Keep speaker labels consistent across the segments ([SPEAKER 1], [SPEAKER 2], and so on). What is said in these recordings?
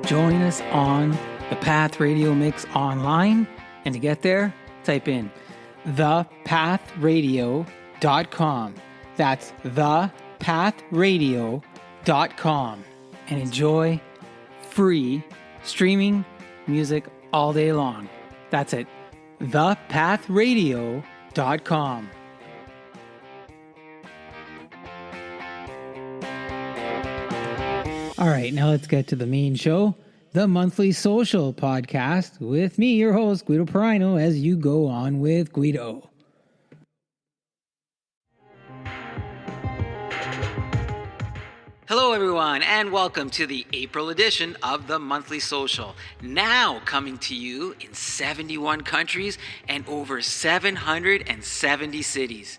[SPEAKER 1] Join us on the Path Radio Mix online. And to get there, type in thepathradio.com. That's thepathradio.com. And enjoy free streaming music all day long. That's it. thepathradio.com. All right, now let's get to the main show, the Monthly Social Podcast, with me, your host, Guido Perino, as you go on with Guido. Hello, everyone, and welcome to the April edition of the Monthly Social, now coming to you in 71 countries and over 770 cities.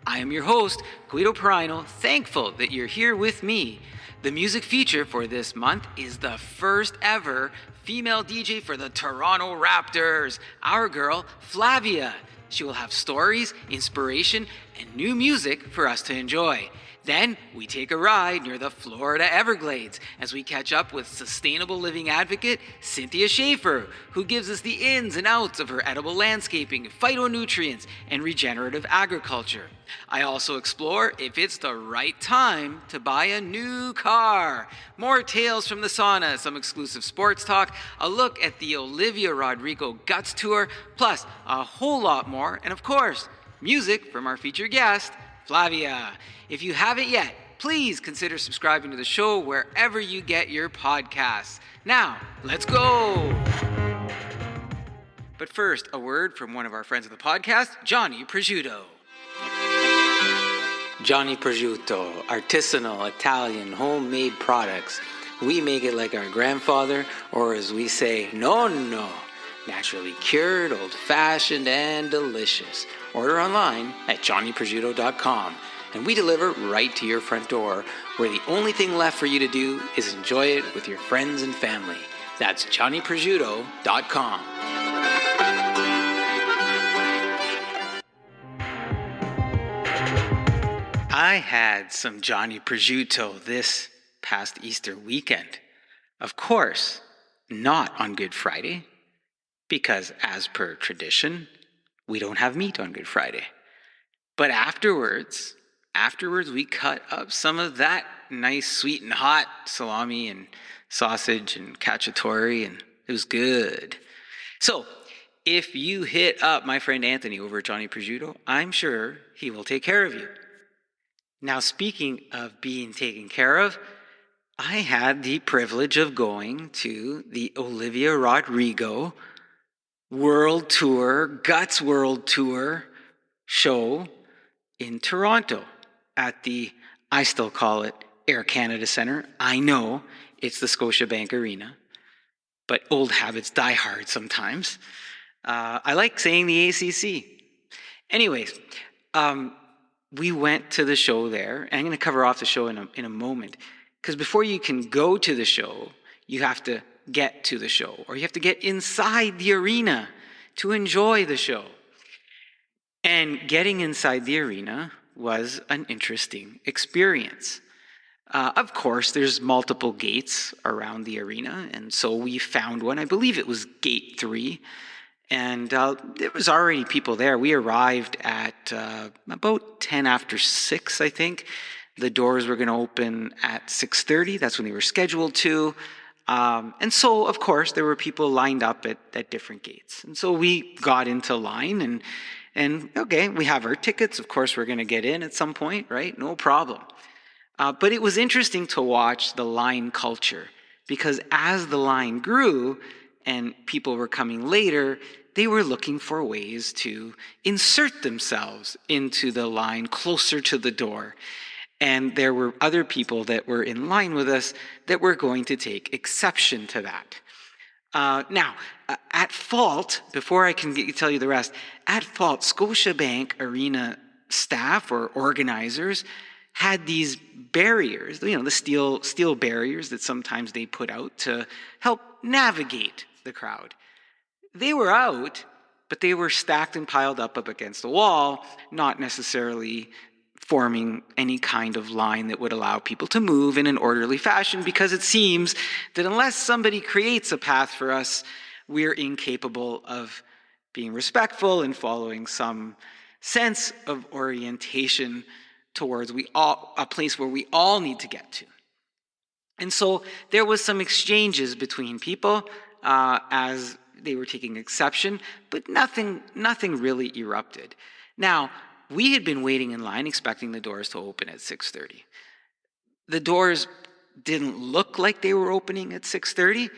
[SPEAKER 1] I am your host, Guido Perino, thankful that you're here with me. The music feature for this month is the first ever female DJ for the Toronto Raptors, our girl, Flavia. She will have stories, inspiration, and new music for us to enjoy. Then we take a ride near the Florida Everglades as we catch up with sustainable living advocate Cynthia Schaef, who gives us the ins and outs of her edible landscaping, phytonutrients, and regenerative agriculture. I also explore if it's the right time to buy a new car. More tales from the sauna, some exclusive sports talk, a look at the Olivia Rodrigo Guts Tour, plus a whole lot more, and of course, music from our featured guest, Flavia. If you haven't yet, please consider subscribing to the show wherever you get your podcasts. Now, let's go! But first, a word from one of our friends of the podcast, Johnny Prosciutto. Johnny Prosciutto, artisanal Italian homemade products. We make it like our grandfather, or as we say, Nonno. Naturally cured, old-fashioned, and delicious. Order online at johnnyprosciutto.com, and we deliver right to your front door, where the only thing left for you to do is enjoy it with your friends and family. That's johnnyprosciutto.com. I had some Johnny Prosciutto this past Easter weekend. Of course, not on Good Friday, because as per tradition, we don't have meat on Good Friday. But afterwards, we cut up some of that nice, sweet and hot salami and sausage and cacciatore, and it was good. So, if you hit up my friend Anthony over at Johnny Prosciutto, I'm sure he will take care of you. Now, speaking of being taken care of, I had the privilege of going to the Olivia Rodrigo World Tour, Guts World Tour show in Toronto at the, I still call it Air Canada Centre. I know it's the Scotiabank Arena, but old habits die hard sometimes. I like saying the ACC. Anyways, we went to the show there. And I'm going to cover off the show in a moment, because before you can go to the show, you have to get to the show, or you have to get inside the arena to enjoy the show. And getting inside the arena was an interesting experience. Of course, there's multiple gates around the arena, and so we found one. I believe it was gate 3, and there was already people there. We arrived at about 10 after 6, I think. The doors were going to open at 6:30. That's when they were scheduled to. And so, of course, there were people lined up at different gates. And so we got into line and okay, we have our tickets. Of course, we're going to get in at some point, right? No problem. But it was interesting to watch the line culture, because as the line grew and people were coming later, they were looking for ways to insert themselves into the line closer to the door. And there were other people that were in line with us that were going to take exception to that. Now, at fault, before I can tell you the rest, at fault, Scotiabank Arena staff or organizers had these barriers, the steel barriers that sometimes they put out to help navigate the crowd. They were out, but they were stacked and piled up against the wall, not necessarily forming any kind of line that would allow people to move in an orderly fashion, because it seems that unless somebody creates a path for us, we're incapable of being respectful and following some sense of orientation towards a place where we all need to get to. And so there was some exchanges between people as they were taking exception, but nothing really erupted. Now, we had been waiting in line expecting the doors to open at 6:30. The doors didn't look like they were opening at 6:30,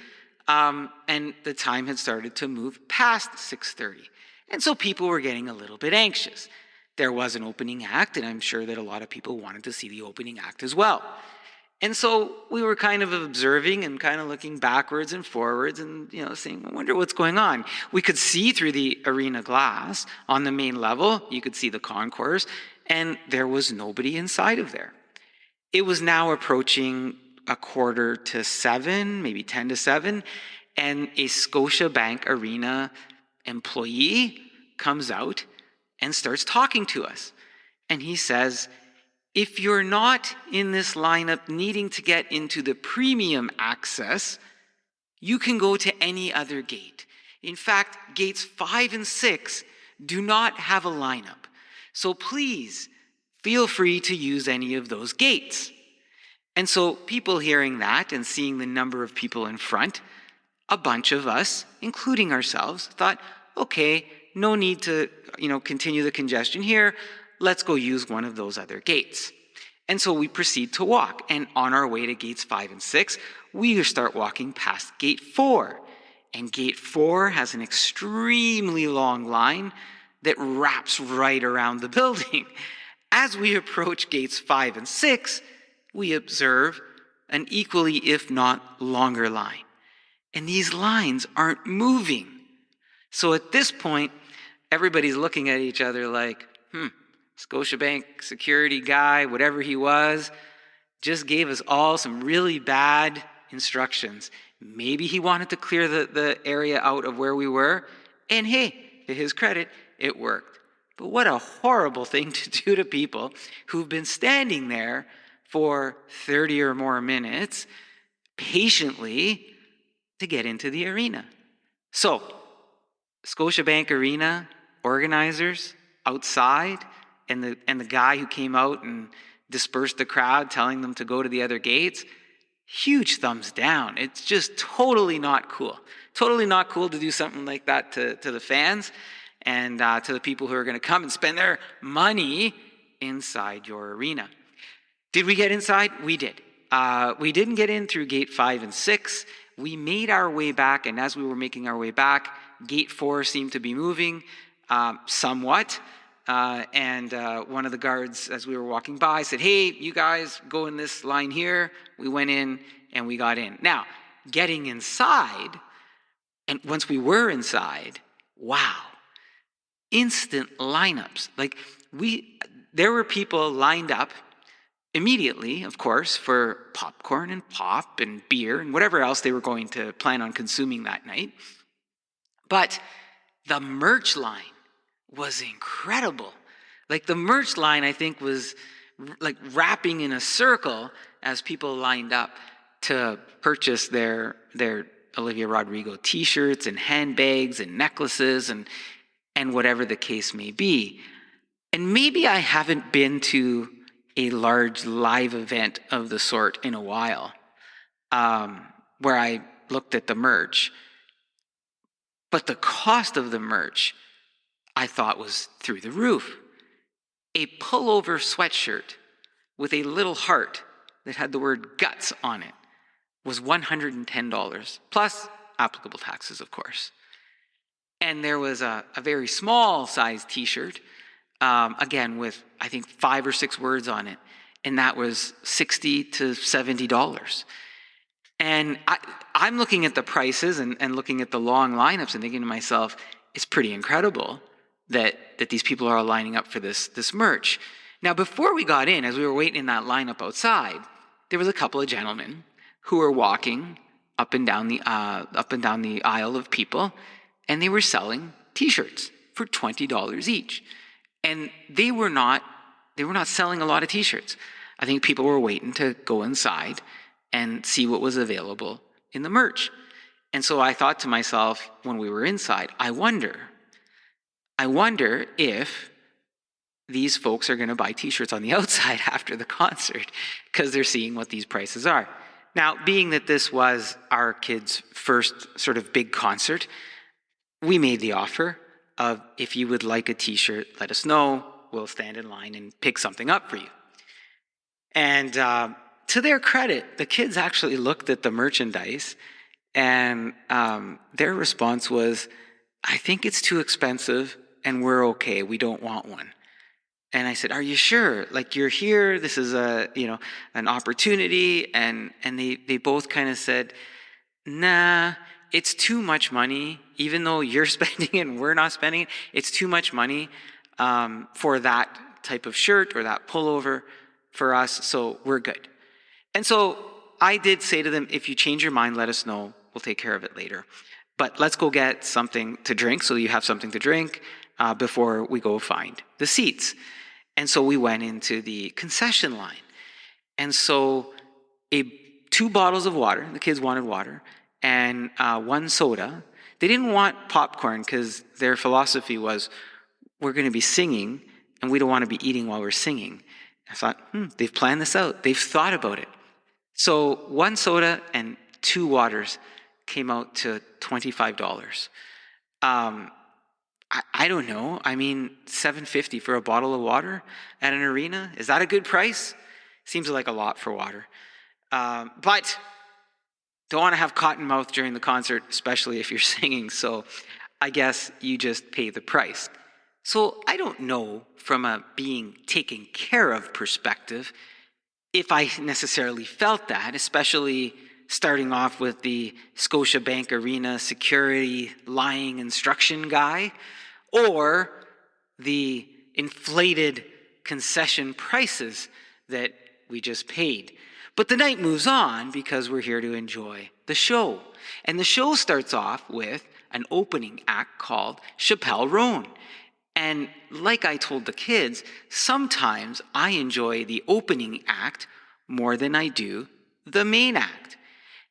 [SPEAKER 1] and the time had started to move past 6:30. And so people were getting a little bit anxious. There was an opening act, and I'm sure that a lot of people wanted to see the opening act as well. And so we were kind of observing and kind of looking backwards and forwards and, saying, I wonder what's going on. We could see through the arena glass on the main level. You could see the concourse, and there was nobody inside of there. It was now approaching 6:45, maybe 6:50, and a Scotiabank Arena employee comes out and starts talking to us. And he says, if you're not in this lineup needing to get into the premium access, you can go to any other gate. In fact, gates 5 and 6 do not have a lineup. So please feel free to use any of those gates. And so people hearing that and seeing the number of people in front, a bunch of us, including ourselves, thought, okay, no need to, continue the congestion here. Let's go use one of those other gates. And so we proceed to walk. And on our way to gates 5 and 6, we start walking past gate 4. And gate 4 has an extremely long line that wraps right around the building. As we approach gates 5 and 6, we observe an equally, if not longer line. And these lines aren't moving. So at this point, everybody's looking at each other like, Scotiabank security guy, whatever he was, just gave us all some really bad instructions. Maybe he wanted to clear the area out of where we were, and hey, to his credit, it worked. But what a horrible thing to do to people who've been standing there for 30 or more minutes patiently to get into the arena. So, Scotiabank Arena organizers outside, and the guy who came out and dispersed the crowd telling them to go to the other gates, huge thumbs down. It's just totally not cool. Totally not cool to do something like that to the fans and to the people who are going to come and spend their money inside your arena. Did we get inside? We did. We didn't get in through gate 5 and 6. We made our way back, and as we were making our way back, gate 4 seemed to be moving somewhat. And one of the guards, as we were walking by, said, hey, you guys go in this line here. We went in and we got in. Now, getting inside, and once we were inside, wow, instant lineups. Like there were people lined up immediately, of course, for popcorn and pop and beer and whatever else they were going to plan on consuming that night. But the merch line was incredible. Like the merch line, I think, was like wrapping in a circle as people lined up to purchase their Olivia Rodrigo t-shirts and handbags and necklaces and whatever the case may be. And maybe I haven't been to a large live event of the sort in a while, where I looked at the merch. But the cost of the merch, I thought, was through the roof. A pullover sweatshirt with a little heart that had the word guts on it was $110, plus applicable taxes, of course. And there was a very small size t-shirt, again, with, I think, 5 or 6 words on it, and that was $60 to $70. And I'm looking at the prices and looking at the long lineups and thinking to myself, it's pretty incredible that these people are all lining up for this merch. Now, before we got in, as we were waiting in that lineup outside, there was a couple of gentlemen who were walking up and down the aisle of people, and they were selling t-shirts for $20 each. And they were not they were not selling a lot of t-shirts. I think people were waiting to go inside and see what was available in the merch. And so I thought to myself when we were inside, I wonder if these folks are going to buy t-shirts on the outside after the concert because they're seeing what these prices are. Now, being that this was our kids' first sort of big concert, we made the offer of, if you would like a t-shirt, let us know. We'll stand in line and pick something up for you. And to their credit, the kids actually looked at the merchandise, and their response was, I think it's too expensive and we're okay. We don't want one. And I said, are you sure? Like, you're here, this is an opportunity. And they both kind of said, nah, it's too much money. Even though you're spending it and we're not spending it, it's too much money for that type of shirt or that pullover for us, so we're good. And so I did say to them, if you change your mind, let us know. We'll take care of it later. But let's go get something to drink so you have something to drink before we go find the seats. And so we went into the concession line. And so 2 bottles of water, the kids wanted water, and 1 soda. They didn't want popcorn because their philosophy was, we're going to be singing and we don't want to be eating while we're singing. I thought, they've planned this out. They've thought about it. So 1 soda and 2 waters came out to $25. I don't know. I mean, $7.50 for a bottle of water at an arena? Is that a good price? Seems like a lot for water. But don't want to have cotton mouth during the concert, especially if you're singing. So I guess you just pay the price. So I don't know, from a being taken care of perspective, if I necessarily felt that, especially starting off with the Scotiabank Arena security lying instruction guy, or the inflated concession prices that we just paid. But the night moves on because we're here to enjoy the show. And the show starts off with an opening act called Chappelle Roan. And like I told the kids, sometimes I enjoy the opening act more than I do the main act.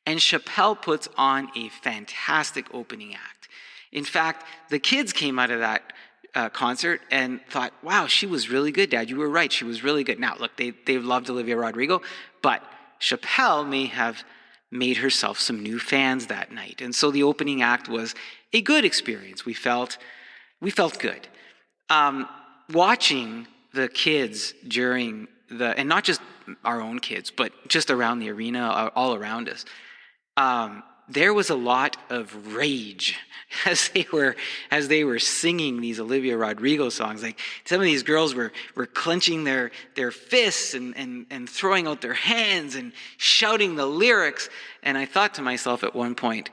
[SPEAKER 1] And Chappelle puts on a fantastic opening act. In fact, the kids came out of that concert and thought, wow, she was really good, Dad. You were right. She was really good. Now, look, they loved Olivia Rodrigo, but Chappelle may have made herself some new fans that night. And so the opening act was a good experience. We felt good. Watching the kids during and not just our own kids, but just around the arena, all around us, there was a lot of rage as they were singing these Olivia Rodrigo songs. Like, some of these girls were clenching their fists and throwing out their hands and shouting the lyrics. And I thought to myself at one point,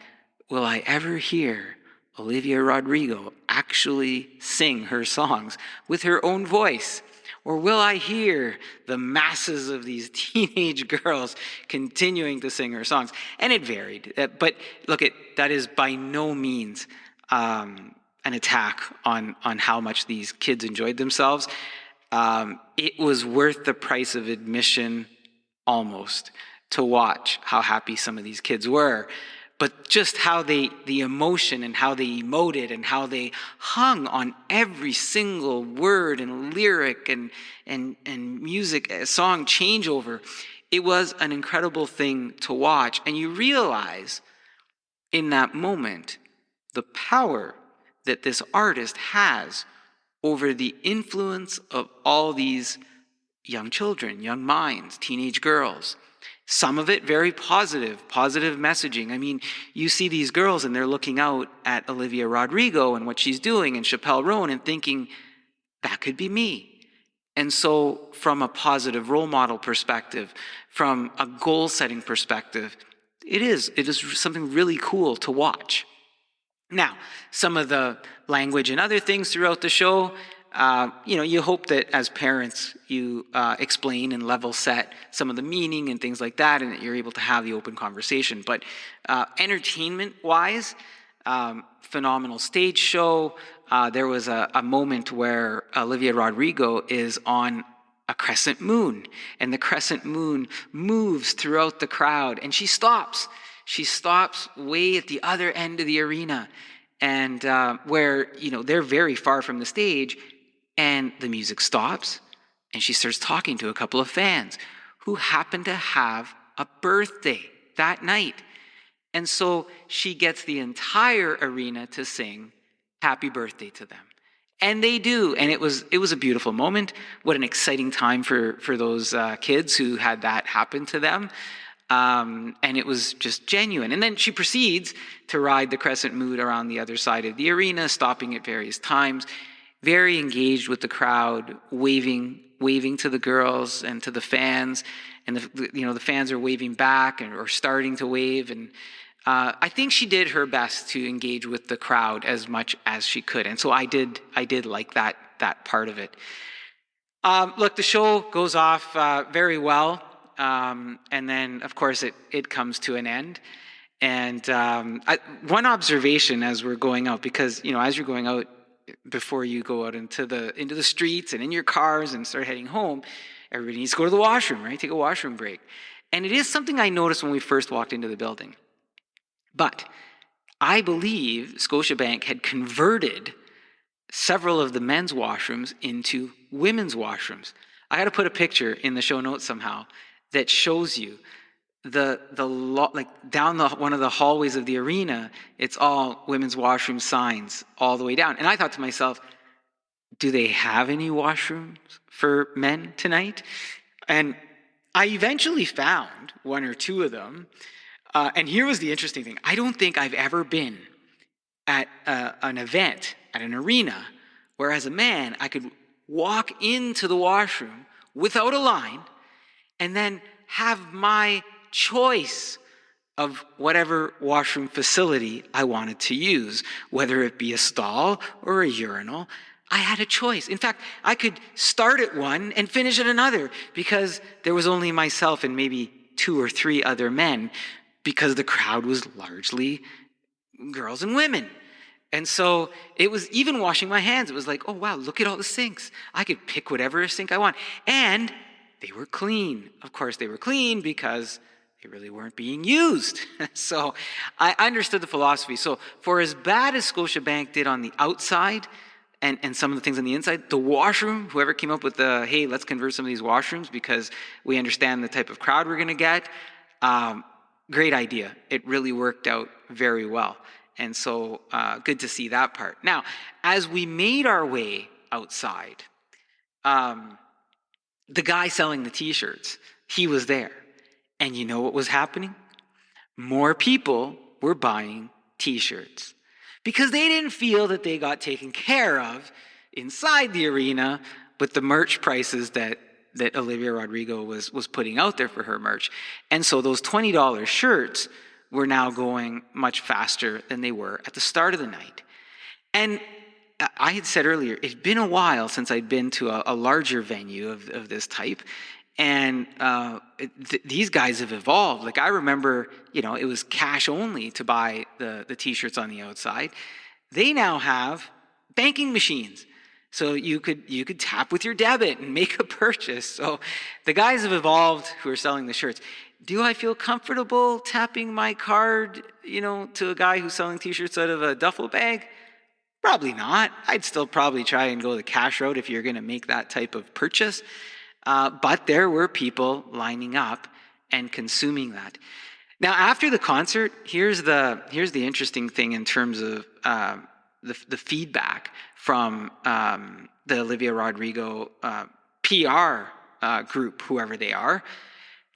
[SPEAKER 1] will I ever hear Olivia Rodrigo actually sing her songs with her own voice? Or will I hear the masses of these teenage girls continuing to sing her songs? And it varied. But look, that is by no means an attack on how much these kids enjoyed themselves. It was worth the price of admission almost to watch how happy some of these kids were. But just how the emotion and how they emoted and how they hung on every single word and lyric and music, song changeover, it was an incredible thing to watch. And you realize in that moment the power that this artist has over the influence of all these young children, young minds, teenage girls. Some of it very positive messaging. I mean, you see these girls and they're looking out at Olivia Rodrigo and what she's doing and Chappelle Roan and thinking, that could be me. And so from a positive role model perspective, from a goal-setting perspective, it is something really cool to watch. Now, some of the language and other things throughout the show, you hope that as parents you explain and level set some of the meaning and things like that, and that you're able to have the open conversation. But entertainment-wise, phenomenal stage show. There was a moment where Olivia Rodrigo is on a crescent moon, and the crescent moon moves throughout the crowd, and she stops. She stops way at the other end of the arena, and where they're very far from the stage, and the music stops, and she starts talking to a couple of fans who happen to have a birthday that night. And so she gets the entire arena to sing happy birthday to them. And they do. And it was a beautiful moment. What an exciting time for those kids who had that happen to them. And it was just genuine. And then she proceeds to ride the crescent moon around the other side of the arena, stopping at various times, very engaged with the crowd, waving to the girls and to the fans. And the fans are waving back or starting to wave. And I think she did her best to engage with the crowd as much as she could. And so I did like that part of it. Look, the show goes off very well. And then, of course, it comes to an end. And one observation as we're going out, because, as you're going out, before you go out into the streets and in your cars and start heading home, everybody needs to go to the washroom, right? Take a washroom break. And it is something I noticed when we first walked into the building. But I believe Scotiabank had converted several of the men's washrooms into women's washrooms. I got to put a picture in the show notes somehow that shows you down one of the hallways of the arena. It's all women's washroom signs all the way down. And I thought to myself, do they have any washrooms for men tonight? And I eventually found one or two of them. And here was the interesting thing. I don't think I've ever been at an event, at an arena, where as a man, I could walk into the washroom without a line and then have my choice of whatever washroom facility I wanted to use, whether it be a stall or a urinal. I had a choice. In fact, I could start at one and finish at another because there was only myself and maybe 2 or 3 other men, because the crowd was largely girls and women. And so it was, even washing my hands, it was like, oh wow, look at all the sinks. I could pick whatever sink I want. And they were clean. Of course they were clean because they really weren't being used. So I understood the philosophy. So for as bad as Scotiabank did on the outside and some of the things on the inside, the washroom, whoever came up with the, hey, let's convert some of these washrooms because we understand the type of crowd we're going to get, great idea. It really worked out very well. And so good to see that part. Now, as we made our way outside, the guy selling the t-shirts, he was there. And you know what was happening? More people were buying t-shirts because they didn't feel that they got taken care of inside the arena with the merch prices that Olivia Rodrigo was putting out there for her merch. And so those $20 shirts were now going much faster than they were at the start of the night. And I had said earlier, it'd been a while since I'd been to a larger venue of this type. And these guys have evolved. Like I remember, it was cash only to buy the t-shirts on the outside. They now have banking machines. So you could tap with your debit and make a purchase. So the guys have evolved who are selling the shirts. Do I feel comfortable tapping my card, to a guy who's selling t-shirts out of a duffel bag? Probably not. I'd still probably try and go the cash route if you're going to make that type of purchase. But there were people lining up and consuming that. Now, after the concert, here's the interesting thing in terms of the feedback from the Olivia Rodrigo PR group, whoever they are.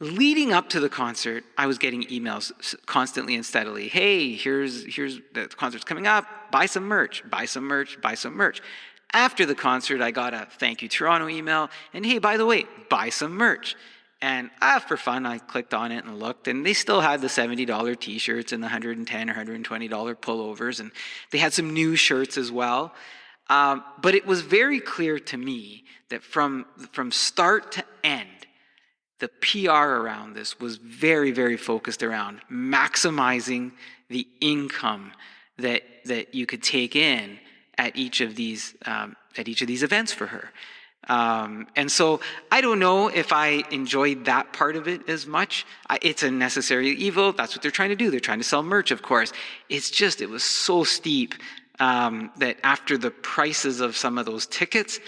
[SPEAKER 1] Leading up to the concert, I was getting emails constantly and steadily. Hey, here's the concert's coming up. Buy some merch, buy some merch, buy some merch. After the concert, I got a thank you Toronto email. And hey, by the way, buy some merch. And for fun, I clicked on it and looked. And they still had the $70 t-shirts and the $110 or $120 pullovers. And they had some new shirts as well. But it was very clear to me that from start to end, the PR around this was very, very focused around maximizing the income that you could take in at each of these events for her. And so I don't know if I enjoyed that part of it as much. It's a necessary evil. That's what they're trying to do. They're trying to sell merch, of course. It's just, it was so steep that after the prices of some of those tickets,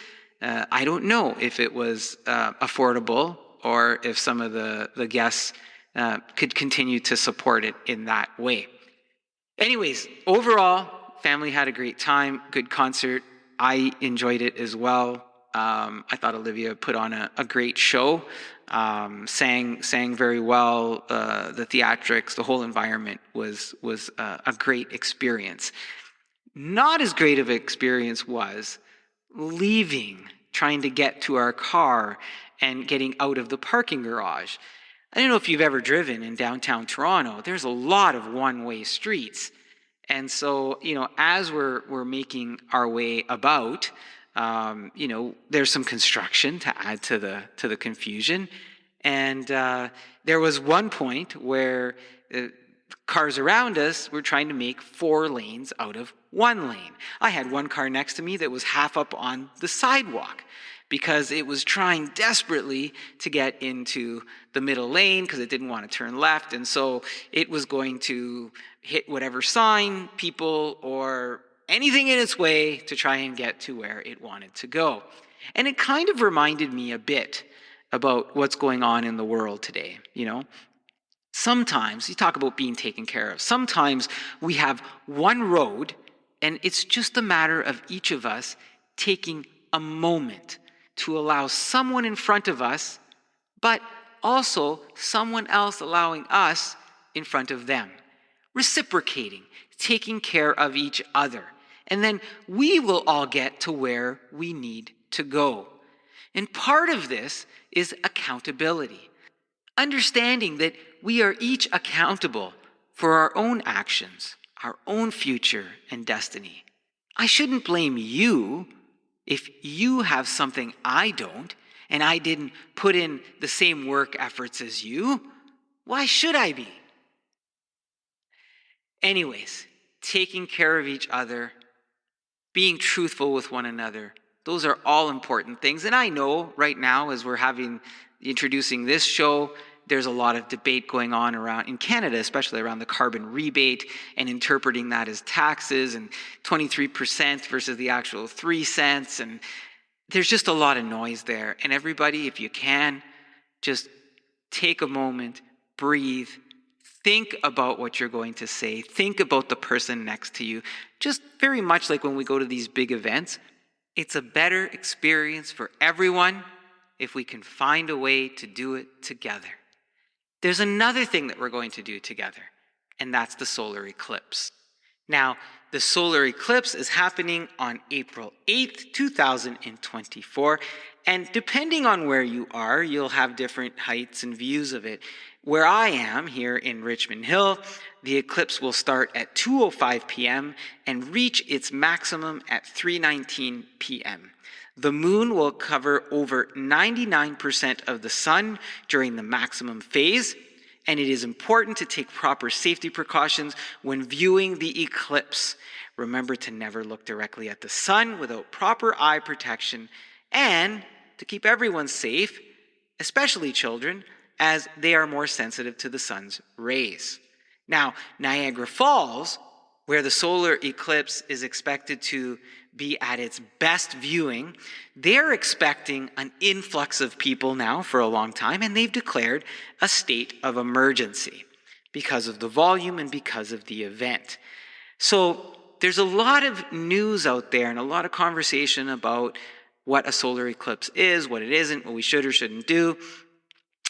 [SPEAKER 1] I don't know if it was affordable or if some of the guests could continue to support it in that way. Anyways, overall, family had a great time, good concert. I enjoyed it as well. I thought Olivia put on a great show, sang very well. The theatrics, the whole environment was a great experience. Not as great of an experience was leaving, trying to get to our car and getting out of the parking garage. I don't know if you've ever driven in downtown Toronto. There's a lot of one-way streets. And so, as we're making our way about, there's some construction to add to the confusion. And there was one point where cars around us were trying to make 4 lanes out of 1 lane. I had one car next to me that was half up on the sidewalk because it was trying desperately to get into the middle lane because it didn't want to turn left. And so it was going to hit whatever sign, people, or anything in its way to try and get to where it wanted to go. And it kind of reminded me a bit about what's going on in the world today, Sometimes, you talk about being taken care of. Sometimes we have one road, and it's just a matter of each of us taking a moment to allow someone in front of us, but also someone else allowing us in front of them. Reciprocating, taking care of each other. And then we will all get to where we need to go. And part of this is accountability. Understanding that we are each accountable for our own actions, our own future and destiny. I shouldn't blame you if you have something I don't, and I didn't put in the same work efforts as you. Why should I be? Anyways, taking care of each other, being truthful with one another, those are all important things. And I know right now, as we're introducing this show, there's a lot of debate going on around in Canada, especially around the carbon rebate and interpreting that as taxes and 23% versus the actual 3 cents. And there's just a lot of noise there. And everybody, if you can, just take a moment, breathe, think about what you're going to say. Think about the person next to you. Just very much like when we go to these big events, it's a better experience for everyone if we can find a way to do it together. There's another thing that we're going to do together, and that's the solar eclipse. Now, the solar eclipse is happening on April 8th, 2024, and depending on where you are, you'll have different heights and views of it. Where I am, here in Richmond Hill, the eclipse will start at 2:05 p.m. and reach its maximum at 3:19 p.m. The moon will cover over 99% of the sun during the maximum phase, and it is important to take proper safety precautions when viewing the eclipse. Remember to never look directly at the sun without proper eye protection, and to keep everyone safe, especially children, as they are more sensitive to the sun's rays. Now, Niagara Falls, where the solar eclipse is expected to be at its best viewing, they're expecting an influx of people now for a long time, and they've declared a state of emergency because of the volume and because of the event. So there's a lot of news out there and a lot of conversation about what a solar eclipse is, what it isn't, what we should or shouldn't do.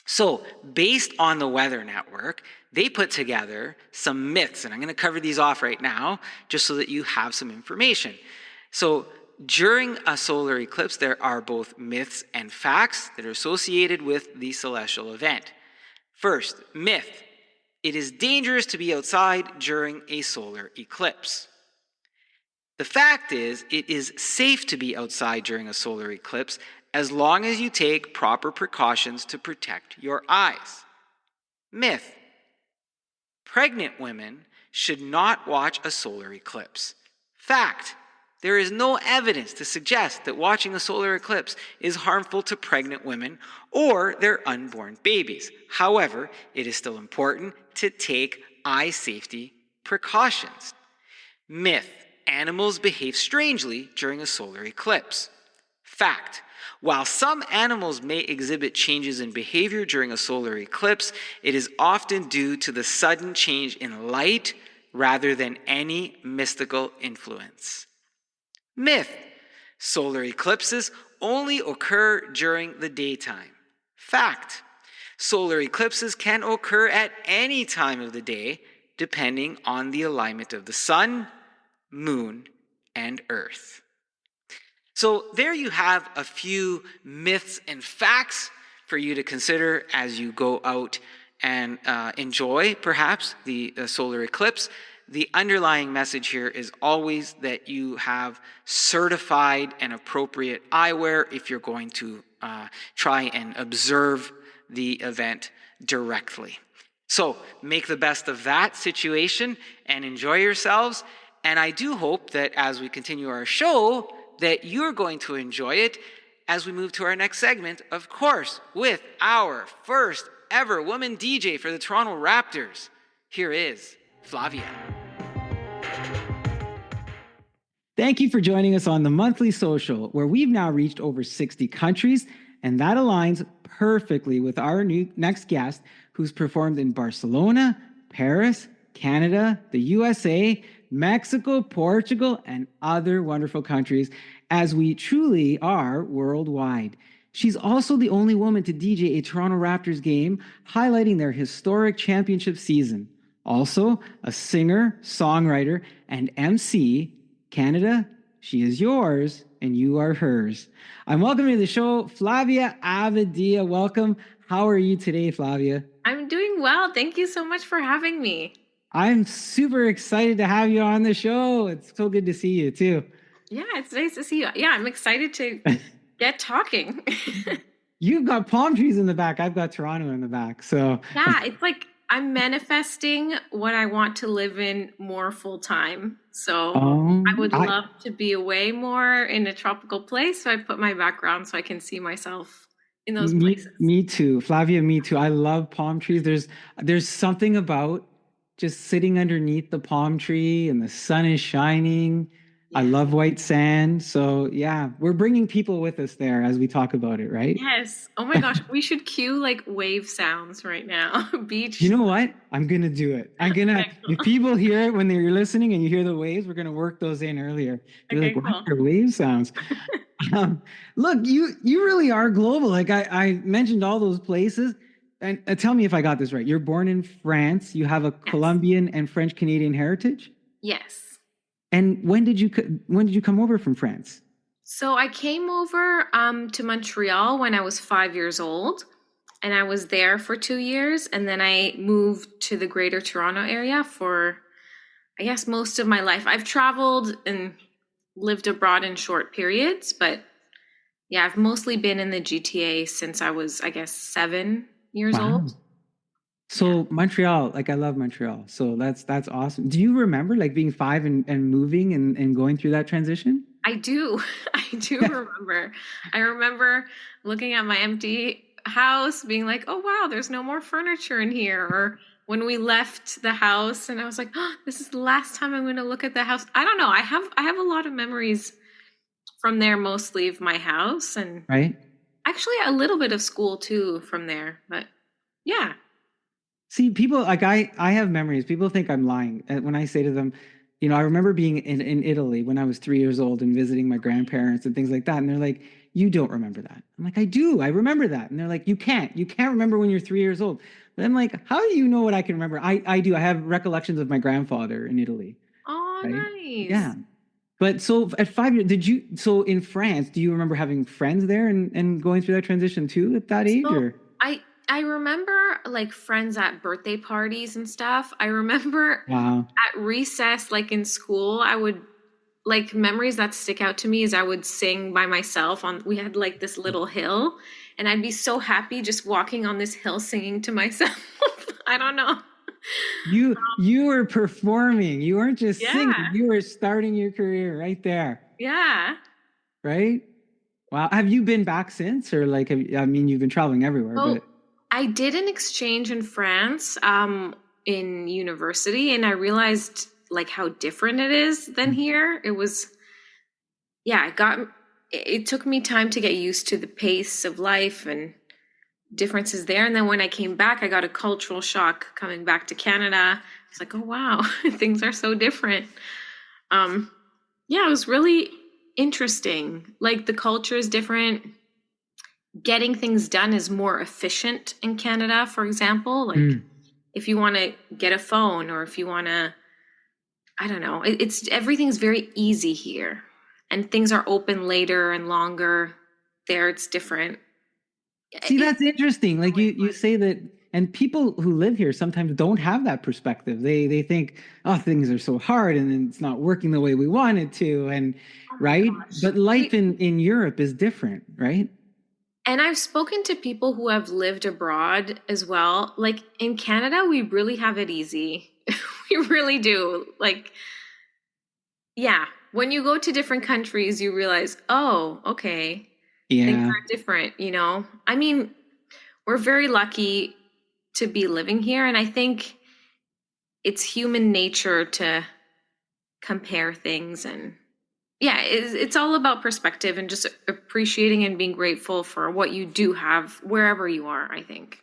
[SPEAKER 1] So based on the Weather Network, they put together some myths, and I'm going to cover these off right now just so that you have some information. So during a solar eclipse, there are both myths and facts that are associated with the celestial event. First, myth: it is dangerous to be outside during a solar eclipse. The fact is, it is safe to be outside during a solar eclipse as long as you take proper precautions to protect your eyes. Myth: pregnant women should not watch a solar eclipse. Fact: there is no evidence to suggest that watching a solar eclipse is harmful to pregnant women or their unborn babies. However, it is still important to take eye safety precautions. Myth: animals behave strangely during a solar eclipse. Fact: while some animals may exhibit changes in behavior during a solar eclipse, it is often due to the sudden change in light rather than any mystical influence. Myth: solar eclipses only occur during the daytime. Fact: solar eclipses can occur at any time of the day, depending on the alignment of the sun, moon, and earth. So there you have a few myths and facts for you to consider as you go out and enjoy, perhaps, the solar eclipse. The underlying message here is always that you have certified and appropriate eyewear if you're going to try and observe the event directly. So make the best of that situation and enjoy yourselves. And I do hope that as we continue our show, that you're going to enjoy it as we move to our next segment, of course, with our first ever woman DJ for the Toronto Raptors. Here is Flavia.
[SPEAKER 2] Thank you for joining us on the Monthly Social, where we've now reached over 60 countries, and that aligns perfectly with our next guest, who's performed in Barcelona, Paris, Canada, the USA, Mexico, Portugal, and other wonderful countries, as we truly are worldwide. She's also the only woman to DJ a Toronto Raptors game, highlighting their historic championship season. Also, a singer, songwriter, and MC. Canada, she is yours, and you are hers. I'm welcoming to the show Flavia Abadia. Welcome. How are you today, Flavia?
[SPEAKER 3] I'm doing well. Thank you so much for having me.
[SPEAKER 2] I'm super excited to have you on the show. It's so good to see you too.
[SPEAKER 3] Yeah, it's nice to see you. Yeah, I'm excited to get talking.
[SPEAKER 2] You've got palm trees in the back. I've got Toronto in the back. So
[SPEAKER 3] yeah, it's like I'm manifesting what I want to live in more full time. So I would love to be away more in a tropical place. So I put my background so I can see myself in those places.
[SPEAKER 2] Me too, Flavia. Me too. I love palm trees. There's something about just sitting underneath the palm tree and the sun is shining. Yeah. I love white sand. So yeah, we're bringing people with us there as we talk about it, right?
[SPEAKER 3] Yes. Oh my gosh, we should cue like wave sounds right now. Beach.
[SPEAKER 2] You know what? I'm going to do it. If people hear it when they're listening and you hear the waves, we're going to work those in earlier. You're
[SPEAKER 3] okay,
[SPEAKER 2] like,
[SPEAKER 3] cool.
[SPEAKER 2] what are wave sounds? Look, you really are global. Like I mentioned all those places. And tell me if I got this right. You're born in France. You have a Colombian and French Canadian heritage?
[SPEAKER 3] Yes.
[SPEAKER 2] And when did you come over from France?
[SPEAKER 3] So I came over to Montreal when I was 5 years old, and I was there for 2 years, and then I moved to the Greater Toronto area for, I guess, most of my life. I've traveled and lived abroad in short periods, but yeah, I've mostly been in the GTA since I was, I guess, 7 years old.
[SPEAKER 2] So Montreal, like I love Montreal. So that's awesome. Do you remember like being 5 and moving and going through that transition?
[SPEAKER 3] I do. I do remember. I remember looking at my empty house being like, oh wow, there's no more furniture in here. Or when we left the house and I was like, oh, this is the last time I'm going to look at the house. I don't know. I have a lot of memories from there, mostly of my house and
[SPEAKER 2] right.
[SPEAKER 3] Actually a little bit of school too from there, but yeah.
[SPEAKER 2] See, people like I have memories. People think I'm lying when I say to them, you know, I remember being in Italy when I was 3 years old and visiting my grandparents and things like that. And they're like, you don't remember that. I'm like, I do. I remember that. And they're like, you can't remember when you're 3 years old. But I'm like, how do you know what I can remember? I do. I have recollections of my grandfather in Italy.
[SPEAKER 3] Oh, right? Nice.
[SPEAKER 2] Yeah. But so at 5 years, so in France, do you remember having friends there and going through that transition too at that age? Or?
[SPEAKER 3] I remember like friends at birthday parties and stuff. I remember at recess, like in school, I would like memories that stick out to me is I would sing by myself we had like this little hill and I'd be so happy just walking on this hill singing to myself. I don't know.
[SPEAKER 2] You were performing. You weren't just singing. You were starting your career right there.
[SPEAKER 3] Yeah.
[SPEAKER 2] right? Wow. Have you been back since, or like, I mean, you've been traveling everywhere,
[SPEAKER 3] Well,
[SPEAKER 2] but
[SPEAKER 3] I did an exchange in France in university, and I realized like how different it is than here. It was, yeah, it took me time to get used to the pace of life and differences there. And then when I came back, I got a cultural shock coming back to Canada. It's like, oh wow, things are so different. Um, yeah, it was really interesting. Like the culture is different. Getting things done is more efficient in Canada, for example. Like
[SPEAKER 2] mm.
[SPEAKER 3] if you want to get a phone or if you want to, I don't know, it's everything's very easy here. And things are open later and longer. There it's different.
[SPEAKER 2] See,
[SPEAKER 3] It's
[SPEAKER 2] that's interesting. Like you say that, and people who live here sometimes don't have that perspective. They think, oh, things are so hard and it's not working the way we want it to, and
[SPEAKER 3] oh my
[SPEAKER 2] right.
[SPEAKER 3] gosh.
[SPEAKER 2] But life in Europe is different, right?
[SPEAKER 3] And I've spoken to people who have lived abroad as well. Like in Canada, we really have it easy. We really do. Like, yeah, when you go to different countries, you realize, oh, okay, things
[SPEAKER 2] Yeah.
[SPEAKER 3] are different, you know? I mean, we're very lucky to be living here. And I think it's human nature to compare things. And yeah, it's all about perspective and just appreciating and being grateful for what you do have wherever you are, I think.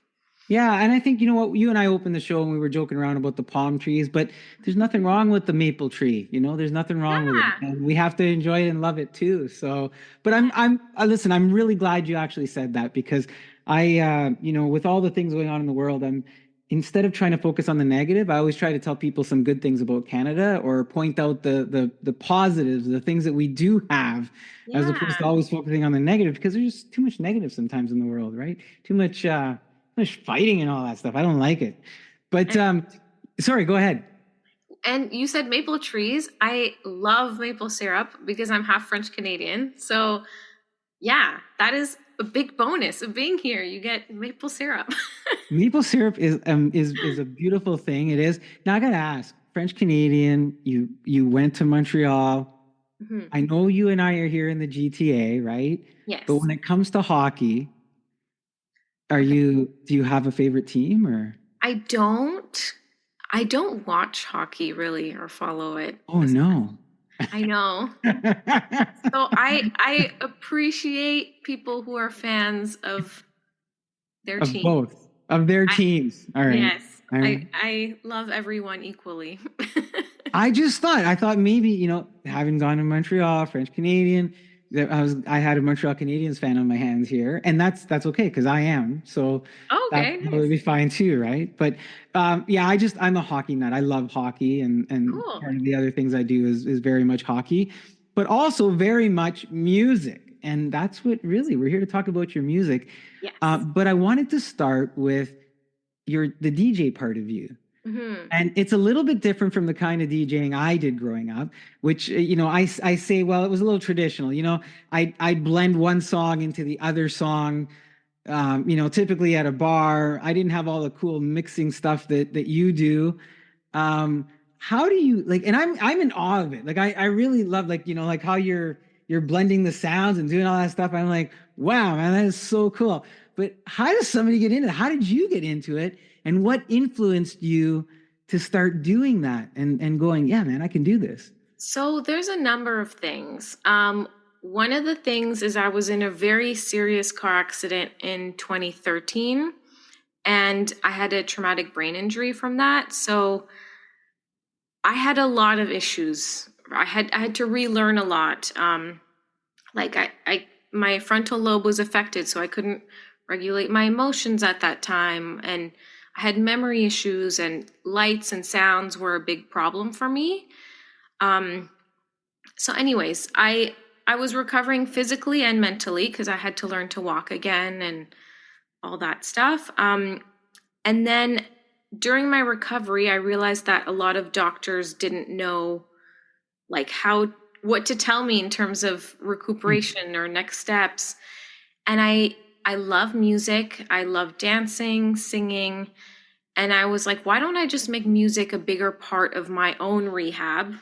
[SPEAKER 2] Yeah, and I think you know what, you and I opened the show and we were joking around about the palm trees, but there's nothing wrong with the maple tree. You know, there's nothing wrong with it,
[SPEAKER 3] Yeah.
[SPEAKER 2] and we have to enjoy it and love it too. So, but
[SPEAKER 3] Yeah.
[SPEAKER 2] listen, I'm really glad you actually said that because you know, with all the things going on in the world, I'm instead of trying to focus on the negative, I always try to tell people some good things about Canada or point out the positives, the things that we do have, as opposed to
[SPEAKER 3] Yeah.
[SPEAKER 2] always focusing on the negative because there's just too much negative sometimes in the world, right? Too much fighting and all that stuff. I don't like it. But
[SPEAKER 3] And,
[SPEAKER 2] sorry, go ahead.
[SPEAKER 3] and you said maple trees. I love maple syrup because I'm half French Canadian. So, yeah, that is a big bonus of being here. You get maple syrup.
[SPEAKER 2] Maple syrup is a beautiful thing. It is. Now I gotta ask, French Canadian, you went to Montreal.
[SPEAKER 3] Mhm.
[SPEAKER 2] I know you and I are here in the GTA, right? But
[SPEAKER 3] Yes.
[SPEAKER 2] when it comes to hockey,
[SPEAKER 3] Okay.
[SPEAKER 2] do you have a favorite team or
[SPEAKER 3] I don't I don't watch hockey really or follow it.
[SPEAKER 2] oh no.
[SPEAKER 3] I know. So I appreciate people who are fans of their
[SPEAKER 2] Of
[SPEAKER 3] team.
[SPEAKER 2] both of their
[SPEAKER 3] I,
[SPEAKER 2] teams. All right.
[SPEAKER 3] yes,
[SPEAKER 2] All right.
[SPEAKER 3] I love everyone equally.
[SPEAKER 2] I thought maybe, you know, having gone to Montreal, French Canadian, that I had a Montreal Canadiens fan on my hands here, and that's okay because I am. So
[SPEAKER 3] Okay,
[SPEAKER 2] that would
[SPEAKER 3] nice.
[SPEAKER 2] be fine too, right? But yeah, I'm a hockey nut. I love hockey, and
[SPEAKER 3] Cool.
[SPEAKER 2] part of the other things I do is very much hockey, but also very much music. And that's what really we're here to talk about your music.
[SPEAKER 3] Yes.
[SPEAKER 2] But I wanted to start with the DJ part of you.
[SPEAKER 3] Hmm.
[SPEAKER 2] And it's a little bit different from the kind of DJing I did growing up, which, you know, I say, well, it was a little traditional. You know, I'd blend one song into the other song, you know, typically at a bar. I didn't have all the cool mixing stuff that you do. How do you like, and I'm in awe of it. Like, I really love, like, you know, like how you're blending the sounds and doing all that stuff. I'm like, wow, man, that is so cool. But how does somebody get into it? How did you get into it? And what influenced you to start doing that and going, yeah, man, I can do this?
[SPEAKER 3] So there's a number of things. One of the things is I was in a very serious car accident in 2013, and I had a traumatic brain injury from that. So I had a lot of issues. I had to relearn a lot. Like my frontal lobe was affected, so I couldn't regulate my emotions at that time, and I had memory issues, and lights and sounds were a big problem for me. Um, so, anyways, I was recovering physically and mentally because I had to learn to walk again and all that stuff. And then during my recovery, I realized that a lot of doctors didn't know like how what to tell me in terms of recuperation or next steps. And I love music. I love dancing, singing, and I was like, why don't I just make music a bigger part of my own rehab?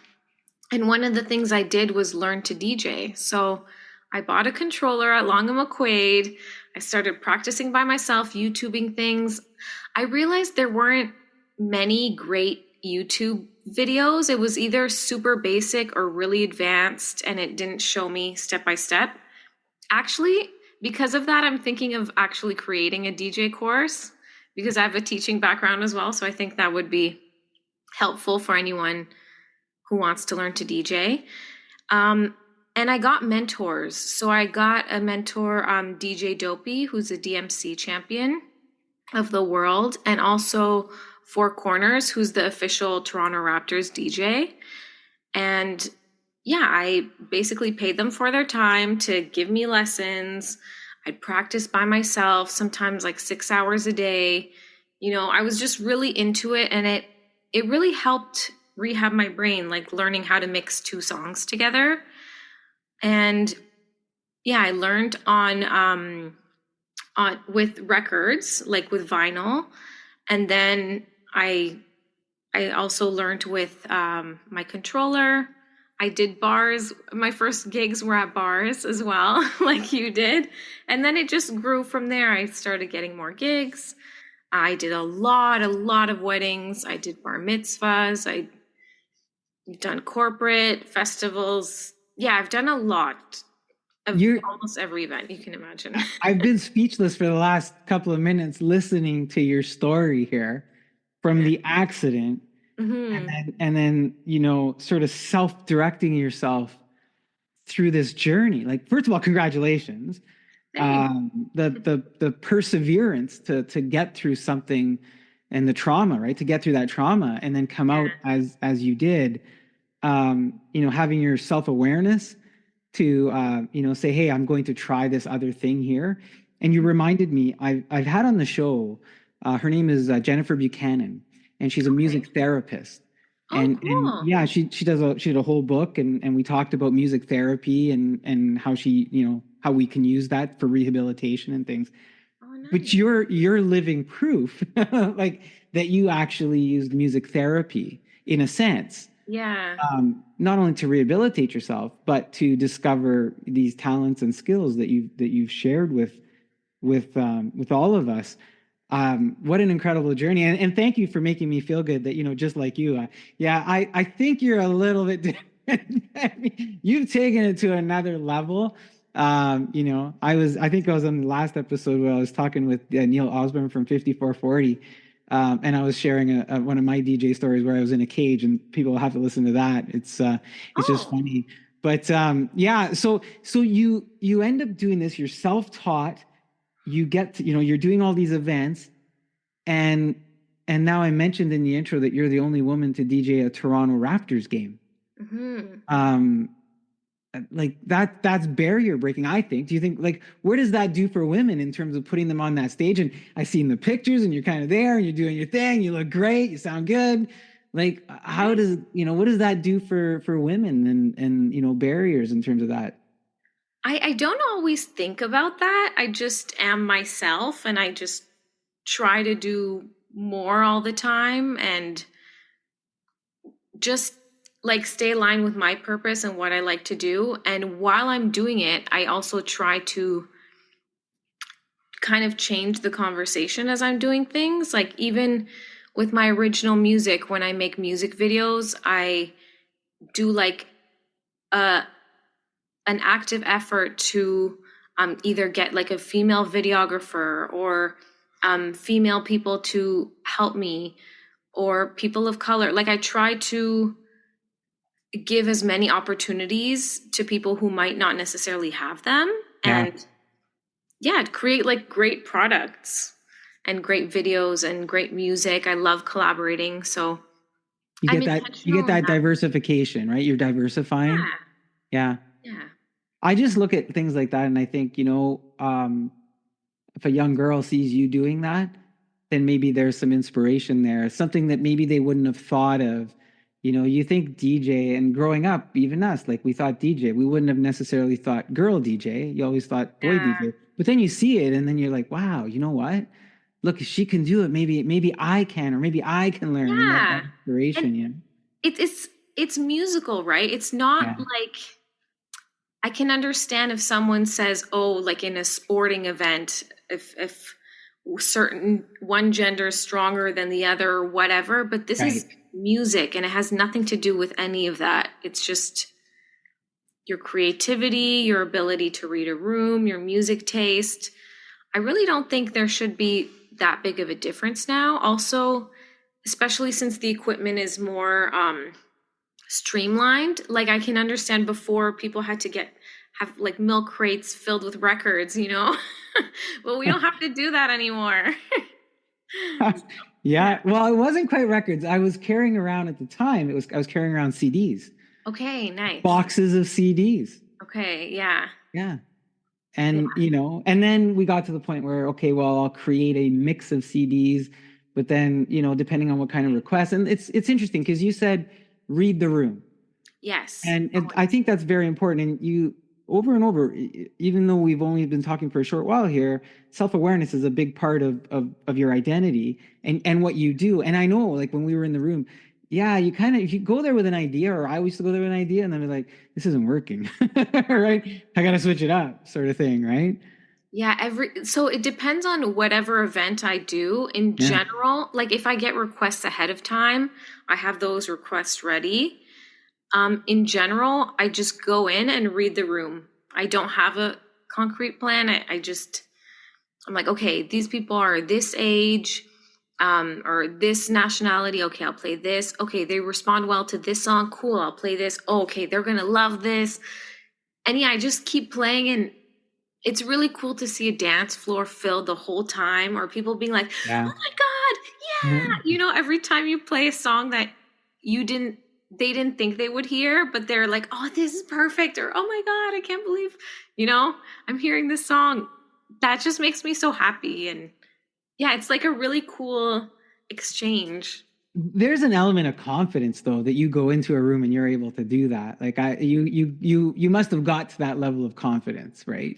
[SPEAKER 3] And one of the things I did was learn to DJ. So I bought a controller at Long and McQuaid. I started practicing by myself, YouTubing things. I realized there weren't many great YouTube videos. It was either super basic or really advanced, and it didn't show me step by step. Actually, because of that, I'm thinking of actually creating a DJ course because I have a teaching background as well. So I think that would be helpful for anyone who wants to learn to DJ. And I got mentors. So I got a mentor, DJ Dopey, who's a DMC champion of the world, and also Four Corners, who's the official Toronto Raptors DJ. And yeah, I basically paid them for their time to give me lessons. I'd practice by myself, sometimes like 6 hours a day. You know, I was just really into it, and it really helped rehab my brain, like learning how to mix two songs together. And yeah, I learned on with records, like with vinyl, and then I also learned with my controller. I did bars. My first gigs were at bars as well, like you did. And then it just grew from there. I started getting more gigs. I did a lot of weddings. I did bar mitzvahs. I've done corporate festivals. Yeah, I've done a lot of almost every event you can imagine.
[SPEAKER 2] I've been speechless for the last couple of minutes listening to your story here, from the accident, and then you know, sort of self-directing yourself through this journey. Like, first of all, congratulations. The perseverance to get through something, and the trauma, right? To get through that trauma and then come out as you did. You know, having your self-awareness to you know, say, hey, I'm going to try this other thing here. And you reminded me, I've had on the show, her name is Jennifer Buchanan, and she's a music therapist. And yeah, she did a whole book, and we talked about music therapy and how she, you know, how we can use that for rehabilitation and things. Nice. But you're living proof like that you actually used music therapy in a sense.
[SPEAKER 3] Yeah.
[SPEAKER 2] Not only to rehabilitate yourself, but to discover these talents and skills that you've shared with all of us. What an incredible journey. And thank you for making me feel good that, you know, just like you, I think you're a little bit different. You've taken it to another level. You know, I think I was on the last episode where I was talking with Neil Osborne from 5440. And I was sharing one of my DJ stories where I was in a cage, and people have to listen to that. It's just funny. But yeah, so you end up doing this, you're self-taught. You get to, you know, you're doing all these events, and now I mentioned in the intro that you're the only woman to DJ a Toronto Raptors game. Like that's barrier breaking, I think. Do you think, like, where does that do for women in terms of putting them on that stage? And I seen the pictures, and you're kind of there, and you're doing your thing, you look great, you sound good. Like, how does, you know, what does that do for women and you know, barriers in terms of that?
[SPEAKER 3] I don't always think about that. I just am myself, and I just try to do more all the time, and just like stay aligned with my purpose and what I like to do. And while I'm doing it, I also try to kind of change the conversation as I'm doing things. Like, even with my original music, when I make music videos, I do like an active effort to either get like a female videographer or female people to help me, or people of color. Like, I try to give as many opportunities to people who might not necessarily have them. And create like great products and great videos and great music. I love collaborating. So
[SPEAKER 2] you get that diversification, right? You're diversifying. Yeah. I just look at things like that, and I think, you know, if a young girl sees you doing that, then maybe there's some inspiration there, something that maybe they wouldn't have thought of. You know, you think DJ, and growing up, even us, like, we thought DJ, we wouldn't have necessarily thought girl DJ. You always thought boy DJ. But then you see it, and then you're like, wow, you know what? Look, if she can do it, maybe I can, or maybe I can learn. That inspiration, you know?
[SPEAKER 3] It's it's musical, right? It's not
[SPEAKER 2] Yeah.
[SPEAKER 3] like, I can understand if someone says, oh, like in a sporting event, if certain one gender is stronger than the other or whatever, but this is
[SPEAKER 2] Right.
[SPEAKER 3] music and it has nothing to do with any of that. It's just your creativity, your ability to read a room, your music taste. I really don't think there should be that big of a difference now. Also, especially since the equipment is more streamlined. Like I can understand before people had to have like milk crates filled with records, you know? But we don't have to do that anymore.
[SPEAKER 2] Yeah. Well, it wasn't quite records. I was carrying around at the time. I was carrying around CDs,
[SPEAKER 3] Okay, nice.
[SPEAKER 2] boxes of CDs.
[SPEAKER 3] Okay, yeah.
[SPEAKER 2] Yeah. And, and then we got to the point where, okay, well, I'll create a mix of CDs, but then, depending on what kind of request. And it's interesting because you said read the room.
[SPEAKER 3] Yes.
[SPEAKER 2] And I think that's very important. And you, over and over, even though we've only been talking for a short while here, self-awareness is a big part of your identity and what you do. And I know, like when we were in the room, yeah, you kind of, if you go there with an idea, or I used to go there with an idea and then be like, this isn't working, right? I got to switch it up, sort of thing, right?
[SPEAKER 3] Yeah, so it depends on whatever event I do. In general, like if I get requests ahead of time, I have those requests ready. In general, I just go in and read the room. I don't have a concrete plan. I'm like, okay, these people are this age, or this nationality. Okay, I'll play this. Okay, they respond well to this song. Cool, I'll play this. Oh, okay, they're gonna love this. And yeah, I just keep playing, and it's really cool to see a dance floor filled the whole time, or people being like, oh my God, yeah. Every time you play a song that they didn't think they would hear, but they're like, oh, this is perfect, or oh my God, I can't believe, I'm hearing this song. That just makes me so happy. And yeah, it's like a really cool exchange.
[SPEAKER 2] There's an element of confidence though that you go into a room and you're able to do that. Like you must have got to that level of confidence, right?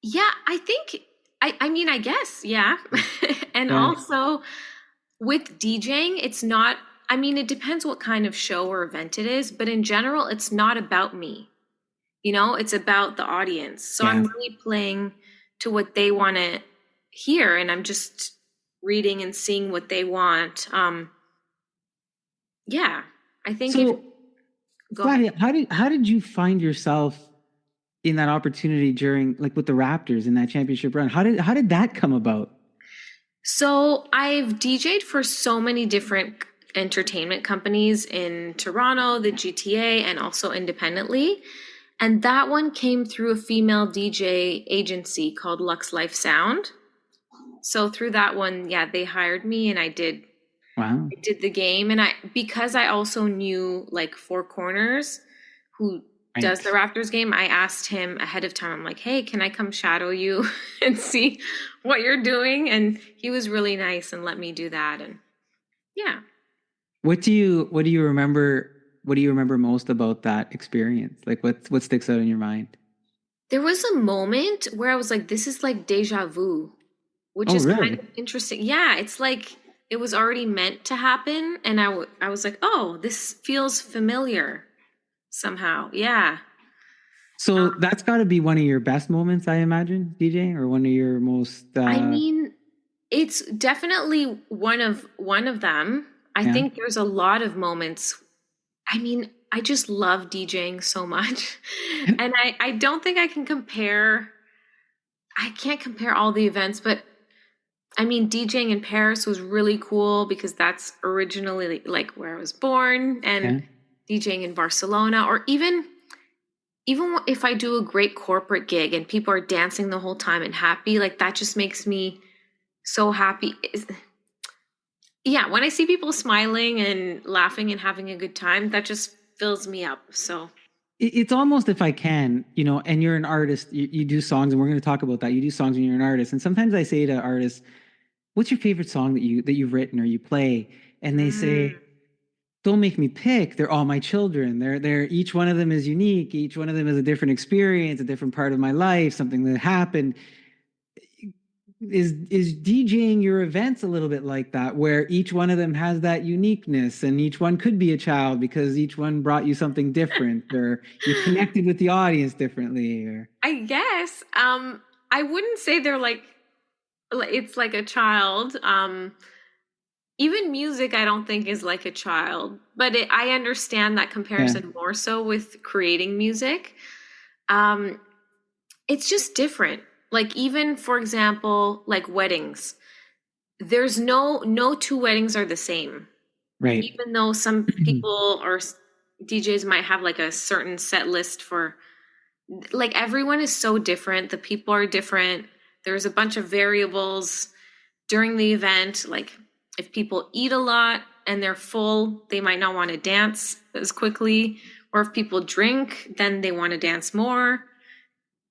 [SPEAKER 3] Yeah, I think I mean, I guess, yeah. And also with DJing, it's not, I mean, it depends what kind of show or event it is, but in general, it's not about me. It's about the audience. So I'm really playing to what they want to hear, and I'm just reading and seeing what they want. Yeah, I think.
[SPEAKER 2] So, Flavia, how did you find yourself in that opportunity during, like, with the Raptors in that championship run? How did that come about?
[SPEAKER 3] So I've DJ'd for so many different entertainment companies in Toronto, the GTA, and also independently. And that one came through a female DJ agency called Lux Life Sound. So through that one, yeah, they hired me, and I did the game. And because I also knew like Four Corners, who does the Raptors game, I asked him ahead of time. I'm like, hey, can I come shadow you and see what you're doing? And he was really nice and let me do that. And yeah.
[SPEAKER 2] What do you remember? What do you remember most about that experience? Like what sticks out in your mind?
[SPEAKER 3] There was a moment where I was like, this is like deja vu, which is
[SPEAKER 2] really?
[SPEAKER 3] kind of interesting. Yeah, it's like it was already meant to happen. And I was like, oh, this feels familiar somehow. Yeah.
[SPEAKER 2] So that's got to be one of your best moments, I imagine, DJing, or one of your most.
[SPEAKER 3] I mean, it's definitely one of them. I think there's a lot of moments. I mean, I just love DJing so much, and I don't think I can compare. I can't compare all the events, but I mean, DJing in Paris was really cool because that's originally like where I was born, and DJing in Barcelona, or even if I do a great corporate gig and people are dancing the whole time and happy, like that just makes me so happy. Yeah, when I see people smiling and laughing and having a good time, that just fills me up. So
[SPEAKER 2] it's almost, if I can, and you're an artist, you do songs, and we're going to talk about that. You do songs when you're an artist. And sometimes I say to artists, what's your favorite song that you've written or you play? And they say, don't make me pick. They're all my children. They're each one of them is unique. Each one of them is a different experience, a different part of my life, something that happened. is DJing your events a little bit like that, where each one of them has that uniqueness, and each one could be a child because each one brought you something different, or you connected with the audience differently, or
[SPEAKER 3] I guess. I wouldn't say they're like it's like a child. Even music, I don't think is like a child, but I understand that
[SPEAKER 2] yeah,
[SPEAKER 3] comparison more so with creating music. Um, it's just different. Like even for example, like weddings, there's no two weddings are the same.
[SPEAKER 2] right.
[SPEAKER 3] Even though some people or DJs might have like a certain set list for, like everyone is so different. The people are different. There's a bunch of variables during the event. Like if people eat a lot and they're full, they might not want to dance as quickly. Or if people drink, then they want to dance more.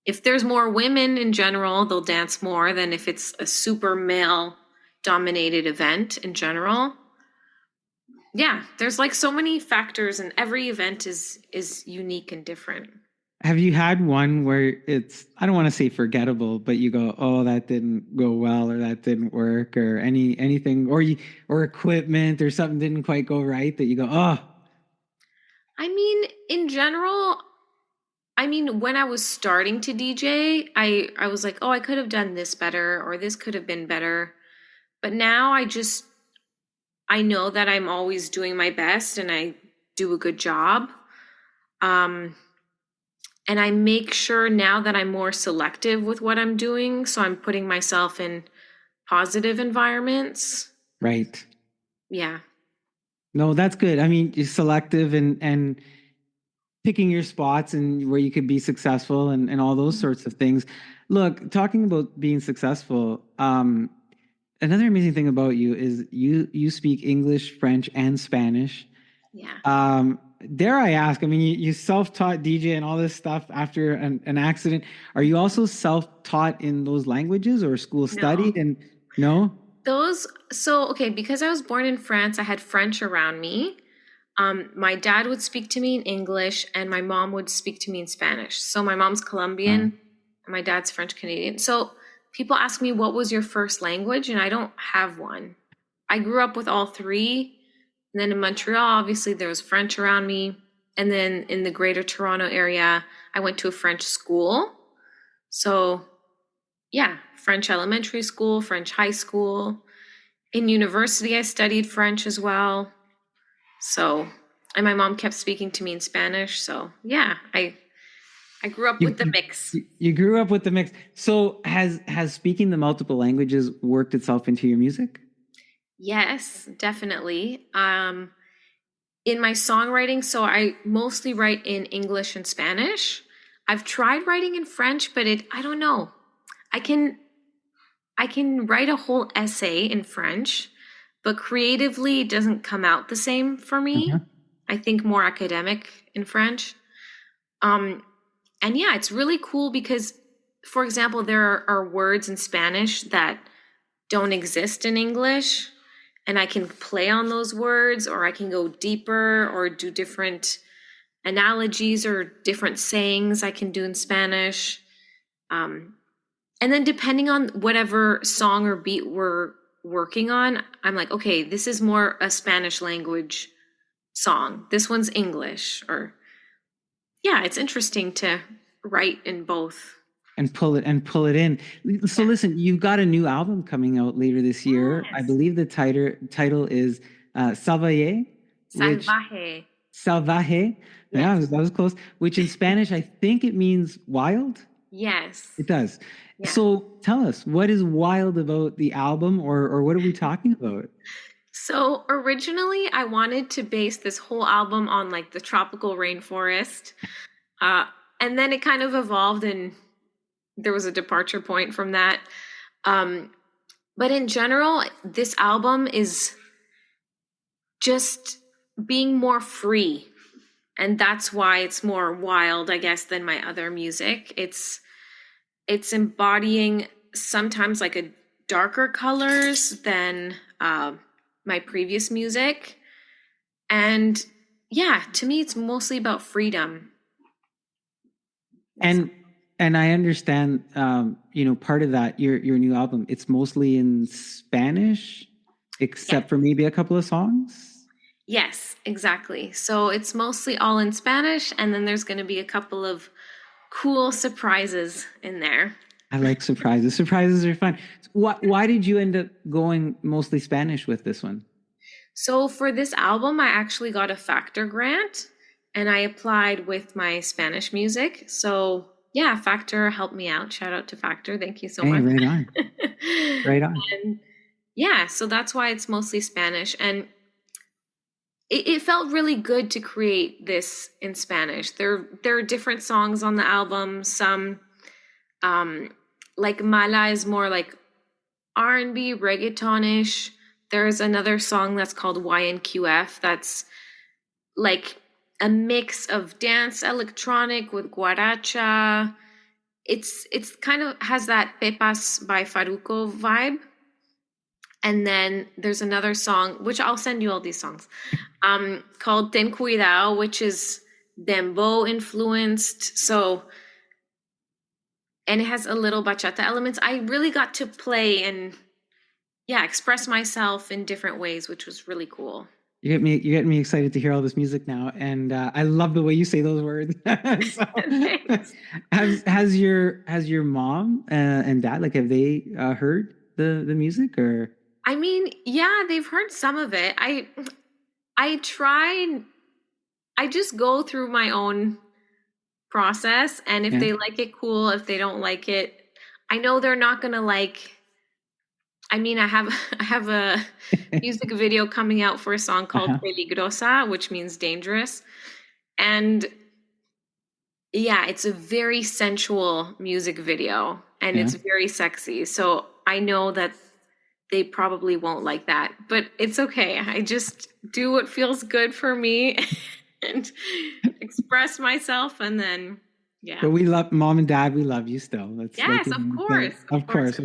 [SPEAKER 3] If there's more women in general, they'll dance more than if it's a super male dominated event in general. Yeah, there's like so many factors and every event is unique and different.
[SPEAKER 2] Have you had one where it's, I don't want to say forgettable, but you go, oh, that didn't go well, or that didn't work, or anything, or or equipment or something didn't quite go right, that you go, oh,
[SPEAKER 3] I mean, in general, I mean, when I was starting to DJ, I was like, "Oh, I could have done this better or this could have been better." But now I know that I'm always doing my best and I do a good job. Um and I make sure now that I'm more selective with what I'm doing, so I'm putting myself in positive environments.
[SPEAKER 2] right.
[SPEAKER 3] Yeah.
[SPEAKER 2] No, that's good. I mean, you're selective and picking your spots and where you could be successful, and all those sorts of things. Look, talking about being successful, another amazing thing about you is you speak English, French, and Spanish.
[SPEAKER 3] Yeah.
[SPEAKER 2] Dare I ask? I mean, you self-taught DJ and all this stuff after an accident. Are you also self-taught in those languages, or school
[SPEAKER 3] No.
[SPEAKER 2] studied? And no?
[SPEAKER 3] Those, so okay, because I was born in France, I had French around me. My dad would speak to me in English and my mom would speak to me in Spanish. So my mom's Colombian
[SPEAKER 2] Uh,
[SPEAKER 3] and my dad's French Canadian. So people ask me, what was your first language? And I don't have one. I grew up with all three. And then in Montreal, obviously, there was French around me. And then in the greater Toronto area, I went to a French school. So yeah, French elementary school, French high school. In university, I studied French as well. So, and my mom kept speaking to me in Spanish. So, yeah, I grew up
[SPEAKER 2] you,
[SPEAKER 3] with the
[SPEAKER 2] you
[SPEAKER 3] mix.
[SPEAKER 2] you grew up with the mix. So has speaking the multiple languages worked itself into your music?
[SPEAKER 3] Yes, definitely. In my songwriting, so I mostly write in English and Spanish. I've tried writing in French, but I don't know. I can I can write a whole essay in French, but creatively it doesn't come out the same for me.
[SPEAKER 2] Uh-huh.
[SPEAKER 3] I think more academic in French. Um, and yeah, it's really cool because, for example, there are words in Spanish that don't exist in English, and I can play on those words, or I can go deeper or do different analogies or different sayings I can do in Spanish. Um, and then depending on whatever song or beat we're working on, I'm like, okay, this is more a Spanish language song. This one's English. Or yeah, it's interesting to write in both.
[SPEAKER 2] And pull it in. So
[SPEAKER 3] Yeah.
[SPEAKER 2] listen, you've got a new album coming out later this year. I
[SPEAKER 3] Yes.
[SPEAKER 2] believe the title is Salvaje, which
[SPEAKER 3] Salvaje.
[SPEAKER 2] Salvaje. Yeah,
[SPEAKER 3] Yes.
[SPEAKER 2] that was close. Which in Spanish, I think it means wild.
[SPEAKER 3] Yes.
[SPEAKER 2] It does.
[SPEAKER 3] Yeah.
[SPEAKER 2] So tell us, what is wild about the album, or what are we talking about?
[SPEAKER 3] So originally, I wanted to base this whole album on like the tropical rainforest. Uh, and then it kind of evolved and there was a departure point from that. Um, but in general, this album is just being more free. And that's why it's more wild, I guess, than my other music. It's embodying sometimes like a darker colors than my previous music. And yeah, to me, it's mostly about freedom.
[SPEAKER 2] And And I understand, part of that, your new album, it's mostly in Spanish,
[SPEAKER 3] Yes.
[SPEAKER 2] except for maybe a couple of songs.
[SPEAKER 3] Yes, exactly. So it's mostly all in Spanish, and then there's going to be a couple of cool surprises in there.
[SPEAKER 2] I like surprises. Surprises are fun. Why did you end up going mostly Spanish with this one?
[SPEAKER 3] So for this album, I actually got a Factor grant and I applied with my Spanish music. So yeah, Factor helped me out. Shout out to Factor. Thank you so
[SPEAKER 2] Hey,
[SPEAKER 3] much.
[SPEAKER 2] right on. Right on.
[SPEAKER 3] And yeah, so that's why it's mostly Spanish. And it felt really good to create this in Spanish. There are different songs on the album. Some like Mala is more like R&B, reggaetonish. There's another song that's called YNQF that's like a mix of dance electronic with guaracha. It's kind of has that Pepas by Faruco vibe. And then there's another song, which I'll send you all these songs, called Ten Cuidado, which is dembow influenced. So, and it has a little bachata elements. I really got to play and express myself in different ways, which was really cool.
[SPEAKER 2] You get me excited to hear all this music now, and I love the way you say those words. So, has your mom and dad, like, have they heard the music? Or
[SPEAKER 3] I mean, yeah, they've heard some of it. I try. I just go through my own process, and if they like it, cool. If they don't like it, I know they're not gonna like. I mean, I have a music video coming out for a song called Peligrosa, which means dangerous. And yeah, it's a very sensual music video and it's very sexy. So I know that they probably won't like that, but it's okay. I just do what feels good for me and express myself, and then
[SPEAKER 2] but we love mom and dad. We love you still. That's
[SPEAKER 3] yes, of course.
[SPEAKER 2] Of course.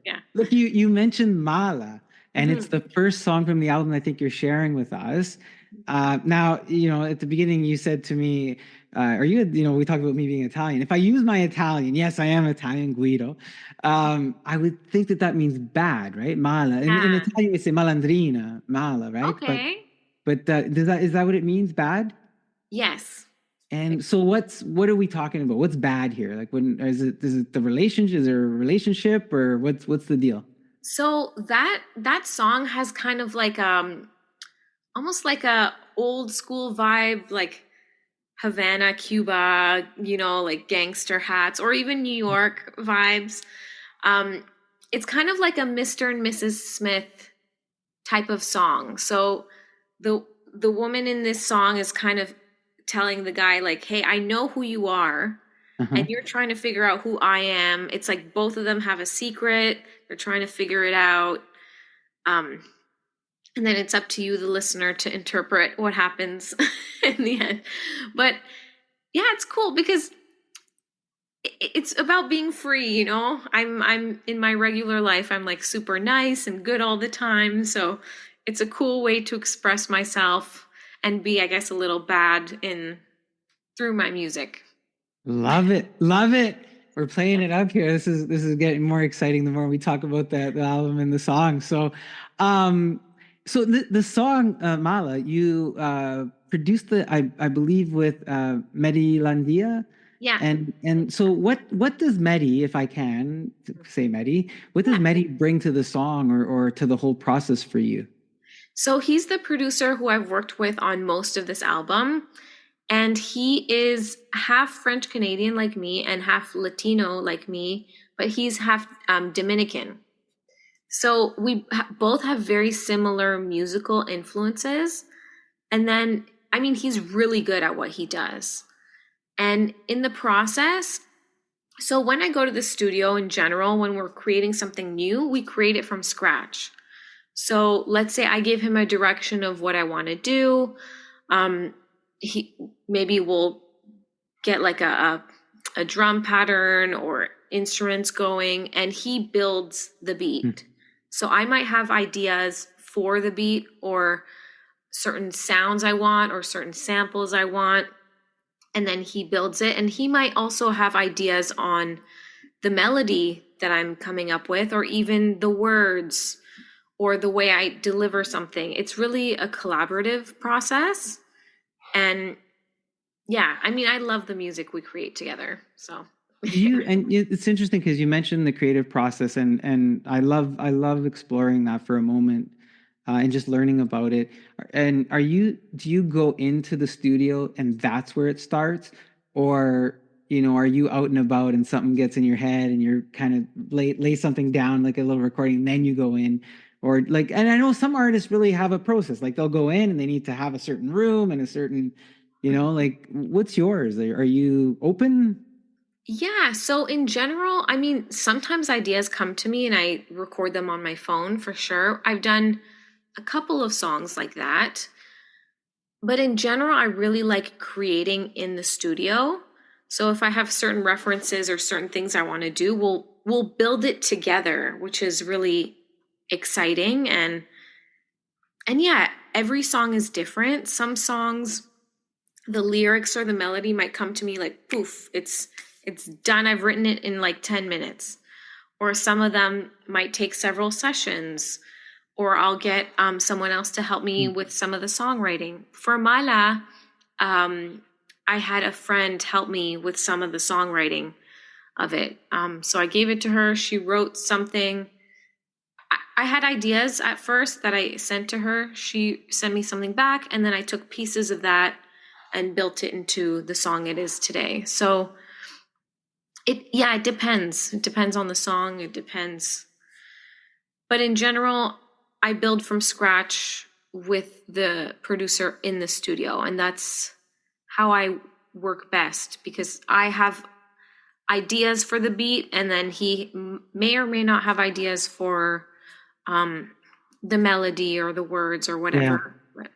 [SPEAKER 3] Yeah.
[SPEAKER 2] Look, you mentioned Mala, and it's the first song from the album I think you're sharing with us. Now, at the beginning you said to me, we talked about me being Italian. If I use my Italian, yes, I am Italian, Guido. I would think that means bad, right? Mala. In Italian, we say malandrina, mala, right?
[SPEAKER 3] Okay.
[SPEAKER 2] But is that what it means, bad?
[SPEAKER 3] Yes.
[SPEAKER 2] And so what are we talking about? What's bad here? Like, is it the relationship? Is there a relationship, or what's the deal?
[SPEAKER 3] So that song has kind of like almost like a old school vibe, like Havana, Cuba, like gangster hats, or even New York vibes. It's kind of like a Mr. and Mrs. Smith type of song. So the woman in this song is kind of telling the guy, like, hey, I know who you are, and you're trying to figure out who I am. It's like both of them have a secret. They're trying to figure it out. And then it's up to you, the listener, to interpret what happens in the end. But yeah, it's cool because it's about being free, I'm in my regular life, I'm like super nice and good all the time. So it's a cool way to express myself and be, I guess, a little bad through my music.
[SPEAKER 2] Love it. We're playing it up here. This is getting more exciting the more we talk about the album and the song. So, the song Mala, you produced I believe with Medi Landia.
[SPEAKER 3] Yeah.
[SPEAKER 2] And so what does Medi, if I can say Medi, what does Medi bring to the song or to the whole process for you?
[SPEAKER 3] So he's the producer who I've worked with on most of this album. And he is half French Canadian like me and half Latino like me, but he's half Dominican. So we both have very similar musical influences. And then, I mean, he's really good at what he does. And in the process, so when I go to the studio in general, when we're creating something new, we create it from scratch. So let's say I give him a direction of what I want to do. He maybe will get like a drum pattern or instruments going, and he builds the beat. So I might have ideas for the beat or certain sounds I want or certain samples I want. and then he builds it. And he might also have ideas on the melody that I'm coming up with, or even the words or the way I deliver something. It's really a collaborative process. And yeah, I mean, I love the music we create together. So
[SPEAKER 2] It's interesting because you mentioned the creative process, and I love exploring that for a moment, and just learning about it. And do you go into the studio and that's where it starts, or are you out and about and something gets in your head and you're kind of lay something down like a little recording, and then you go in, or like, and I know some artists really have a process, like they'll go in and they need to have a certain room and a certain, like what's yours? Are you open?
[SPEAKER 3] yeah, so in general, I mean, sometimes ideas come to me and I record them on my phone for sure. I've done a couple of songs like that. But in general, I really like creating in the studio. So if I have certain references or certain things I want to do, we'll build it together, which is really exciting. And yeah, every song is different. Some songs, the lyrics or the melody might come to me like poof, it's done. I've written it in like 10 minutes. Or some of them might take several sessions, or I'll get someone else to help me with some of the songwriting. For Mala, I had a friend help me with some of the songwriting of it. So I gave it to her. She wrote something. I had ideas at first that I sent to her. She sent me something back, and then I took pieces of that and built it into the song it is today. So it depends. It depends on the song. It depends. But in general, I build from scratch with the producer in the studio, and that's how I work best, because I have ideas for the beat, and then he may or may not have ideas for the melody or the words or whatever.
[SPEAKER 2] Yeah.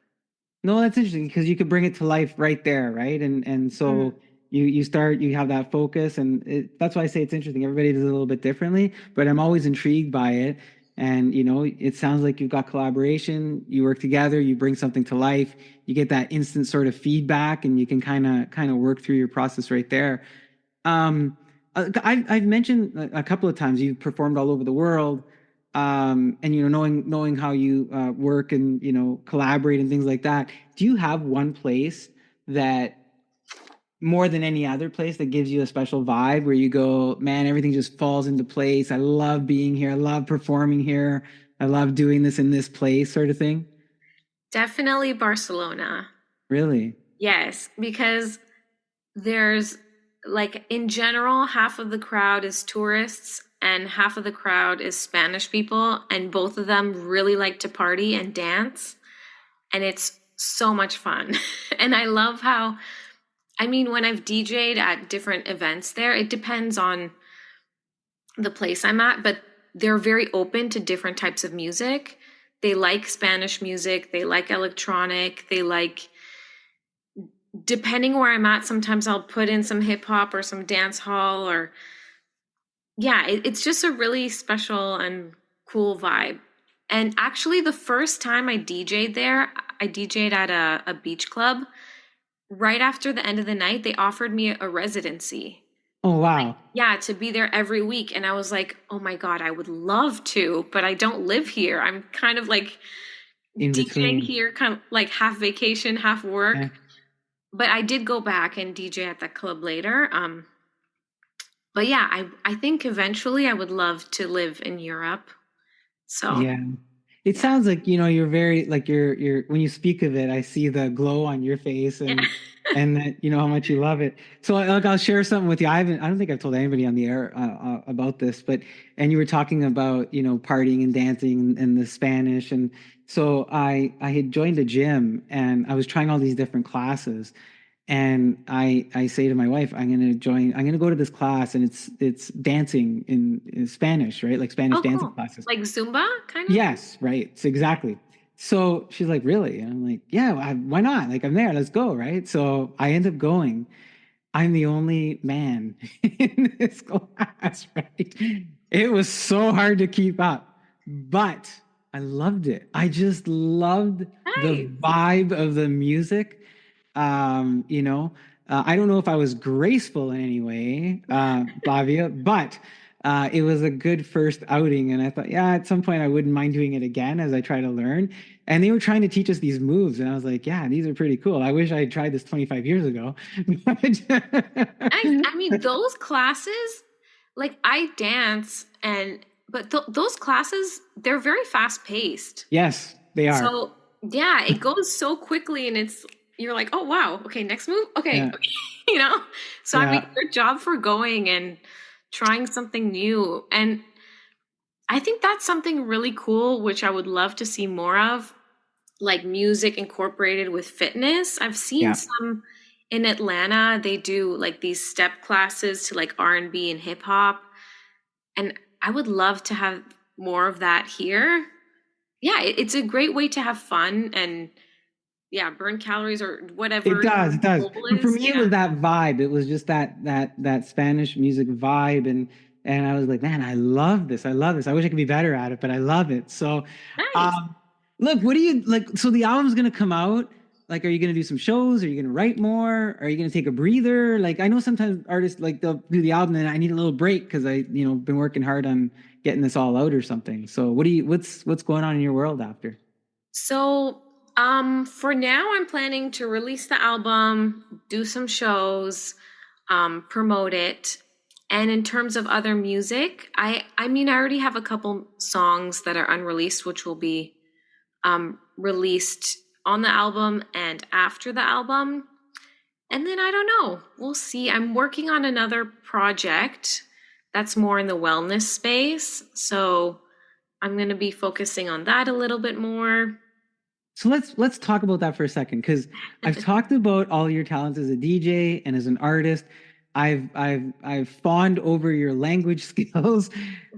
[SPEAKER 2] No, that's interesting because you could bring it to life right there, right? And so you have that focus, and that's why I say it's interesting. Everybody does it a little bit differently, but I'm always intrigued by it. And it sounds like you've got collaboration. You work together, you bring something to life, you get that instant sort of feedback, and you can kind of work through your process right there. I've mentioned a couple of times you've performed all over the world, and knowing how you work and collaborate and things like that. Do you have one place that more than any other place that gives you a special vibe where you go, man, everything just falls into place? I love being here. I love performing here. I love doing this in this place, sort of thing.
[SPEAKER 3] Definitely Barcelona.
[SPEAKER 2] Really?
[SPEAKER 3] Yes, because there's like in general, half of the crowd is tourists and half of the crowd is Spanish people, and both of them really like to party and dance, and it's so much fun. And I love how, I mean, when I've DJ'd at different events there, it depends on the place I'm at, but they're very open to different types of music. They like Spanish music, they like electronic, they like, depending where I'm at, sometimes I'll put in some hip hop or some dance hall, or yeah, it's just a really special and cool vibe. And actually, the first time I DJ'd there, I DJ'd at a beach club. Right after the end of the night, they offered me a residency.
[SPEAKER 2] Oh, wow.
[SPEAKER 3] Yeah, to be there every week. And I was like, oh my God, I would love to, but I don't live here. I'm kind of like
[SPEAKER 2] In
[SPEAKER 3] DJing
[SPEAKER 2] between.
[SPEAKER 3] here, kind of like half vacation, half work.
[SPEAKER 2] Yeah.
[SPEAKER 3] But I did go back and DJ at that club later. But yeah, I think eventually I would love to live in Europe. So
[SPEAKER 2] Yeah. It sounds like, you're very like you're when you speak of it, I see the glow on your face,
[SPEAKER 3] yeah.
[SPEAKER 2] and that how much you love it. So I'll share something with you. I don't think I've told anybody on the air about this, but and you were talking about, partying and dancing and the Spanish, and so I had joined a gym and I was trying all these different classes. And I say to my wife, I'm going to go to this class, and it's dancing in Spanish, right? Like Spanish
[SPEAKER 3] Oh,
[SPEAKER 2] dancing
[SPEAKER 3] cool.
[SPEAKER 2] classes.
[SPEAKER 3] Like Zumba kind of?
[SPEAKER 2] Yes, right. So exactly. So she's like, really? And I'm like, yeah, why not? Like, I'm there. Let's go. Right. So I end up going. I'm the only man in this class, right? It was so hard to keep up, but I loved it. I just loved the
[SPEAKER 3] Nice.
[SPEAKER 2] vibe of the music. Um, you know, I don't know if I was graceful in any way, Flavia, but it was a good first outing. And I thought, yeah, at some point I wouldn't mind doing it again as I try to learn. And they were trying to teach us these moves. And I was like, yeah, these are pretty cool. I wish I had tried this 25 years ago.
[SPEAKER 3] I mean, those classes, like I dance but those classes, they're very fast paced.
[SPEAKER 2] Yes, they are.
[SPEAKER 3] So yeah, it goes so quickly and you're like, oh wow, okay, next move. Okay.
[SPEAKER 2] Yeah.
[SPEAKER 3] Okay. You know? So
[SPEAKER 2] Yeah.
[SPEAKER 3] I mean, good job for going and trying something new. And I think that's something really cool, which I would love to see more of, like music incorporated with fitness. I've seen
[SPEAKER 2] Yeah.
[SPEAKER 3] some in Atlanta. They do like these step classes to like R&B and hip hop. And I would love to have more of that here. Yeah, it's a great way to have fun and yeah, burn calories or whatever.
[SPEAKER 2] It does. But for me,
[SPEAKER 3] yeah.
[SPEAKER 2] it was that vibe. It was just that Spanish music vibe, and I was like, man, I love this. I love this. I wish I could be better at it, but I love it. So,
[SPEAKER 3] Nice.
[SPEAKER 2] look, what do you like? So the album's gonna come out. Like, are you gonna do some shows? Are you gonna write more? Are you gonna take a breather? Like, I know sometimes artists like they'll do the album and I need a little break because I, been working hard on getting this all out or something. So, what's going on in your world after?
[SPEAKER 3] So, for now, I'm planning to release the album, do some shows, promote it. And in terms of other music, I mean, I already have a couple songs that are unreleased, which will be released on the album and after the album. And then I don't know, we'll see. I'm working on another project that's more in the wellness space. So I'm going to be focusing on that a little bit more.
[SPEAKER 2] So let's talk about that for a second, because I've talked about all your talents as a DJ and as an artist. I've fawned over your language skills,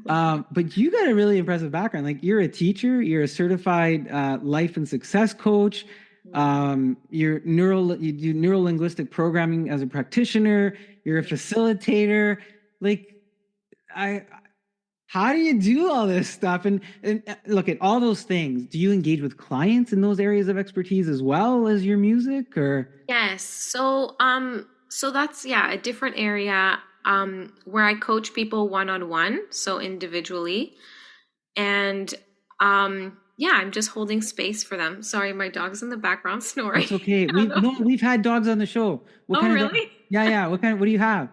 [SPEAKER 2] but you got a really impressive background. Like, you're a teacher, you're a certified life and success coach. You do neuro linguistic programming as a practitioner. You're a facilitator. Like, how do you do all this stuff? And look at all those things. Do you engage with clients in those areas of expertise as well as your music, or?
[SPEAKER 3] Yes. So that's, yeah, a different area where I coach people one-on-one, so individually. And yeah, I'm just holding space for them. Sorry, my dog's in the background snoring.
[SPEAKER 2] It's okay. We've had dogs on the show. What
[SPEAKER 3] Oh,
[SPEAKER 2] kind of
[SPEAKER 3] really?
[SPEAKER 2] dog? Yeah. What do you have?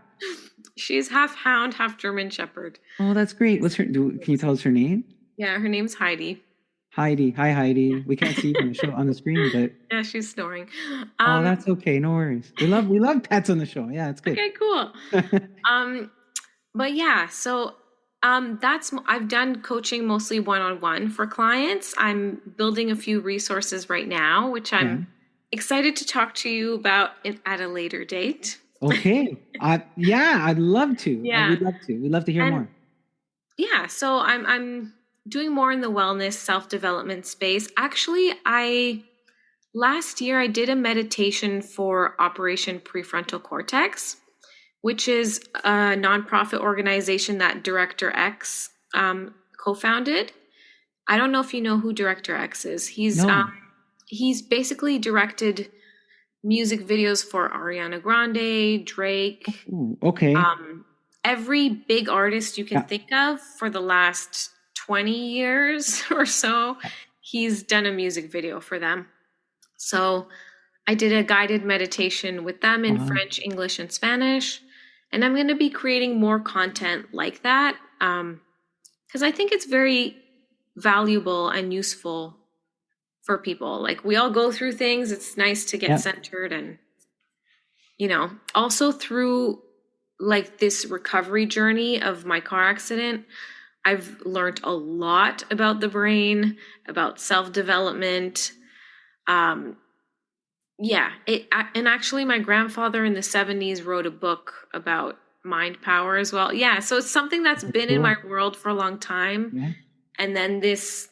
[SPEAKER 3] She's half hound, half German Shepherd.
[SPEAKER 2] Oh, that's great. Can you tell us her name?
[SPEAKER 3] Yeah, her name's Heidi.
[SPEAKER 2] Heidi. Hi, Heidi. We can't see you on the show on the screen, but
[SPEAKER 3] Yeah, she's snoring.
[SPEAKER 2] oh, that's okay. No worries. We love pets on the show. Yeah, it's good.
[SPEAKER 3] Okay, cool. But yeah, so I've done coaching mostly one-on-one for clients. I'm building a few resources right now, which I'm excited to talk to you about at a later date.
[SPEAKER 2] Okay. Yeah, I'd love to.
[SPEAKER 3] Yeah.
[SPEAKER 2] We'd love to. We'd love to hear more.
[SPEAKER 3] Yeah, so I'm doing more in the wellness self-development space. Actually, last year I did a meditation for Operation Prefrontal Cortex, which is a nonprofit organization that Director X co-founded. I don't know if you know who Director X is. He's basically directed music videos for Ariana Grande, Drake.
[SPEAKER 2] Ooh, okay.
[SPEAKER 3] Every big artist you can think of for the last 20 years or so, he's done a music video for them. So I did a guided meditation with them in French, English, and Spanish. And I'm going to be creating more content like that because I think it's very valuable and useful for people. Like, we all go through things. It's nice to get centered and, also through like this recovery journey of my car accident, I've learned a lot about the brain, about self-development. And actually my grandfather in the 70s wrote a book about mind power as well. Yeah. So it's something that's been in my world for a long time. Yeah. And then this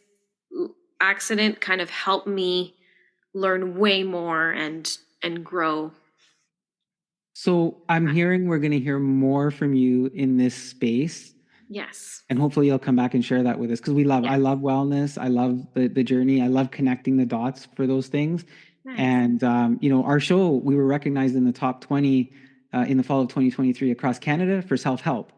[SPEAKER 3] accident kind of helped me learn way more and grow.
[SPEAKER 2] So I'm hearing we're going to hear more from you in this space.
[SPEAKER 3] Yes.
[SPEAKER 2] And hopefully you'll come back and share that with us, because I love wellness. I love the journey. I love connecting the dots for those things.
[SPEAKER 3] Nice.
[SPEAKER 2] And, our show, we were recognized in the top 20 in the fall of 2023 across Canada for self-help.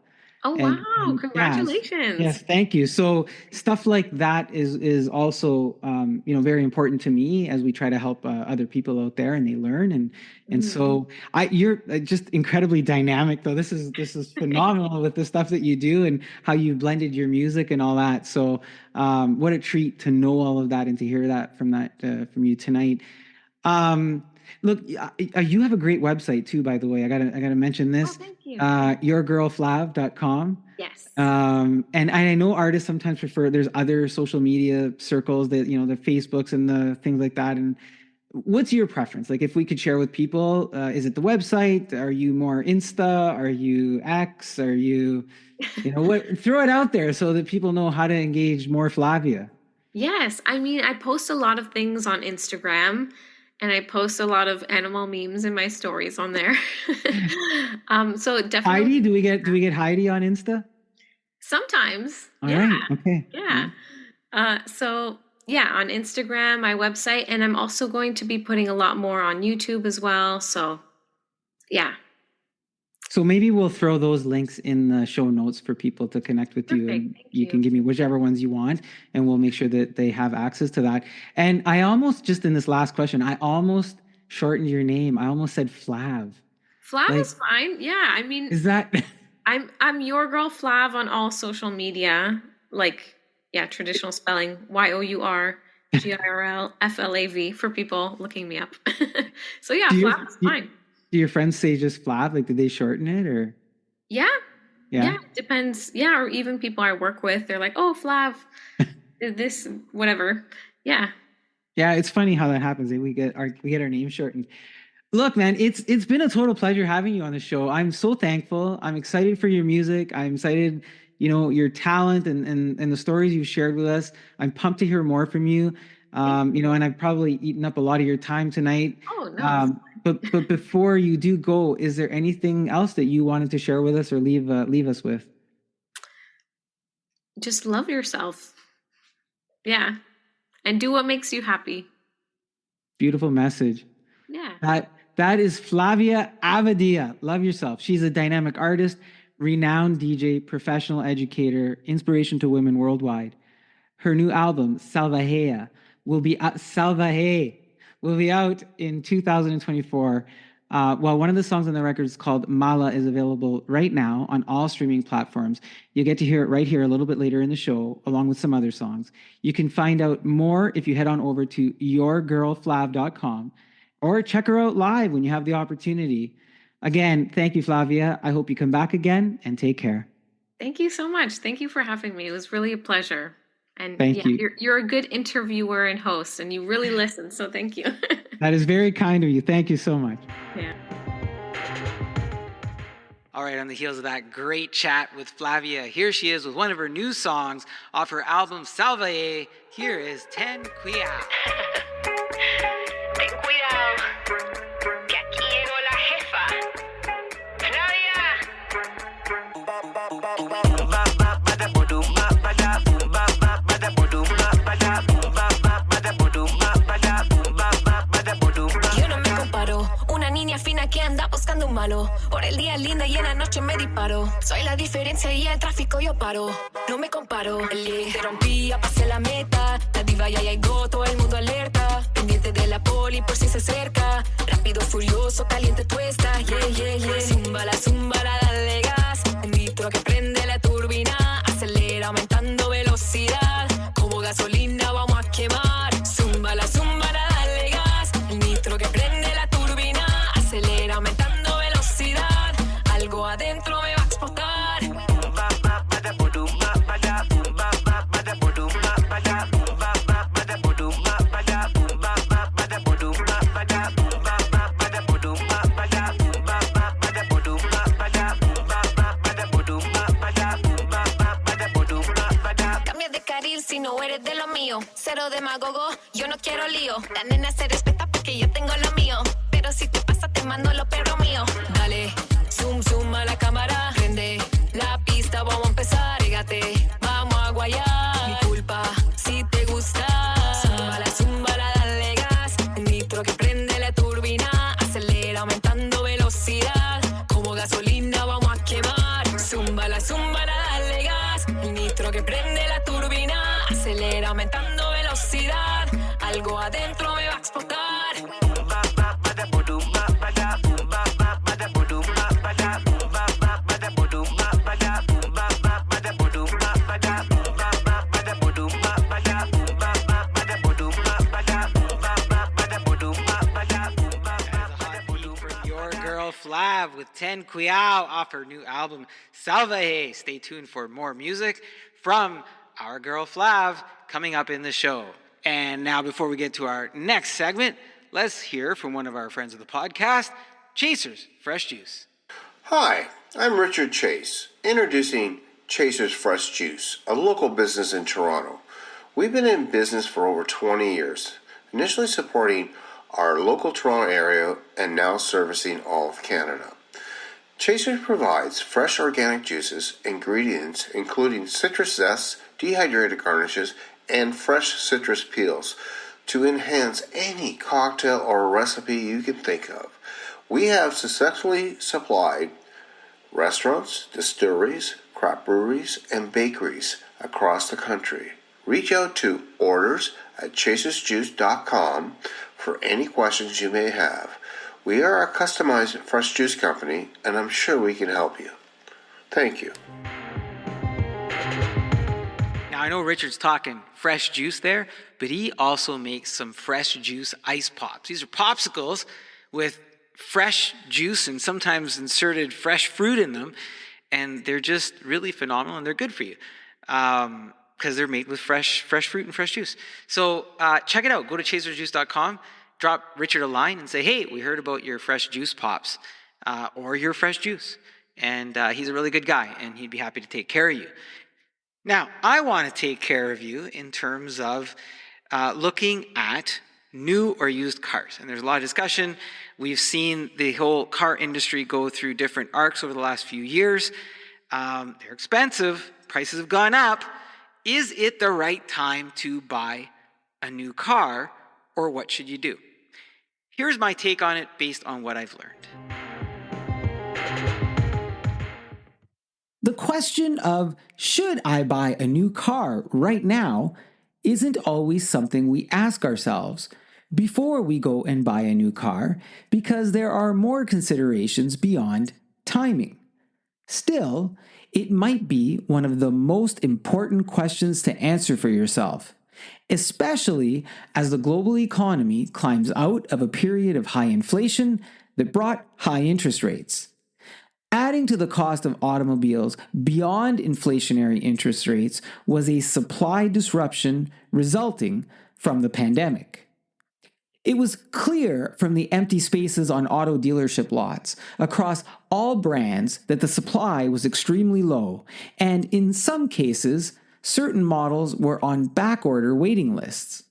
[SPEAKER 3] Oh,
[SPEAKER 2] And
[SPEAKER 3] wow. Congratulations.
[SPEAKER 2] yes, thank you. So stuff like that is also very important to me as we try to help other people out there and they learn. And so you're just incredibly dynamic, though. This is phenomenal with the stuff that you do and how you blended your music and all that. So what a treat to know all of that and to hear that from you tonight. Look, you have a great website too, by the way. I gotta mention this.
[SPEAKER 3] Oh, thank you.
[SPEAKER 2] Yourgirlflav.com.
[SPEAKER 3] Yes.
[SPEAKER 2] And I know artists sometimes prefer, there's other social media circles that, the Facebooks and the things like that. And what's your preference? Like, if we could share with people, is it the website? Are you more Insta? Are you X? Are you, what? Throw it out there so that people know how to engage more Flavia.
[SPEAKER 3] Yes. I mean, I post a lot of things on Instagram. And I post a lot of animal memes in my stories on there. So definitely.
[SPEAKER 2] Heidi, do we get Heidi on Insta?
[SPEAKER 3] Sometimes.
[SPEAKER 2] All right. Okay.
[SPEAKER 3] Yeah. So yeah, on Instagram, my website, and I'm also going to be putting a lot more on YouTube as well. So yeah.
[SPEAKER 2] So maybe we'll throw those links in the show notes for people to connect with you. And you can give me whichever ones you want, and we'll make sure that they have access to that. And I almost, just in this last question, I almost shortened your name. I almost said Flav.
[SPEAKER 3] Flav is fine. Yeah. I mean,
[SPEAKER 2] is that
[SPEAKER 3] I'm your girl Flav on all social media. Traditional spelling, YOURGIRLFLAV for people looking me up. So yeah, Flav is fine.
[SPEAKER 2] Do your friends say just Flav? Like, did they shorten it or?
[SPEAKER 3] Yeah. Yeah. Depends. Yeah. Or even people I work with, they're like, oh, Flav, this, whatever. Yeah.
[SPEAKER 2] Yeah. It's funny how that happens. We get our name shortened. Look, man, it's been a total pleasure having you on the show. I'm so thankful. I'm excited for your music. I'm excited, your talent and the stories you've shared with us. I'm pumped to hear more from you. And I've probably eaten up a lot of your time tonight.
[SPEAKER 3] Oh, no.
[SPEAKER 2] But before you do go, is there anything else that you wanted to share with us or leave us with?
[SPEAKER 3] Just love yourself. Yeah. And do what makes you happy.
[SPEAKER 2] Beautiful message.
[SPEAKER 3] Yeah.
[SPEAKER 2] That is Flavia Abadia. Love yourself. She's a dynamic artist, renowned DJ, professional educator, inspiration to women worldwide. Her new album, Salvaje, will be out in 2024. One of the songs on the record is called Mala, is available right now on all streaming platforms. You'll get to hear it right here a little bit later in the show, along with some other songs. You can find out more if you head on over to yourgirlflav.com or check her out live when you have the opportunity. Again, thank you, Flavia. I hope you come back again, and take care.
[SPEAKER 3] Thank you so much. Thank you for having me. It was really a pleasure. And
[SPEAKER 2] thank you.
[SPEAKER 3] You're a good interviewer and host, and you really listen. So thank you.
[SPEAKER 2] That is very kind of you. Thank you so much.
[SPEAKER 3] Yeah.
[SPEAKER 1] All right, on the heels of that great chat with Flavia, here she is with one of her new songs off her album Salvaje. Here is Ten Cuidado.
[SPEAKER 4] Ten cuidado, que aquí llegó la jefa. Yo no me comparo, una niña fina que anda buscando un malo. Por el día linda y en la noche me disparo. Soy la diferencia y el tráfico yo paro. No me comparo, el día interrumpía, pasé la meta. La diva ya llegó, todo el mundo alerta. Pendiente de la poli por si se acerca. Rápido, furioso, caliente tú estás. Yeah, yeah, yeah. Zúmbala, dale gas. El nitro que prende la turbina. Acelera aumentando velocidad. Como gasolina vamos a quemar. Zúmbala, dale gas. El nitro que prende la turbina. Acelera aumentando velocidad. Algo adentro me va a explotar. Si no eres de lo mío, cero demagogo, yo no quiero lío. La nena se respeta porque yo tengo lo mío. Pero si te pasa te mando lo perro mío. Dale, zoom a la cámara. Prende la pista, vamos a empezar. Régate, vamos a guayar. Mi culpa, si te gusta. Zúmbala, dale gas. El nitro que
[SPEAKER 1] Flav with 10 Quiao off her new album, Salvaje. Stay tuned for more music from our girl Flav coming up in the show. And now, before we get to our next segment, let's hear from one of our friends of the podcast, Chasers Fresh Juice.
[SPEAKER 5] Hi, I'm Richard Chase, introducing Chasers Fresh Juice, a local business in Toronto. We've been in business for over 20 years, initially supporting our local Toronto area and now servicing all of Canada. Chasers provides fresh organic juices, ingredients including citrus zest, dehydrated garnishes, and fresh citrus peels to enhance any cocktail or recipe you can think of. We have successfully supplied restaurants, distilleries, craft breweries, and bakeries across the country. Reach out to orders@chasersjuice.com for any questions you may have. We are a customized fresh juice company, and I'm sure we can help you. Thank you.
[SPEAKER 1] Now, I know Richard's talking fresh juice there, but he also makes some fresh juice IcePops. These are popsicles with fresh juice and sometimes inserted fresh fruit in them, and they're just really phenomenal, and they're good for you because they're made with fresh fruit and fresh juice. So check it out. Go to chasersjuice.com, drop Richard a line and say, hey, we heard about your fresh juice pops or your fresh juice. And he's a really good guy, and he'd be happy to take care of you. Now, I want to take care of you in terms of looking at new or used cars. And there's a lot of discussion. We've seen the whole car industry go through different arcs over the last few years. They're expensive. Prices have gone up. Is it the right time to buy a new car, or what should you do? Here's my take on it based on what I've learned.
[SPEAKER 2] The question of should I buy a new car right now isn't always something we ask ourselves before we go and buy a new car, because there are more considerations beyond timing. Still, it might be one of the most important questions to answer for yourself, especially as the global economy climbs out of a period of high inflation that brought high interest rates. Adding to the cost of automobiles beyond inflationary interest rates was a supply disruption resulting from the pandemic. It was clear from the empty spaces on auto dealership lots across all brands that the supply was extremely low, and in some cases, certain models were on backorder waiting lists.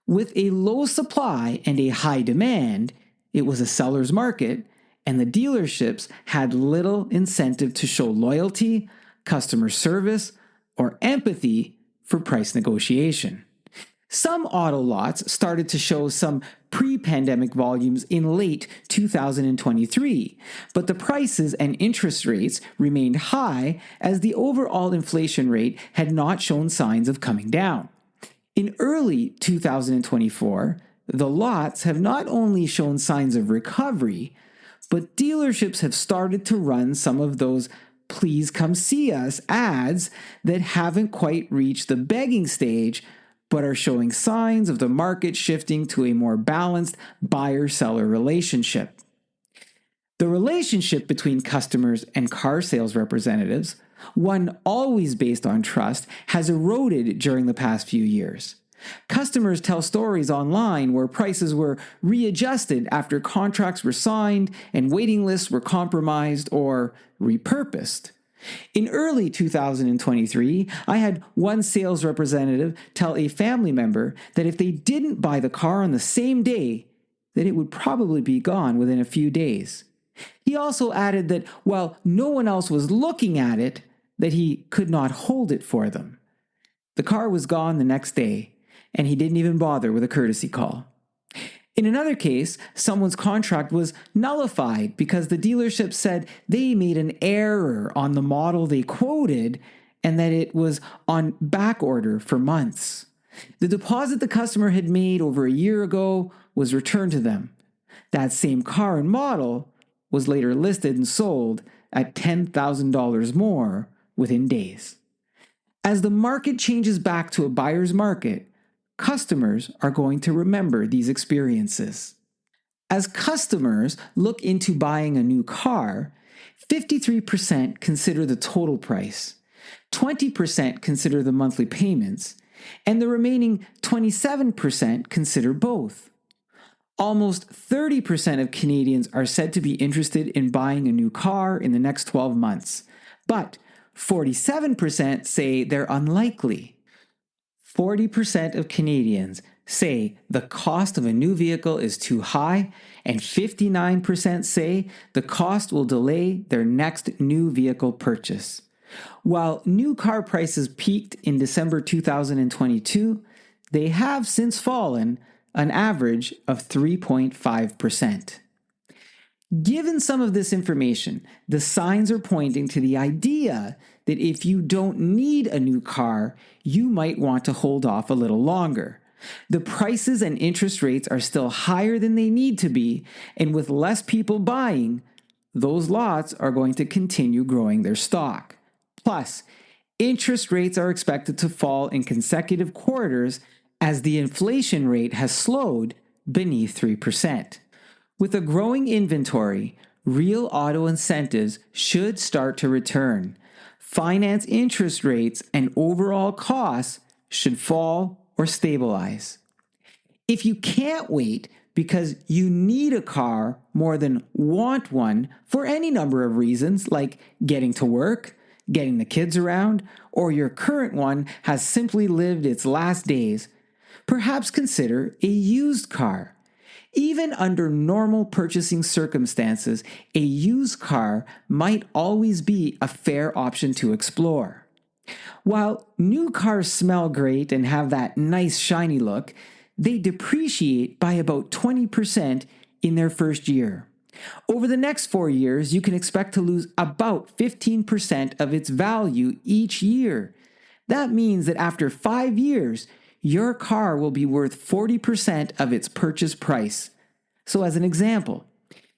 [SPEAKER 2] With a low supply and a high demand, it was a seller's market, and the dealerships had little incentive to show loyalty, customer service, or empathy for price negotiation. Some auto lots started to show some pre-pandemic volumes in late 2023, but the prices and interest rates remained high as the overall inflation rate had not shown signs of coming down. In early 2024, the lots have not only shown signs of recovery, but dealerships have started to run some of those "please come see us" ads that haven't quite reached the begging stage, but are showing signs of the market shifting to a more balanced buyer-seller relationship. The relationship between customers and car sales representatives, one always based on trust, has eroded during the past few years. Customers tell stories online where prices were readjusted after contracts were signed and waiting lists were compromised or repurposed. In early 2023, I had one sales representative tell a family member that if they didn't buy the car on the same day, that it would probably be gone within a few days. He also added that while no one else was looking at it, that he could not hold it for them. The car was gone the next day, and he didn't even bother with a courtesy call. In another case, someone's contract was nullified because the dealership said they made an error on the model they quoted and that it was on back order for months. The deposit the customer had made over a year ago was returned to them. That same car and model was later listed and sold at $10,000 more within days. As the market changes back to a buyer's market, customers are going to remember these experiences. As customers look into buying a new car, 53% consider the total price, 20% consider the monthly payments, and the remaining 27% consider both. Almost 30% of Canadians are said to be interested in buying a new car in the next 12 months, but 47% say they're unlikely. 40% of Canadians say the cost of a new vehicle is too high, and 59% say the cost will delay their next new vehicle purchase. While new car prices peaked in December 2022, they have since fallen an average of 3.5%. Given some of this information, the signs are pointing to the idea that if you don't need a new car, you might want to hold off a little longer. The prices and interest rates are still higher than they need to be, and with less people buying, those lots are going to continue growing their stock. Plus, interest rates are expected to fall in consecutive quarters as the inflation rate has slowed beneath 3%. With a growing inventory, real auto incentives should start to return. Finance interest rates and overall costs should fall or stabilize. If you can't wait because you need a car more than want one for any number of reasons, like getting to work, getting the kids around, or your current one has simply lived its last days, perhaps consider a used car. Even under normal purchasing circumstances, a used car might always be a fair option to explore. While new cars smell great and have that nice shiny look, they depreciate by about 20% in their first year. Over the next 4 years, you can expect to lose about 15% of its value each year. That means that after 5 years, your car will be worth 40% of its purchase price. So as an example,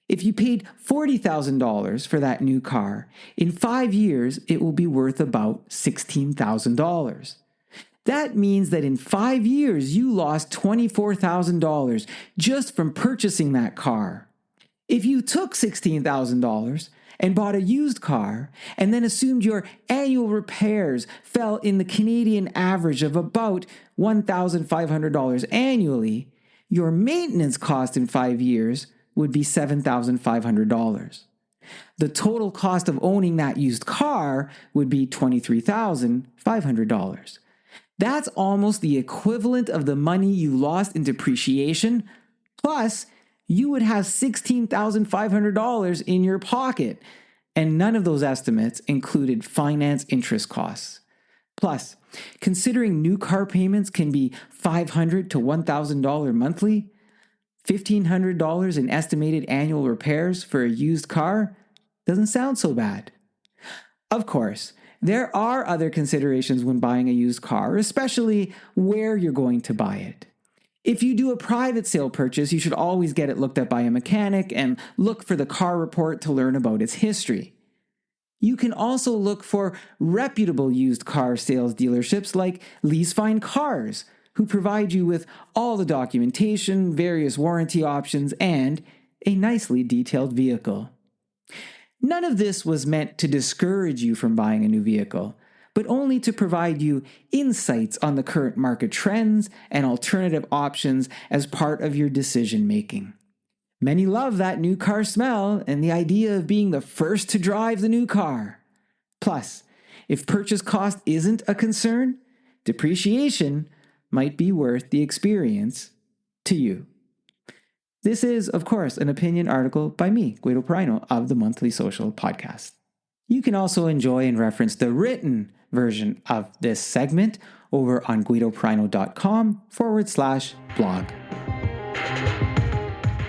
[SPEAKER 2] if you paid $40,000 for that new car, in 5 years it will be worth about $16,000. That means that in 5 years you lost $24,000 just from purchasing that car. If you took $16,000 and bought a used car and then assumed your annual repairs fell in the Canadian average of about $1,500 annually, your maintenance cost in 5 years would be $7,500. The total cost of owning that used car would be $23,500. That's almost the equivalent of the money you lost in depreciation, plus you would have $16,500 in your pocket, and none of those estimates included finance interest costs. Plus, considering new car payments can be $500 to $1,000 monthly, $1,500 in estimated annual repairs for a used car doesn't sound so bad. Of course, there are other considerations when buying a used car, especially where you're going to buy it. If you do a private sale purchase, you should always get it looked at by a mechanic and look for the car report to learn about its history. You can also look for reputable used car sales dealerships like Lease Find Cars, who provide you with all the documentation, various warranty options, and a nicely detailed vehicle. None of this was meant to discourage you from buying a new vehicle, but only to provide you insights on the current market trends and alternative options as part of your decision making. Many love that new car smell and the idea of being the first to drive the new car. Plus, if purchase cost isn't a concern, depreciation might be worth the experience to you. This is, of course, an opinion article by me, Guido Perino, of the Monthly Social podcast. You can also enjoy and reference the written version of this segment over on guidoperino.com/blog.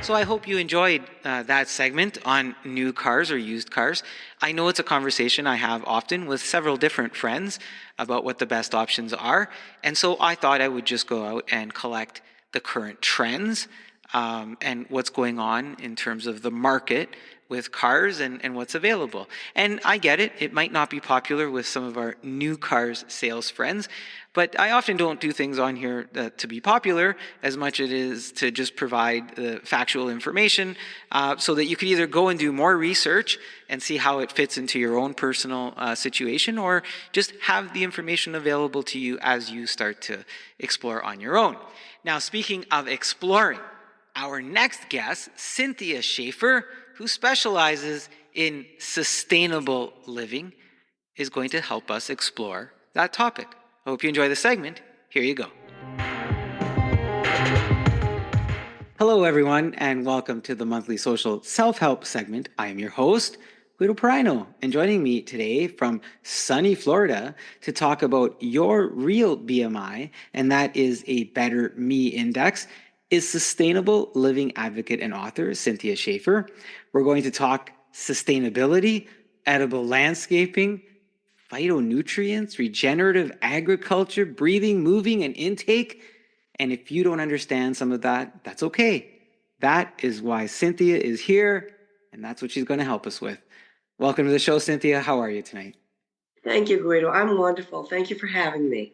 [SPEAKER 1] So I hope you enjoyed that segment on new cars or used cars. I know it's a conversation I have often with several different friends about what the best options are. And so I thought I would just go out and collect the current trends and what's going on in terms of the market with cars and what's available. And I get it. It might not be popular with some of our new cars sales friends, but I often don't do things on here to be popular as much as it is to just provide the factual information so that you could either go and do more research and see how it fits into your own personal situation, or just have the information available to you as you start to explore on your own. Now, speaking of exploring, our next guest, Cynthia Schaef, who specializes in sustainable living, is going to help us explore that topic. I hope you enjoy the segment. Here you go. Hello, everyone, and welcome to the monthly social self-help segment. I am your host, Guido Perino, and joining me today from sunny Florida to talk about your real BMI, and that is a Better Me Index, is sustainable living advocate and author Cynthia Schaef. We're going to talk sustainability, edible landscaping, phytonutrients, regenerative agriculture, breathing, moving, and intake. And if you don't understand some of that, that's okay. That is why Cynthia is here, and that's what she's going to help us with. Welcome to the show, Cynthia. How are you tonight?
[SPEAKER 6] Thank you, Guido. I'm wonderful. Thank you for having me.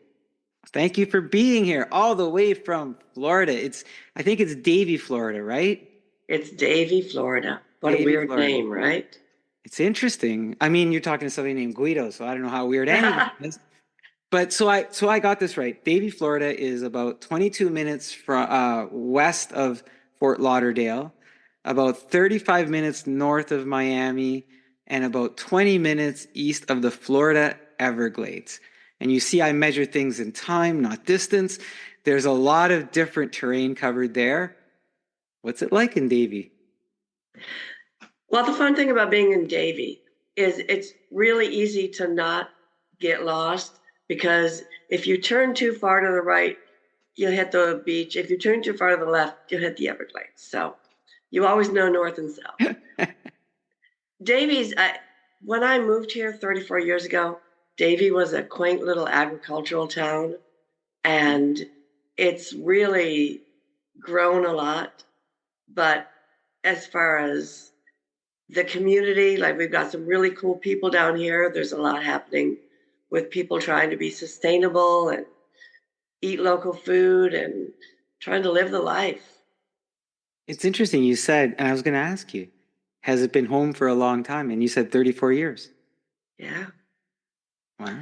[SPEAKER 1] Thank you for being here all the way from Florida. I think it's Davie, Florida, right?
[SPEAKER 6] It's Davie, Florida. What a weird name, right?
[SPEAKER 1] It's interesting. I mean, you're talking to somebody named Guido, so I don't know how weird anything is. But so I got this right. Davie, Florida is about 22 minutes from west of Fort Lauderdale, about 35 minutes north of Miami, and about 20 minutes east of the Florida Everglades. And you see, I measure things in time, not distance. There's a lot of different terrain covered there. What's it like in Davie?
[SPEAKER 6] Well, the fun thing about being in Davie is it's really easy to not get lost, because if you turn too far to the right, you'll hit the beach. If you turn too far to the left, you'll hit the Everglades. So you always know north and south. Davie's, when I moved here 34 years ago, Davie was a quaint little agricultural town, and it's really grown a lot. But as far as the community, like, we've got some really cool people down here. There's a lot happening with people trying to be sustainable and eat local food and trying to live the life.
[SPEAKER 1] It's interesting you said, and I was going to ask you, has it been home for a long time? And you said 34 years.
[SPEAKER 6] Yeah.
[SPEAKER 1] Wow.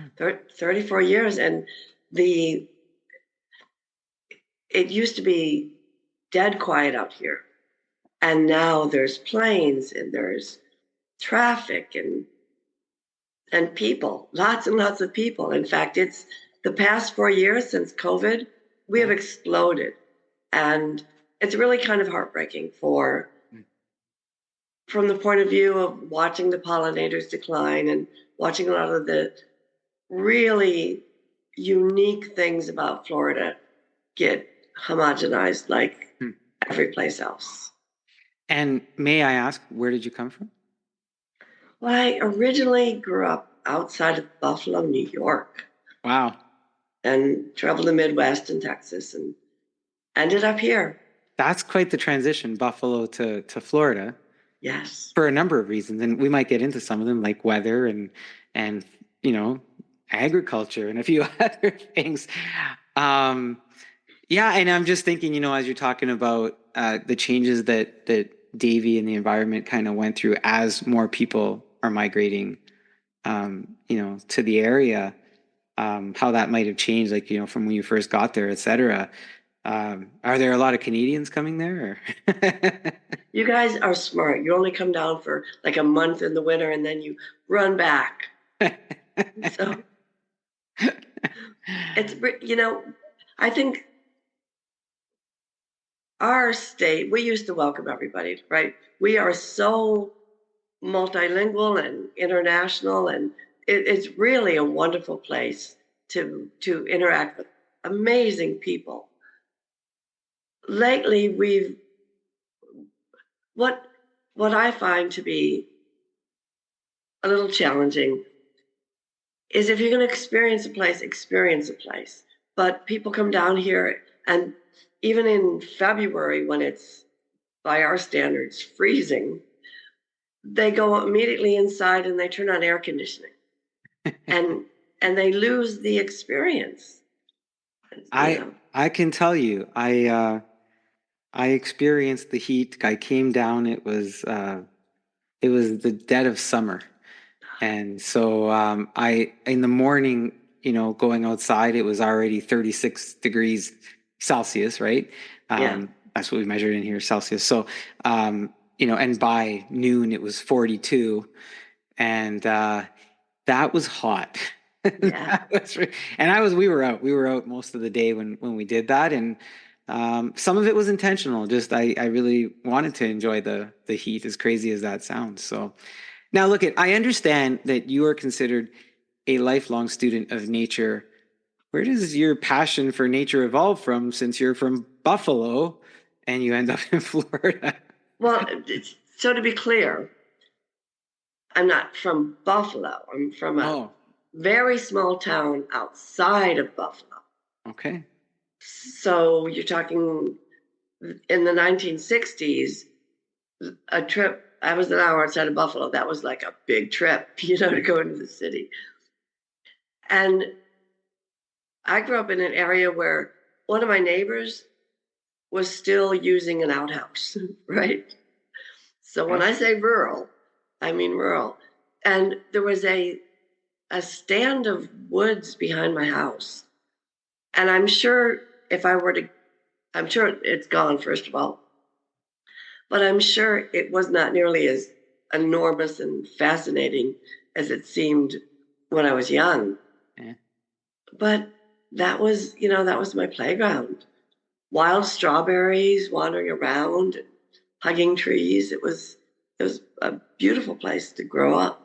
[SPEAKER 6] 34 years. And it used to be dead quiet out here. And now there's planes and there's traffic and people, lots and lots of people. In fact, it's the past 4 years since COVID, we have exploded. And it's really kind of heartbreaking from the point of view of watching the pollinators decline and watching a lot of the really unique things about Florida get homogenized like every place else.
[SPEAKER 1] And may I ask, where did you come from?
[SPEAKER 6] Well, I originally grew up outside of Buffalo, New York.
[SPEAKER 1] Wow.
[SPEAKER 6] And traveled the Midwest and Texas and ended up here.
[SPEAKER 1] That's quite the transition, Buffalo to Florida.
[SPEAKER 6] Yes.
[SPEAKER 1] For a number of reasons. And we might get into some of them, like weather and agriculture and a few other things. Yeah, and I'm just thinking, as you're talking about the changes that Davie and the environment kind of went through as more people are migrating, to the area, how that might have changed, like, from when you first got there, et cetera. Are there a lot of Canadians coming there?
[SPEAKER 6] You guys are smart. You only come down for like a month in the winter and then you run back. So it's, I think our state, we used to welcome everybody, right? We are so multilingual and international, and it's really a wonderful place to interact with amazing people. Lately, what I find to be a little challenging is, if you're going to experience a place. But people come down here, and even in February, when it's, by our standards, freezing, they go immediately inside and they turn on air conditioning, and they lose the experience.
[SPEAKER 2] I can tell you, I experienced the heat. I came down. It was the dead of summer, and so I in the morning, going outside, it was already 36 degrees Celsius, right? That's what we measured in here, Celsius. So and by noon it was 42, and that was hot.
[SPEAKER 6] Yeah.
[SPEAKER 2] We were out most of the day when we did that, and some of it was intentional. Just I really wanted to enjoy the heat, as crazy as that sounds. So now look, I understand that you are considered a lifelong student of nature. Where does your passion for nature evolve from, since you're from Buffalo and you end up in Florida?
[SPEAKER 6] Well, so to be clear, I'm not from Buffalo. I'm from a very small town outside of Buffalo.
[SPEAKER 2] Okay.
[SPEAKER 6] So you're talking in the 1960s, a trip, I was an hour outside of Buffalo. That was like a big trip, to go into the city. And I grew up in an area where one of my neighbors was still using an outhouse, right? So when I say rural, I mean rural. And there was a stand of woods behind my house. And I'm sure I'm sure it's gone, first of all, but I'm sure it was not nearly as enormous and fascinating as it seemed when I was young.
[SPEAKER 2] Yeah.
[SPEAKER 6] But that was my playground. Wild strawberries, wandering around, hugging trees. It was a beautiful place to grow up.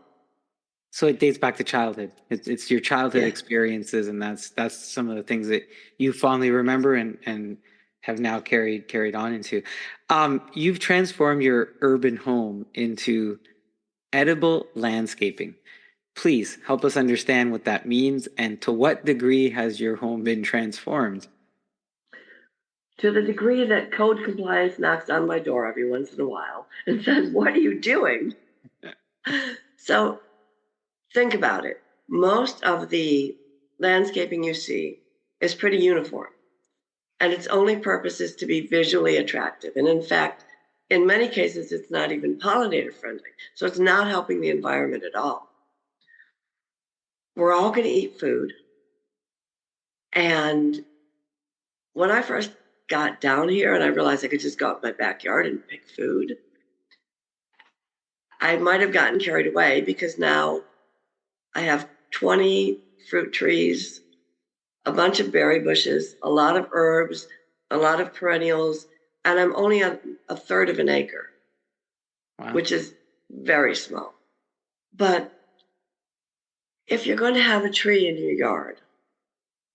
[SPEAKER 2] So it dates back to childhood. It's your childhood experiences, and that's some of the things that you fondly remember and have now carried on into. You've transformed your urban home into edible landscaping. Please help us understand what that means, and to what degree has your home been transformed?
[SPEAKER 6] To the degree that code compliance knocks on my door every once in a while and says, "What are you doing?" So think about it. Most of the landscaping you see is pretty uniform, and its only purpose is to be visually attractive. And in fact, in many cases, it's not even pollinator friendly. So it's not helping the environment at all. We're all going to eat food. And when I first got down here and I realized I could just go out in my backyard and pick food, I might have gotten carried away, because now I have 20 fruit trees, a bunch of berry bushes, a lot of herbs, a lot of perennials, and I'm only on a third of an acre, which is very small. But if you're going to have a tree in your yard,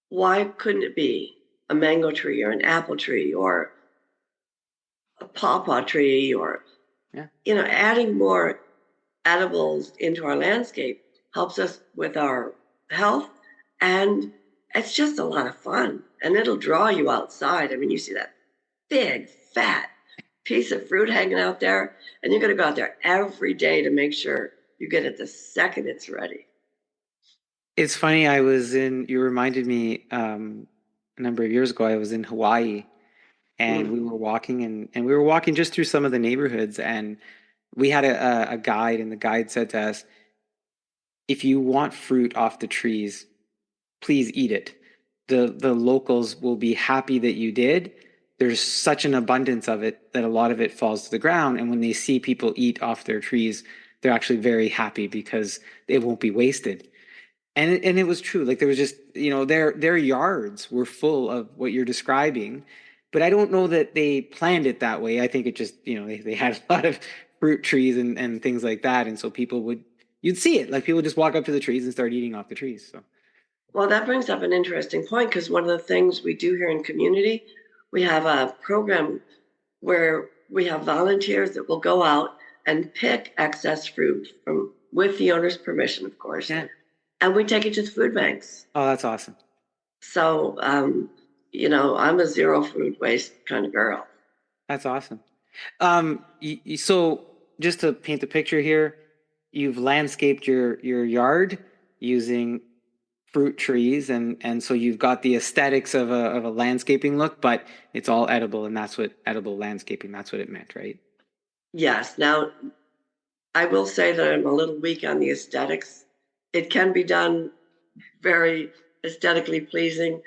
[SPEAKER 6] why couldn't it be a mango tree or an apple tree or a pawpaw tree, or adding more edibles into our landscape helps us with our health, and it's just a lot of fun, and it'll draw you outside. I mean, you see that big fat piece of fruit hanging out there, and you're going to go out there every day to make sure you get it the second it's ready.
[SPEAKER 2] It's funny, you reminded me, a number of years ago, I was in Hawaii, and we were walking, and we were walking just through some of the neighborhoods, and we had a guide, and the guide said to us, if you want fruit off the trees, please eat it. The locals will be happy that you did. There's such an abundance of it that a lot of it falls to the ground, and when they see people eat off their trees, they're actually very happy because it won't be wasted. And it was true. Like, there was just, their yards were full of what you're describing, but I don't know that they planned it that way. I think it just, they had a lot of fruit trees and things like that. And so you'd see it, like people just walk up to the trees and start eating off the trees. So,
[SPEAKER 6] well, that brings up an interesting point, because one of the things we do here in community, we have a program where we have volunteers that will go out and pick excess fruit with the owner's permission, of course.
[SPEAKER 2] Yeah.
[SPEAKER 6] And we take it to the food banks.
[SPEAKER 2] Oh, that's awesome.
[SPEAKER 6] So, I'm a zero food waste kind of girl.
[SPEAKER 2] That's awesome. So just to paint the picture here, you've landscaped your yard using fruit trees, and so you've got the aesthetics of a landscaping look, but it's all edible, and that's what edible landscaping, that's what it meant, right?
[SPEAKER 6] Yes. Now, I will say that I'm a little weak on the aesthetics. It can be done very aesthetically pleasing.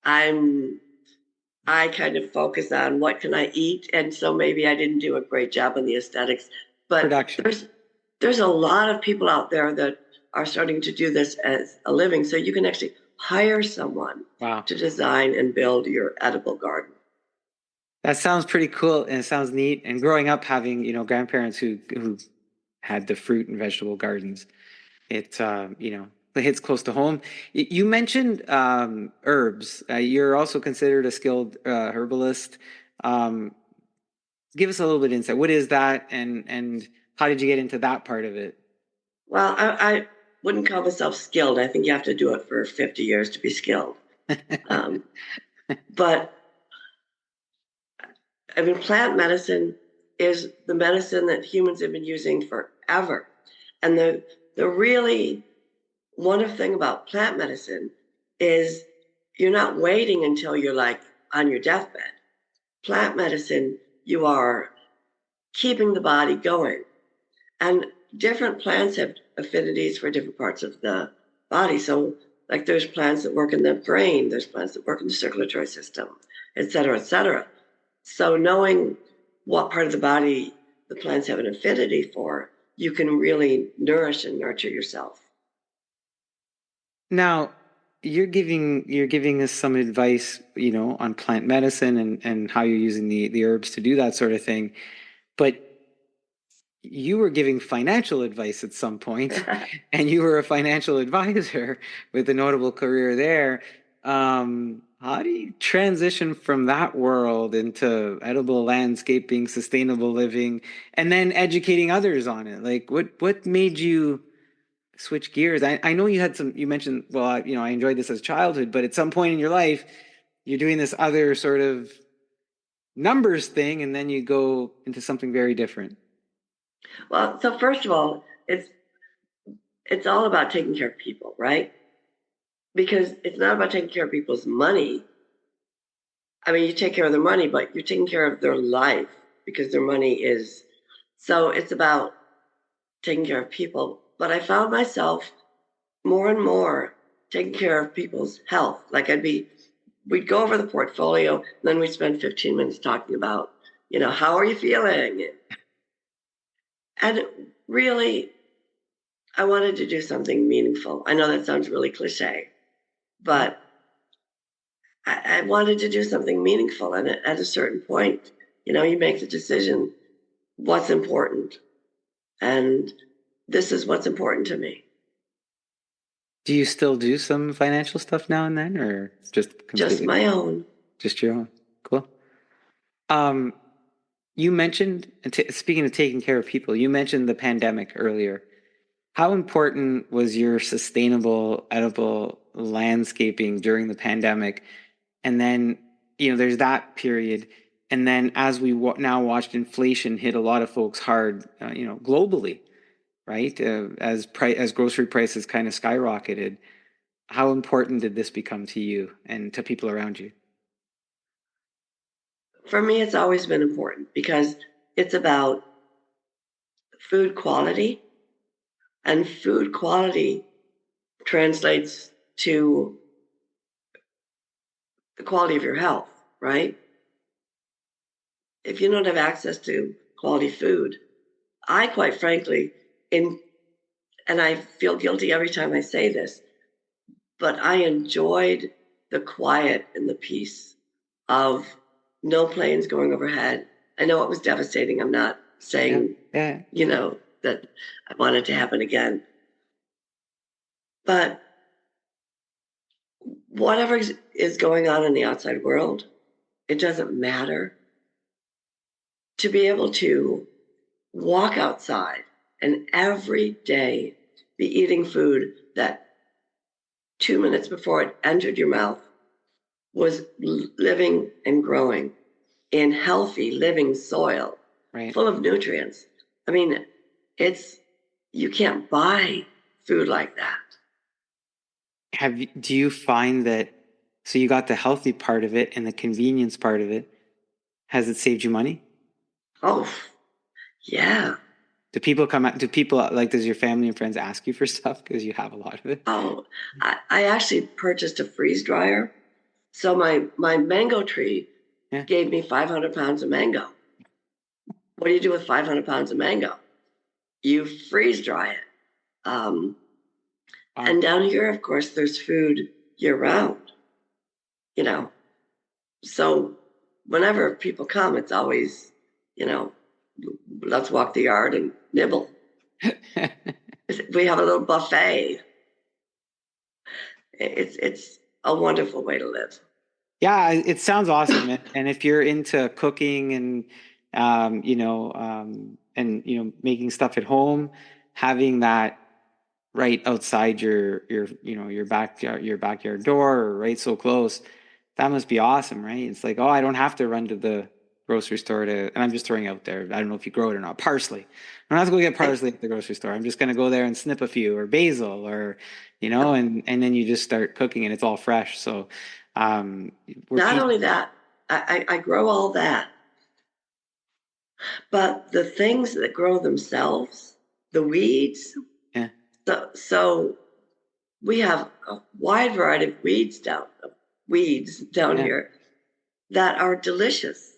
[SPEAKER 6] I kind of focus on what can I eat, and so maybe I didn't do a great job on the aesthetics. But
[SPEAKER 2] Production.
[SPEAKER 6] there's a lot of people out there that are starting to do this as a living, so you can actually hire someone to design and build your edible garden.
[SPEAKER 2] That sounds pretty cool, and it sounds neat. And growing up having, grandparents who had the fruit and vegetable gardens, it it hits close to home. You mentioned herbs. You're also considered a skilled herbalist. Give us a little bit of insight. What is that, and how did you get into that part of it?
[SPEAKER 6] Well, I wouldn't call myself skilled. I think you have to do it for 50 years to be skilled. But I mean, plant medicine is the medicine that humans have been using forever. And the really wonderful thing about plant medicine is you're not waiting until you're like on your deathbed. Plant medicine, you are keeping the body going. And different plants have affinities for different parts of the body. So like there's plants that work in the brain, there's plants that work in the circulatory system, et cetera, et cetera. So knowing what part of the body the plants have an affinity for, you can really nourish and nurture yourself.
[SPEAKER 2] Now, you're giving us some advice, on plant medicine and how you're using the herbs to do that sort of thing. But you were giving financial advice at some point, and you were a financial advisor with a notable career there. How do you transition from that world into edible landscaping, sustainable living, and then educating others on it? Like, what made you switch gears? I know you mentioned, well, I enjoyed this as childhood, but at some point in your life, you're doing this other sort of numbers thing, and then you go into something very different.
[SPEAKER 6] Well, so first of all, it's all about taking care of people, right? Because it's not about taking care of people's money. I mean, you take care of their money, but you're taking care of their life because their money is. So it's about taking care of people. But I found myself more and more taking care of people's health. Like we'd go over the portfolio, and then we'd spend 15 minutes talking about, how are you feeling? And really, I wanted to do something meaningful. I know that sounds really cliche, but I wanted to do something meaningful. And at a certain point, you make the decision, what's important. And this is what's important to me.
[SPEAKER 2] Do you still do some financial stuff now and then, or just completely?
[SPEAKER 6] Just my own.
[SPEAKER 2] Just your own. Cool. You mentioned, speaking of taking care of people, you mentioned the pandemic earlier. How important was your sustainable, edible landscaping during the pandemic? And then, there's that period. And then as we now watched inflation hit a lot of folks hard, globally, right? As grocery prices kind of skyrocketed, how important did this become to you and to people around you?
[SPEAKER 6] For me, it's always been important because it's about food quality, and food quality translates to the quality of your health, right? If you don't have access to quality food, I quite frankly, and I feel guilty every time I say this, but I enjoyed the quiet and the peace of no planes going overhead. I know it was devastating. I'm not saying, that I want it to happen again. But whatever is going on in the outside world, it doesn't matter. To be able to walk outside and every day be eating food that 2 minutes before it entered your mouth was living and growing in healthy living soil
[SPEAKER 2] Right.
[SPEAKER 6] full of nutrients. I mean, you can't buy food like that.
[SPEAKER 2] Do you find that, so you got the healthy part of it and the convenience part of it, has it saved you money?
[SPEAKER 6] Oh, yeah.
[SPEAKER 2] Does your family and friends ask you for stuff because you have a lot of it?
[SPEAKER 6] Oh, I actually purchased a freeze dryer. So my mango tree gave me 500 pounds of mango. What do you do with 500 pounds of mango? You freeze dry it.
[SPEAKER 2] Wow.
[SPEAKER 6] And down here, of course, there's food year round, you know. So whenever people come, it's always, you know, let's walk the yard and nibble. We have a little buffet. It's a wonderful way to live.
[SPEAKER 2] Yeah, it sounds awesome. And if you're into cooking and making stuff at home, having that right outside your backyard door, or right so close, that must be awesome, right? It's like, oh, I don't have to run to the grocery store and I'm just throwing out there, I don't know if you grow it or not, parsley. I don't have to go get parsley at the grocery store. I'm just going to go there and snip a few, or basil, or and then you just start cooking and it's all fresh. So
[SPEAKER 6] not only that, I grow all that, but the things that grow themselves, the weeds.
[SPEAKER 2] Yeah.
[SPEAKER 6] So we have a wide variety of weeds down here that are delicious.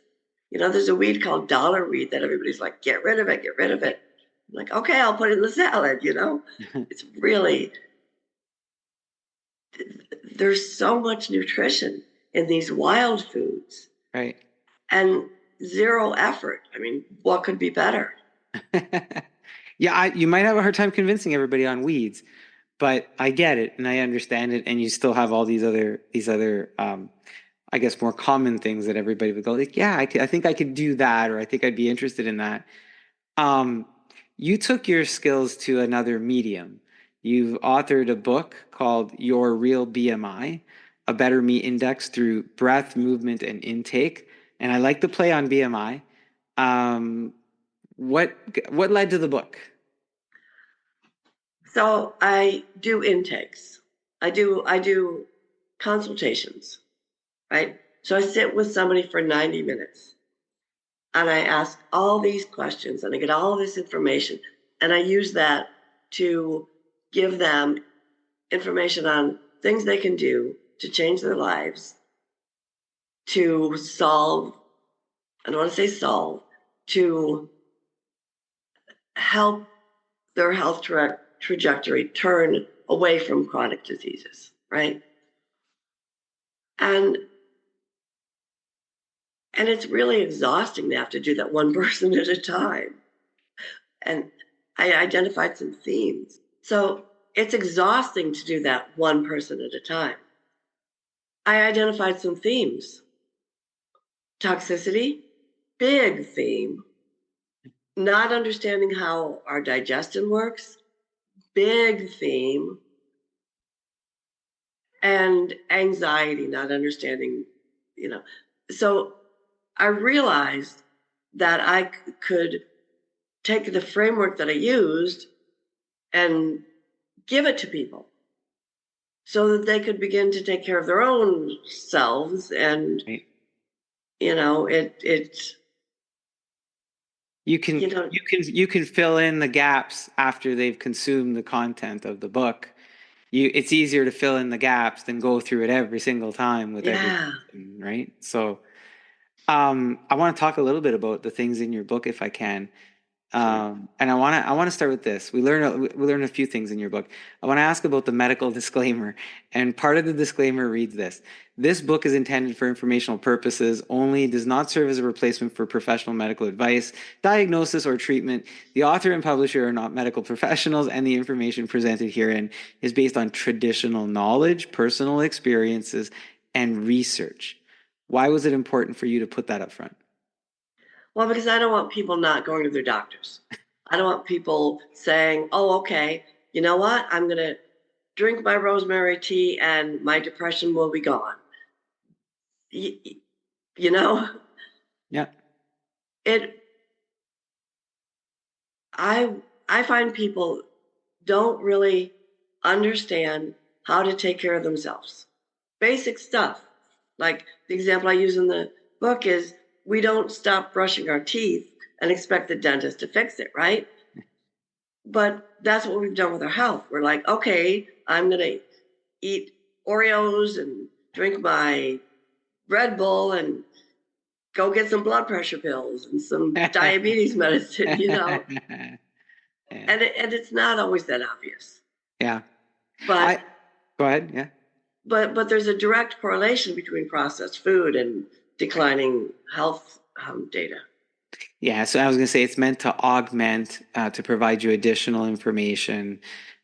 [SPEAKER 6] There's a weed called dollar weed that everybody's like, get rid of it, get rid of it. I'm like, okay, I'll put it in the salad, It's really, there's so much nutrition in these wild foods.
[SPEAKER 2] Right.
[SPEAKER 6] And zero effort. I mean, what could be better?
[SPEAKER 2] Yeah, you might have a hard time convincing everybody on weeds, but I get it and I understand it. And you still have all these other I guess more common things that everybody would go like, yeah, I think I could do that, or I think I'd be interested in that. You took your skills to another medium. You've authored a book called Your Real BMI, a Better Me Index through breath, movement, and intake. And I like the play on BMI. What led to the book?
[SPEAKER 6] So I do intakes. I do consultations, right? So I sit with somebody for 90 minutes and I ask all these questions and I get all this information, and I use that to give them information on things they can do to change their lives, to solve, I don't want to say solve, to help their health trajectory turn away from chronic diseases, right? And it's really exhausting to have to do that one person at a time. And I identified some themes. So it's exhausting to do that one person at a time. I identified some themes. Toxicity, big theme. Not understanding how our digestion works, big theme. And anxiety, not understanding, So I realized that I could take the framework that I used and give it to people so that they could begin to take care of their own selves. And,
[SPEAKER 2] right. You can fill in the gaps after they've consumed the content of the book. It's easier to fill in the gaps than go through it every single time with everything, right? So I want to talk a little bit about the things in your book if I can. And I want to start with this. We learn a few things in your book. I want to ask about the medical disclaimer. And part of the disclaimer reads this: this book is intended for informational purposes only, does not serve as a replacement for professional medical advice, diagnosis, or treatment. The author and publisher are not medical professionals, and the information presented herein is based on traditional knowledge, personal experiences, and research. Why was it important for you to put that up front?
[SPEAKER 6] Well, because I don't want people not going to their doctors. I don't want people saying, oh, okay, you know what? I'm going to drink my rosemary tea and my depression will be gone.
[SPEAKER 2] Yeah.
[SPEAKER 6] I find people don't really understand how to take care of themselves. Basic stuff. Like the example I use in the book is we don't stop brushing our teeth and expect the dentist to fix it, right? But that's what we've done with our health. We're like, okay, I'm going to eat Oreos and drink my Red Bull and go get some blood pressure pills and some diabetes medicine, you know.
[SPEAKER 2] Yeah.
[SPEAKER 6] And it's not always that obvious.
[SPEAKER 2] Yeah.
[SPEAKER 6] But
[SPEAKER 2] go ahead. Yeah.
[SPEAKER 6] But there's a direct correlation between processed food and declining health data.
[SPEAKER 2] Yeah, so I was going to say it's meant to augment, to provide you additional information.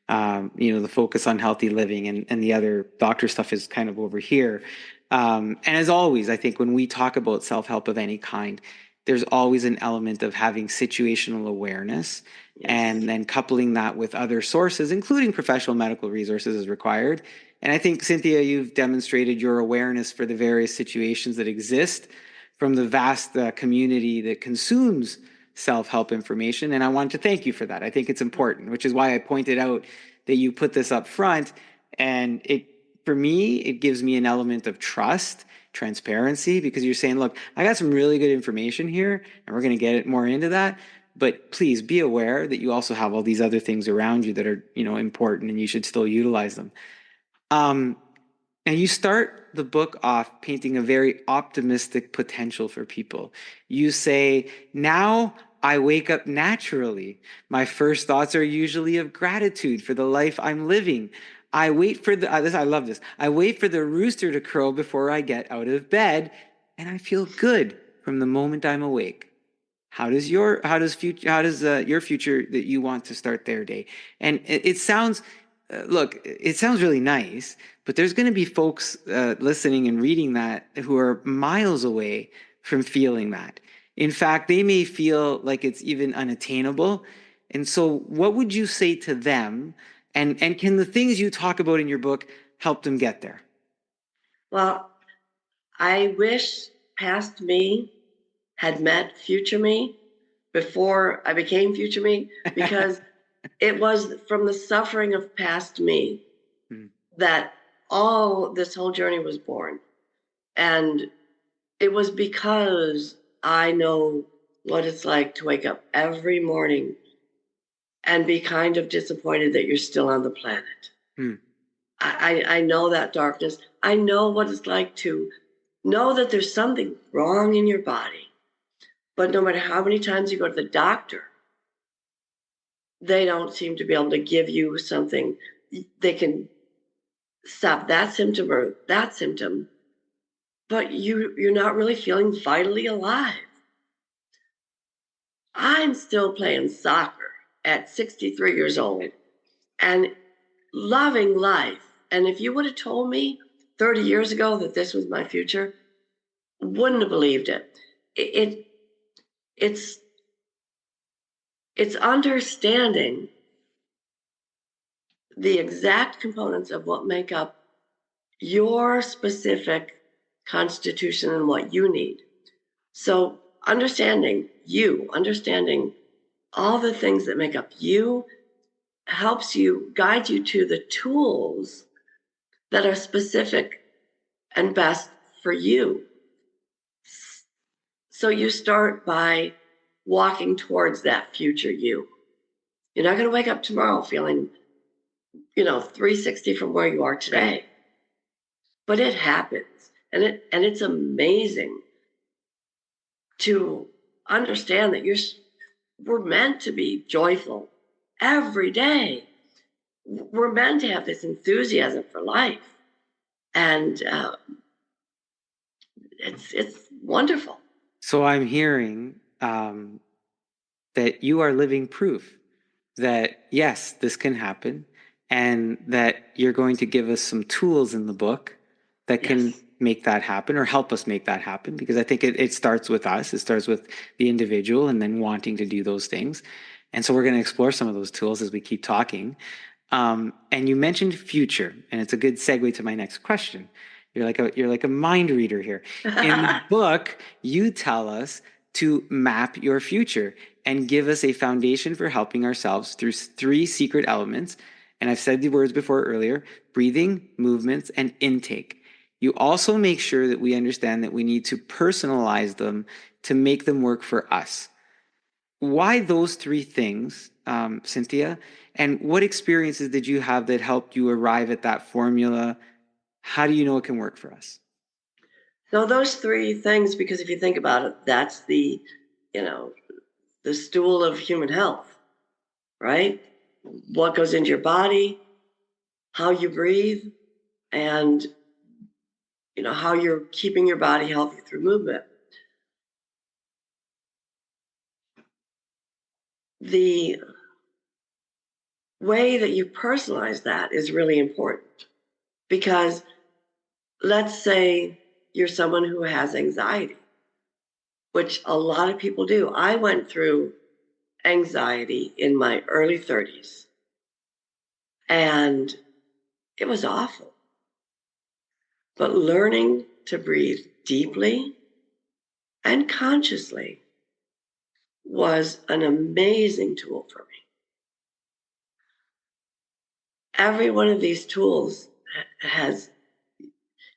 [SPEAKER 2] The focus on healthy living and the other doctor stuff is kind of over here. And as always, I think when we talk about self-help of any kind, there's always an element of having situational awareness, and then coupling that with other sources, including professional medical resources as required. And I think, Cynthia, you've demonstrated your awareness for the various situations that exist from the vast community that consumes self-help information. And I want to thank you for that. I think it's important, which is why I pointed out that you put this up front. And for me, it gives me an element of trust, transparency, because you're saying, look, I got some really good information here, and we're going to get it more into that. But please be aware that you also have all these other things around you that are, important, and you should still utilize them. And you start the book off painting a very optimistic potential for people. You say, now I wake up naturally. My first thoughts are usually of gratitude for the life I'm living. I wait for I love this. I wait for the rooster to crow before I get out of bed, and I feel good from the moment I'm awake. How does your future that you want to start their day? And it sounds, look, it sounds really nice, but there's going to be folks listening and reading that who are miles away from feeling that. In fact, they may feel like it's even unattainable. And so what would you say to them? And can the things you talk about in your book help them get there?
[SPEAKER 6] Well, I wish past me had met future me before I became future me, because it was from the suffering of past me that this whole journey was born. And it was because I know what it's like to wake up every morning and be kind of disappointed that you're still on the planet. I know that darkness. I know what it's like to know that there's something wrong in your body. But no matter how many times you go to the doctor, they don't seem to be able to give you something. They can stop that symptom or that symptom, but you're not really feeling vitally alive. I'm still playing soccer at 63 years old and loving life. And if you would have told me 30 years ago that this was my future, wouldn't have believed it. It's understanding the exact components of what make up your specific constitution and what you need. So understanding all the things that make up you helps you, guide you to the tools that are specific and best for you. So you start by walking towards that future you. You're not going to wake up tomorrow feeling, 360 from where you are today. But it happens. And it's amazing to understand that we're meant to be joyful every day. We're meant to have this enthusiasm for life. And it's wonderful.
[SPEAKER 2] So I'm hearing that you are living proof that, yes, this can happen, and that you're going to give us some tools in the book that can make that happen or help us make that happen, because I think it starts with us. It starts with the individual and then wanting to do those things. And so we're going to explore some of those tools as we keep talking. And you mentioned future, and it's a good segue to my next question. You're like a mind reader here. In the book, you tell us to map your future and give us a foundation for helping ourselves through 3 secret elements. And I've said the words before earlier: breathing, movements, and intake. You also make sure that we understand that we need to personalize them to make them work for us. Why those 3 things, Cynthia? And what experiences did you have that helped you arrive at that formula? How do you know it can work for us?
[SPEAKER 6] So those 3 things, because if you think about it, that's the, you know, the stool of human health, right? What goes into your body, how you breathe, and, you know, how you're keeping your body healthy through movement. The way that you personalize that is really important, because let's say you're someone who has anxiety, which a lot of people do. I went through anxiety in my early 30s, and it was awful. But learning to breathe deeply and consciously was an amazing tool for me. Every one of these tools has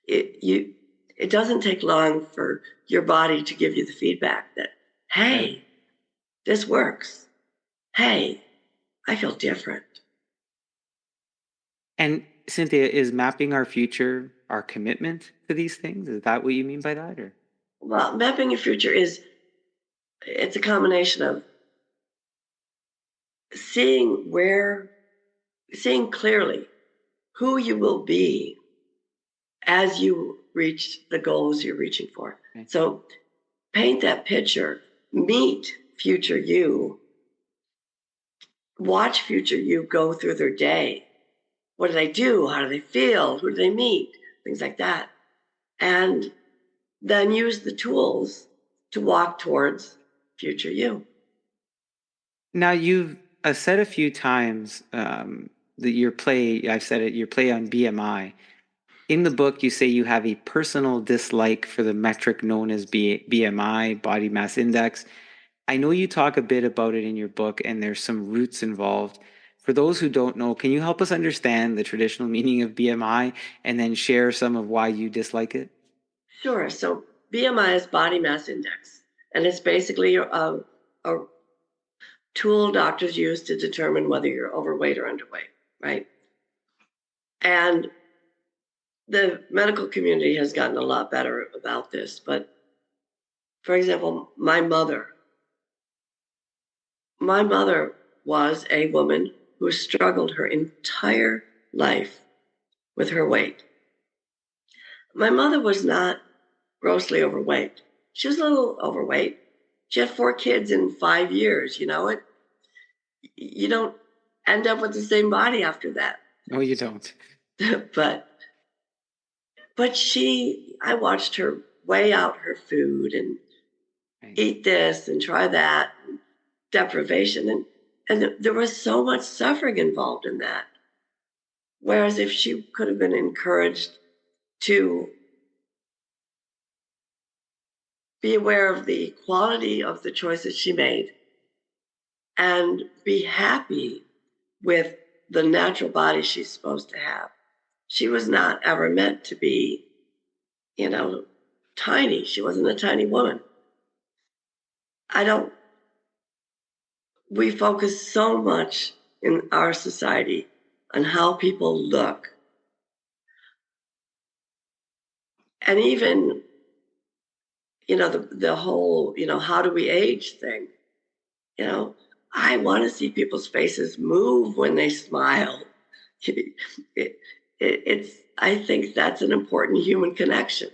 [SPEAKER 6] it doesn't take long for your body to give you the feedback that, hey, this works. Hey, I feel different.
[SPEAKER 2] And Cynthia, is mapping our future our commitment to these things? Is that what you mean by that? Or
[SPEAKER 6] Well, mapping your future it's a combination of seeing clearly who you will be as you reach the goals you're reaching for. Okay. So paint that picture, meet future you, watch future you go through their day. What do they do? How do they feel? Who do they meet? Things like that. And then use the tools to walk towards future you.
[SPEAKER 2] now you've said a few times that your play, I've said it, your play on BMI. In the book, you say you have a personal dislike for the metric known as BMI, body mass index. I know you talk a bit about it in your book, and there's some roots involved. For those who don't know, can you help us understand the traditional meaning of BMI and then share some of why you dislike it?
[SPEAKER 6] Sure. So BMI is body mass index, and it's basically a tool doctors use to determine whether you're overweight or underweight, right? And the medical community has gotten a lot better about this. But for example, my mother was a woman who struggled her entire life with her weight. My mother was not grossly overweight. She was a little overweight. She had 4 kids in 5 years. You know, you don't end up with the same body after that.
[SPEAKER 2] No, you don't.
[SPEAKER 6] but I watched her weigh out her food and eat this and try that, and deprivation. And there was so much suffering involved in that. Whereas if she could have been encouraged to be aware of the quality of the choices she made and be happy with the natural body she's supposed to have. She was not ever meant to be, you know, tiny. She wasn't a tiny woman. We focus so much in our society on how people look. And even, you know, the whole, you know, how do we age thing? You know, I want to see people's faces move when they smile. I think that's an important human connection.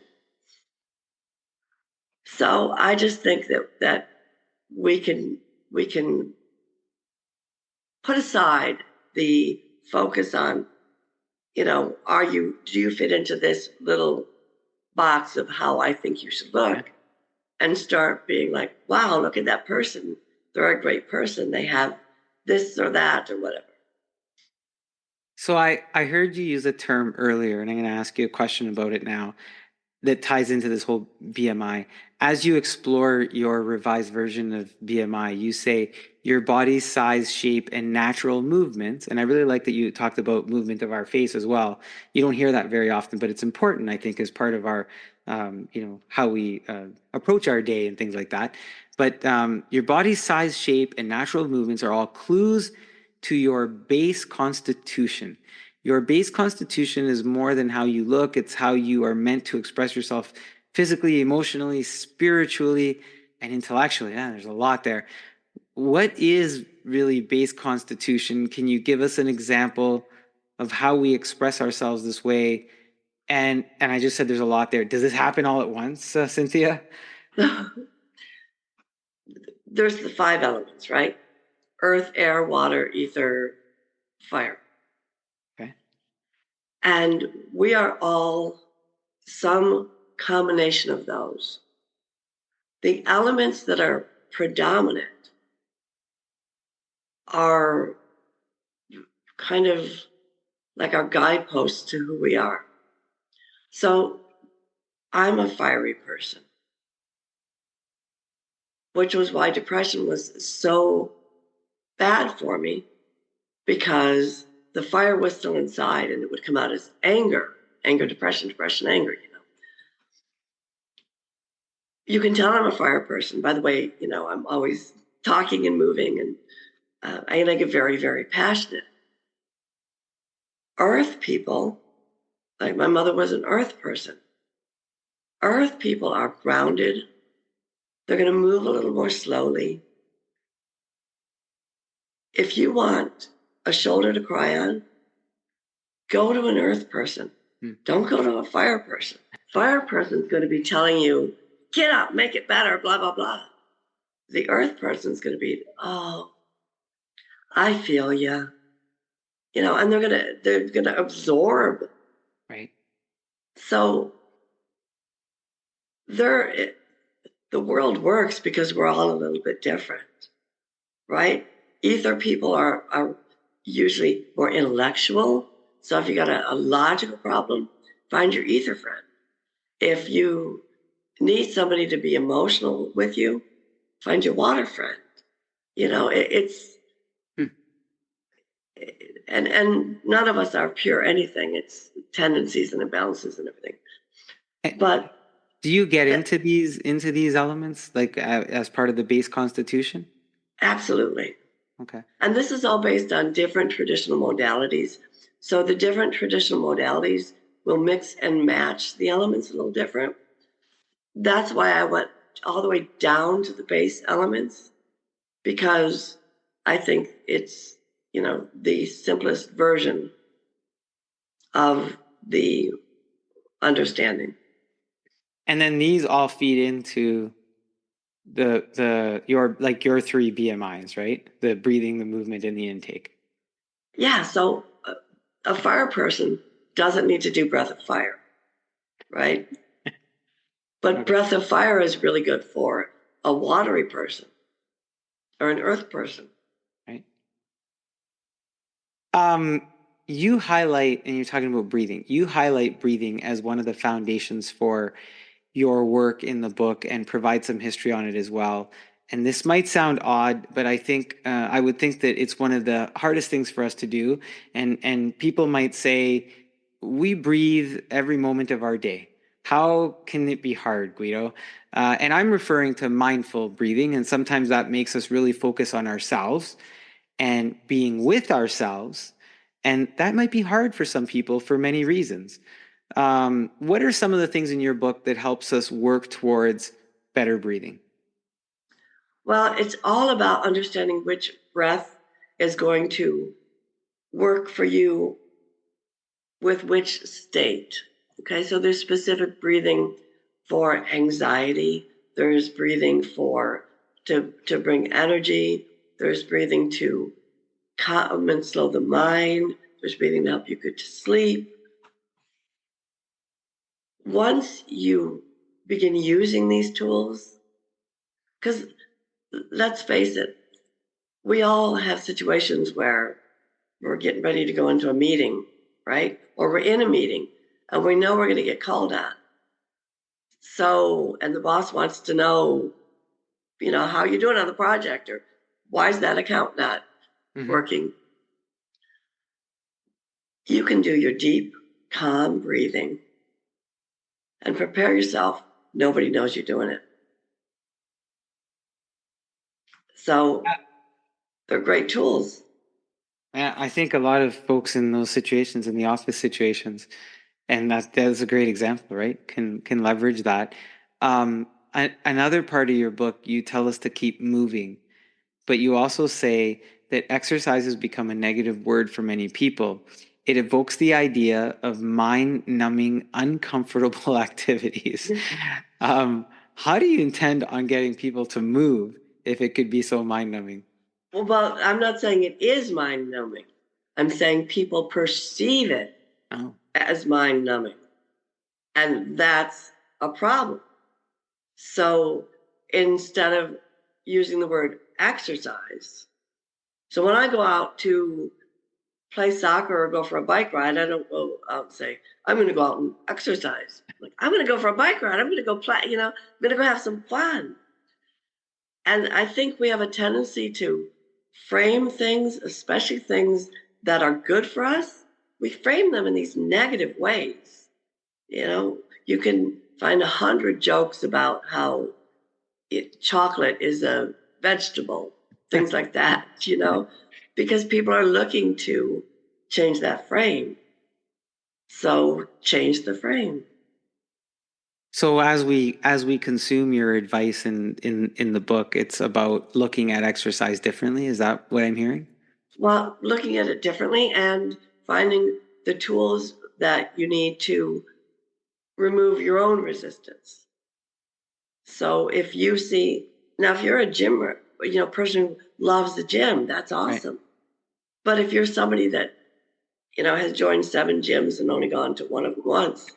[SPEAKER 6] So I just think that we can put aside the focus on, you know, do you fit into this little box of how I think you should look, and start being like, wow, look at that person. They're a great person. They have this or that or whatever.
[SPEAKER 2] So I heard you use a term earlier, and I'm going to ask you a question about it now that ties into this whole BMI. as you explore your revised version of BMI, you say your body's size, shape, and natural movement. And I really like that you talked about movement of our face as well. You don't hear that very often, but it's important, I think, as part of our, how we approach our day and things like that. But your body's size, shape, and natural movements are all clues to your base constitution. Your base constitution is more than how you look. It's how you are meant to express yourself physically, emotionally, spiritually, and intellectually. Yeah, there's a lot there. What is really base constitution? Can you give us an example of how we express ourselves this way? And I just said there's a lot there. Does this happen all at once, Cynthia?
[SPEAKER 6] There's the 5 elements, right? Earth, air, water, ether, fire.
[SPEAKER 2] Okay.
[SPEAKER 6] And we are all some combination of those. The elements that are predominant are kind of like our guideposts to who we are. So I'm a fiery person, which was why depression was so bad for me, because the fire was still inside and it would come out as anger, depression, anger, You can tell I'm a fire person. By the way, I'm always talking and moving, and I get very, very passionate. Earth people, like my mother was an earth person. Earth people are grounded. They're going to move a little more slowly. If you want a shoulder to cry on, go to an earth person. Don't go to a fire person. Fire person's going to be telling you, get up, make it better, blah, blah, blah. The earth person's going to be, oh, I feel you. And they're gonna absorb.
[SPEAKER 2] Right.
[SPEAKER 6] So the world works because we're all a little bit different, right? Ether people are usually more intellectual. So if you got a logical problem, find your ether friend. If you need somebody to be emotional with you, find your water friend. And none of us are pure anything. It's tendencies and imbalances and everything. But
[SPEAKER 2] do you get into these elements like as part of the base constitution?
[SPEAKER 6] Absolutely.
[SPEAKER 2] Okay.
[SPEAKER 6] And this is all based on different traditional modalities. So the different traditional modalities will mix and match the elements a little different. That's why I went all the way down to the base elements, because I think it's, the simplest version of the understanding.
[SPEAKER 2] And then these all feed into your 3 BMIs, right? The breathing, the movement, and the intake.
[SPEAKER 6] Yeah. So a fire person doesn't need to do breath of fire, right? But okay. Breath of fire is really good for a watery person or an earth person.
[SPEAKER 2] Right. You highlight, and you're talking about breathing, you highlight breathing as one of the foundations for your work in the book and provide some history on it as well. And this might sound odd, but I think I would think that it's one of the hardest things for us to do. And people might say, we breathe every moment of our day. How can it be hard, Guido? And I'm referring to mindful breathing. And sometimes that makes us really focus on ourselves and being with ourselves. And that might be hard for some people for many reasons. What are some of the things in your book that helps us work towards better breathing?
[SPEAKER 6] Well, it's all about understanding which breath is going to work for you with which state. Okay, so there's specific breathing for anxiety. There's breathing to bring energy. There's breathing to calm and slow the mind. There's breathing to help you get to sleep. Once you begin using these tools, because let's face it, we all have situations where we're getting ready to go into a meeting, right? Or we're in a meeting and we know we're going to get called on. So, and the boss wants to know, how you're doing on the project, or why is that account not working? You can do your deep, calm breathing and prepare yourself. Nobody knows you're doing it. So they're great tools.
[SPEAKER 2] I think a lot of folks in those situations, in the office situations, and that's a great example, right? Can leverage that. Another part of your book, you tell us to keep moving, but you also say that exercise has become a negative word for many people. It evokes the idea of mind-numbing, uncomfortable activities. How do you intend on getting people to move if it could be so mind-numbing?
[SPEAKER 6] Well, I'm not saying it is mind-numbing. I'm saying people perceive it as mind-numbing. And that's a problem. So instead of using the word exercise, so when I go out to play soccer or go for a bike ride, I don't go out and say, I'm going to go out and exercise. Like, I'm going to go for a bike ride. I'm going to go play, I'm going to go have some fun. And I think we have a tendency to frame things, especially things that are good for us. We frame them in these negative ways. You can find 100 jokes about how chocolate is a vegetable, things like that, because people are looking to change that frame. So change the frame.
[SPEAKER 2] So as we consume your advice in the book, it's about looking at exercise differently. Is that what I'm hearing?
[SPEAKER 6] Well, looking at it differently and finding the tools that you need to remove your own resistance. So if you see, now if you're a gymmer, person who loves the gym, that's awesome. Right. But if you're somebody that, has joined 7 gyms and only gone to one of them once,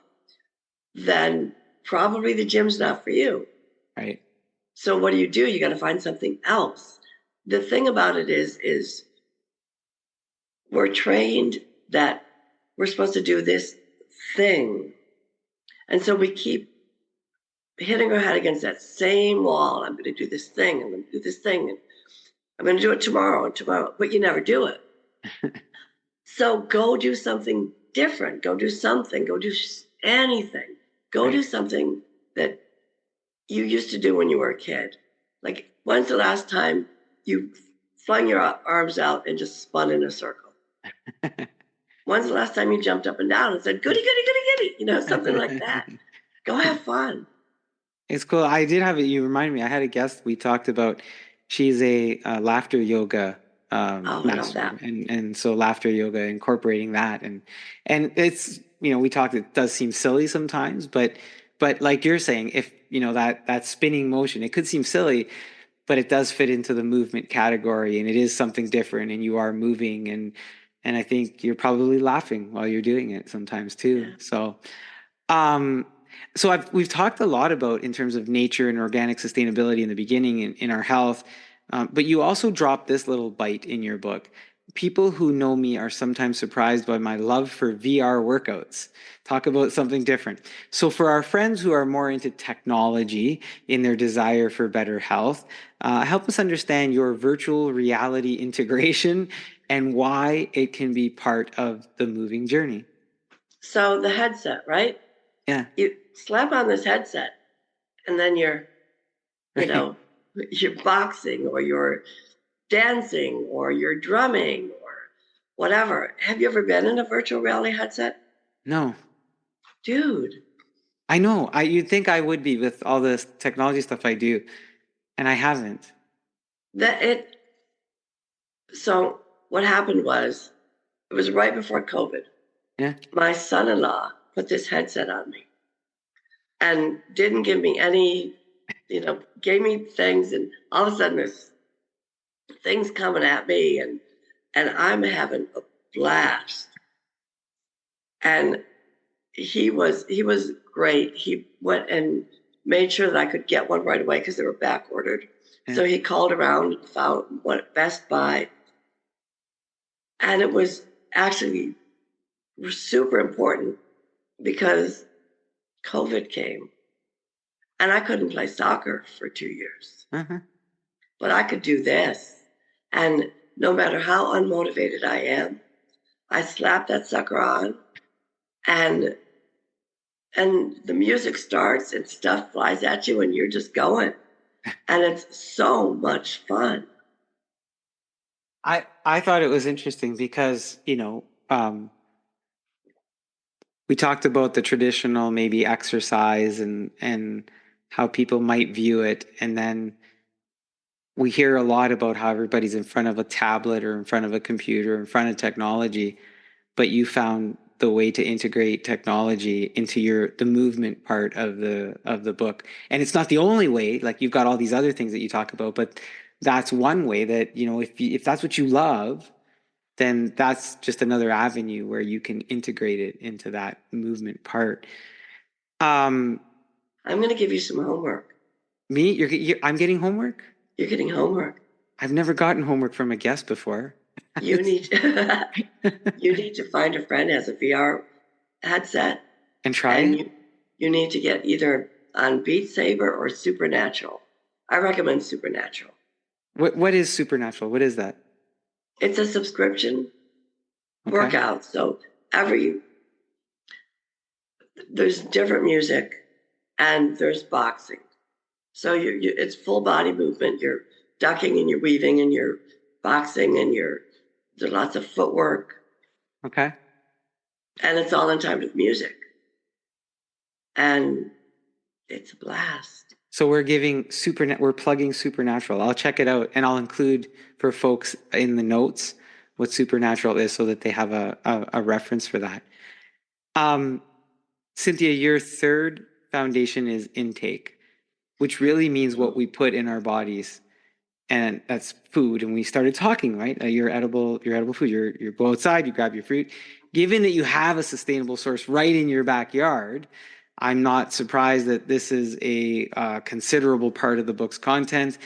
[SPEAKER 6] then probably the gym's not for you.
[SPEAKER 2] Right.
[SPEAKER 6] So what do? You got to find something else. The thing about it is we're trained that we're supposed to do this thing. And so we keep hitting our head against that same wall. I'm going to do this thing. I'm going to do this thing. And I'm going to do it tomorrow and tomorrow. But you never do it. So go do something different. Go do something. Go do anything. Go do something that you used to do when you were a kid. Like, when's the last time you flung your arms out and just spun in a circle? When's the last time you jumped up and down and said, goody, goody, goody, goody? Something like that. Go have fun.
[SPEAKER 2] It's cool. I did have it. You reminded me. I had a guest we talked about. She's a laughter yoga master, and so laughter yoga, incorporating that, and it's we talked. It does seem silly sometimes, but like you're saying, if that spinning motion, it could seem silly, but it does fit into the movement category, and it is something different, and you are moving, and I think you're probably laughing while you're doing it sometimes too. Yeah. So we've talked a lot about in terms of nature and organic sustainability in the beginning in our health, but you also dropped this little bite in your book. People who know me are sometimes surprised by my love for VR workouts. Talk about something different. So for our friends who are more into technology in their desire for better health, help us understand your virtual reality integration and why it can be part of the moving journey.
[SPEAKER 6] So the headset, right?
[SPEAKER 2] Yeah.
[SPEAKER 6] You slap on this headset and then you're boxing or you're dancing or you're drumming or whatever. Have you ever been in a virtual reality headset?
[SPEAKER 2] No.
[SPEAKER 6] Dude.
[SPEAKER 2] I know. You'd think I would be with all this technology stuff I do, and I haven't.
[SPEAKER 6] So what happened was, it was right before COVID.
[SPEAKER 2] Yeah.
[SPEAKER 6] My son-in-law put this headset on me and didn't give me any, gave me things, and all of a sudden there's things coming at me and I'm having a blast. And he was great. He went and made sure that I could get one right away because they were back ordered. Yeah. So he called around and found one at Best Buy. And it was actually super important because COVID came. And I couldn't play soccer for 2 years.
[SPEAKER 2] Uh-huh.
[SPEAKER 6] But I could do this. And no matter how unmotivated I am, I slap that sucker on and the music starts and stuff flies at you and you're just going. And it's so much fun.
[SPEAKER 2] I thought it was interesting because, we talked about the traditional maybe exercise and how people might view it. And then we hear a lot about how everybody's in front of a tablet or in front of a computer, in front of technology, but you found the way to integrate technology into the movement part of the book. And it's not the only way, like you've got all these other things that you talk about, but that's one way that, if that's what you love, then that's just another avenue where you can integrate it into that movement part.
[SPEAKER 6] I'm going to give you some homework.
[SPEAKER 2] Me? I'm getting homework?
[SPEAKER 6] You're getting homework.
[SPEAKER 2] I've never gotten homework from a guest before.
[SPEAKER 6] You need to find a friend who has a VR headset.
[SPEAKER 2] And try
[SPEAKER 6] and
[SPEAKER 2] it?
[SPEAKER 6] You need to get either on Beat Saber or Supernatural. I recommend Supernatural.
[SPEAKER 2] What is Supernatural? What is that?
[SPEAKER 6] It's a subscription workout. So there's different music and there's boxing. So it's full body movement. You're ducking and you're weaving and you're boxing and there's lots of footwork.
[SPEAKER 2] Okay.
[SPEAKER 6] And it's all in time with music. And it's a blast.
[SPEAKER 2] So we're plugging Supernatural. I'll check it out and I'll include for folks in the notes what Supernatural is so that they have a reference for that. Cynthia, your third foundation is intake, which really means what we put in our bodies. And that's food. And we started talking, right? Your edible food. You go outside, you grab your fruit. Given that you have a sustainable source right in your backyard, I'm not surprised that this is a considerable part of the book's content.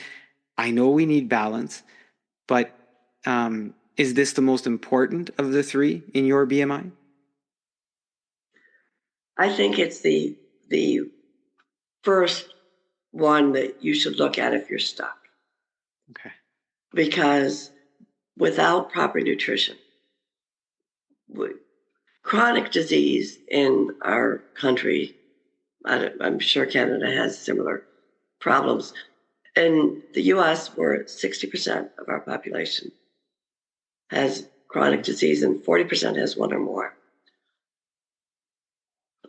[SPEAKER 2] I know we need balance, but is this the most important of the three in your BMI?
[SPEAKER 6] I think it's the first one that you should look at if you're stuck.
[SPEAKER 2] Okay.
[SPEAKER 6] Because without proper nutrition, chronic disease in our country, I'm sure Canada has similar problems. In the US, we're 60% of our population has chronic disease and 40% has one or more.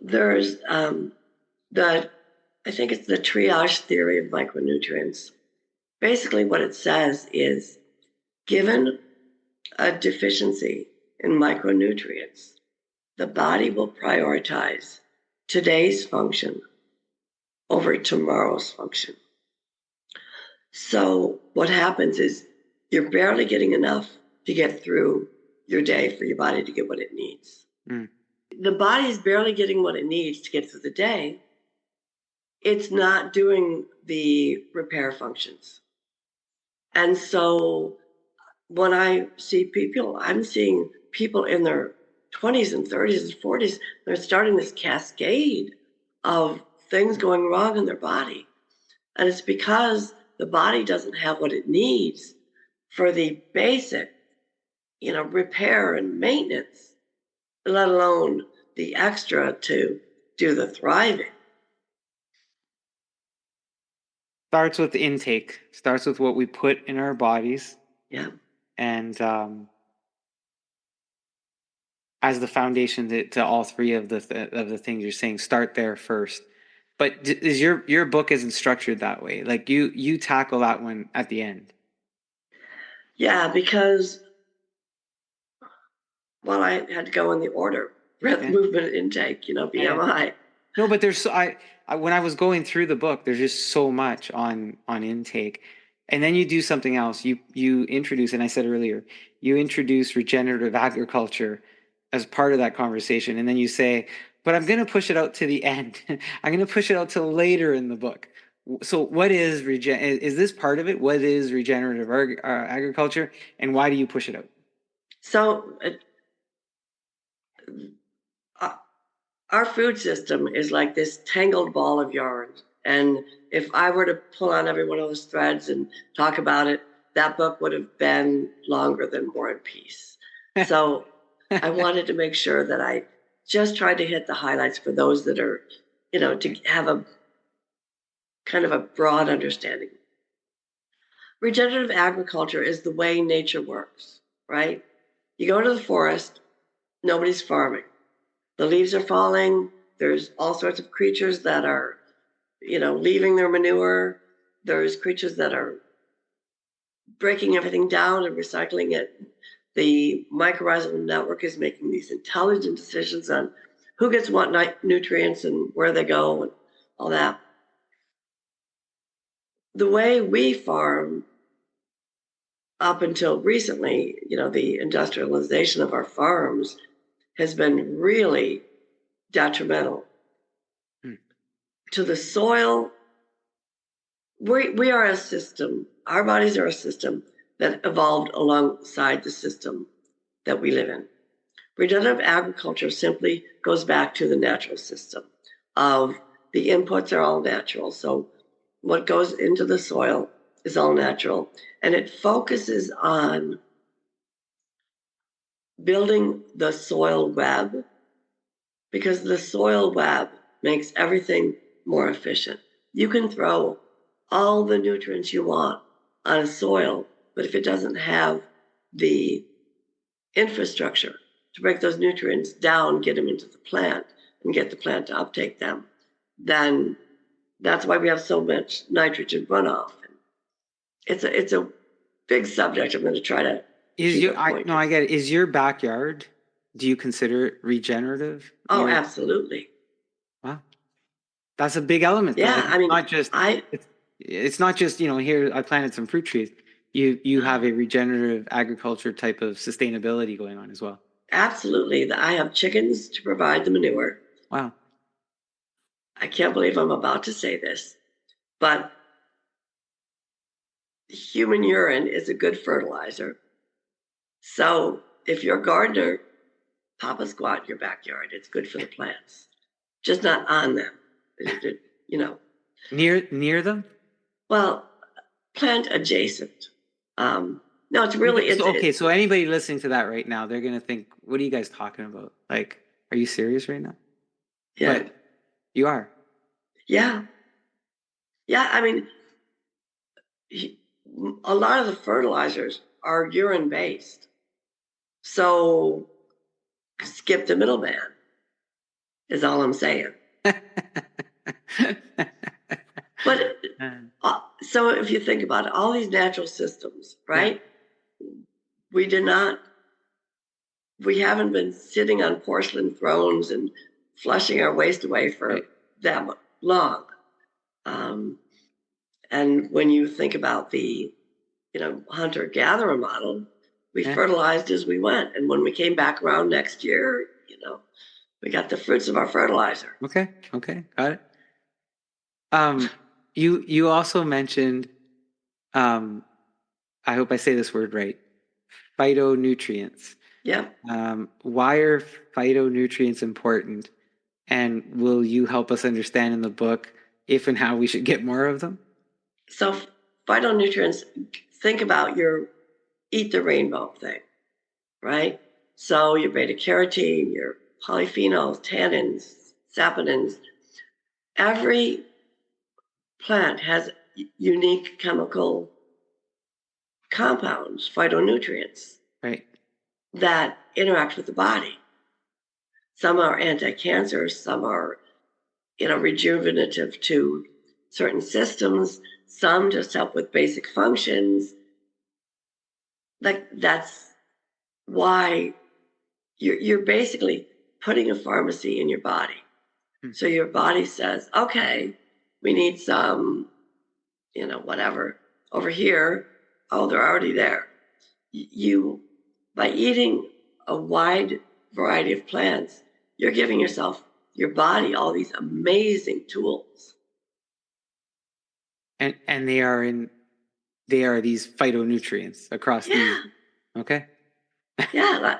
[SPEAKER 6] There's I think it's the triage theory of micronutrients. Basically what it says is, given a deficiency in micronutrients, the body will prioritize today's function over tomorrow's function. So what happens is you're barely getting enough to get through your day for your body to get what it needs. Mm. The body is barely getting what it needs to get through the day. It's not doing the repair functions. And so when I see people, I'm seeing people in their 20s and 30s and 40s, they're starting this cascade of things going wrong in their body. And it's because the body doesn't have what it needs for the basic, repair and maintenance, let alone the extra to do the thriving.
[SPEAKER 2] Starts with intake, starts with what we put in our bodies.
[SPEAKER 6] Yeah.
[SPEAKER 2] And as the foundation to all three of the things you're saying, start there first. But is your book isn't structured that way? Like you tackle that one at the end.
[SPEAKER 6] Yeah, because I had to go in the order: breath, movement, intake. BMI.
[SPEAKER 2] No, but there's when I was going through the book, there's just so much on intake, and then you do something else. You introduce, and I said earlier, you introduce regenerative agriculture as part of that conversation, and then you say, but I'm going to push it out to the end. I'm going to push it out till later in the book. So what is is this part of it? What is regenerative agriculture, and why do you push it out?
[SPEAKER 6] So our food system is like this tangled ball of yarn And if I were to pull on every one of those threads and talk about it, that book would have been longer than War and Peace. So I wanted to make sure that I just tried to hit the highlights for those that are, to have a kind of a broad understanding. Regenerative agriculture is the way nature works, right? You go to the forest, nobody's farming. The leaves are falling. There's all sorts of creatures that are, leaving their manure. There's creatures that are breaking everything down and recycling it. The mycorrhizal network is making these intelligent decisions on who gets what nutrients and where they go and all that. The way we farm up until recently, the industrialization of our farms has been really detrimental to the soil. We are a system. Our bodies are a system that evolved alongside the system that we live in. Regenerative agriculture simply goes back to the natural system of the inputs are all natural. So what goes into the soil is all natural. And it focuses on building the soil web, because the soil web makes everything more efficient. You can throw all the nutrients you want on a soil, but if it doesn't have the infrastructure to break those nutrients down, get them into the plant, and get the plant to uptake them, then that's why we have so much nitrogen runoff. It's a big subject. I'm going to try to.
[SPEAKER 2] I get it. Is your backyard, do you consider it regenerative?
[SPEAKER 6] Oh, absolutely.
[SPEAKER 2] Wow. That's a big element.
[SPEAKER 6] Yeah,
[SPEAKER 2] it's not just, here I planted some fruit trees. You have a regenerative agriculture type of sustainability going on as well.
[SPEAKER 6] Absolutely. I have chickens to provide the manure.
[SPEAKER 2] Wow.
[SPEAKER 6] I can't believe I'm about to say this, but human urine is a good fertilizer. So if you're a gardener, pop a squat in your backyard. It's good for the plants, just not on them.
[SPEAKER 2] Near them?
[SPEAKER 6] Well, plant adjacent. No, it's really
[SPEAKER 2] So anybody listening to that right now, they're gonna think, "What are you guys talking about? Like, are you serious right now?"
[SPEAKER 6] Yeah,
[SPEAKER 2] but you are.
[SPEAKER 6] Yeah. I mean, a lot of the fertilizers are urine based. So skip the middleman is all I'm saying. But so if you think about it, all these natural systems, right? Yeah. We haven't been sitting on porcelain thrones and flushing our waste away for that long. And when you think about the, hunter-gatherer model, we fertilized as we went. And when we came back around next year, we got the fruits of our fertilizer.
[SPEAKER 2] Okay, got it. You also mentioned, I hope I say this word right, phytonutrients.
[SPEAKER 6] Yeah.
[SPEAKER 2] Why are phytonutrients important? And will you help us understand in the book if and how we should get more of them?
[SPEAKER 6] So phytonutrients, think about your eat the rainbow thing, right? So your beta carotene, your polyphenols, tannins, saponins. Every plant has unique chemical compounds, phytonutrients,
[SPEAKER 2] right,
[SPEAKER 6] that interact with the body. Some are anti-cancer, some are, rejuvenative to certain systems. Some just help with basic functions. That's why you're basically putting a pharmacy in your body. So your body says, okay, we need some, whatever over here. Oh, they're already there. By eating a wide variety of plants, you're giving your body all these amazing tools.
[SPEAKER 2] And they are these phytonutrients across these. Okay.
[SPEAKER 6] Yeah.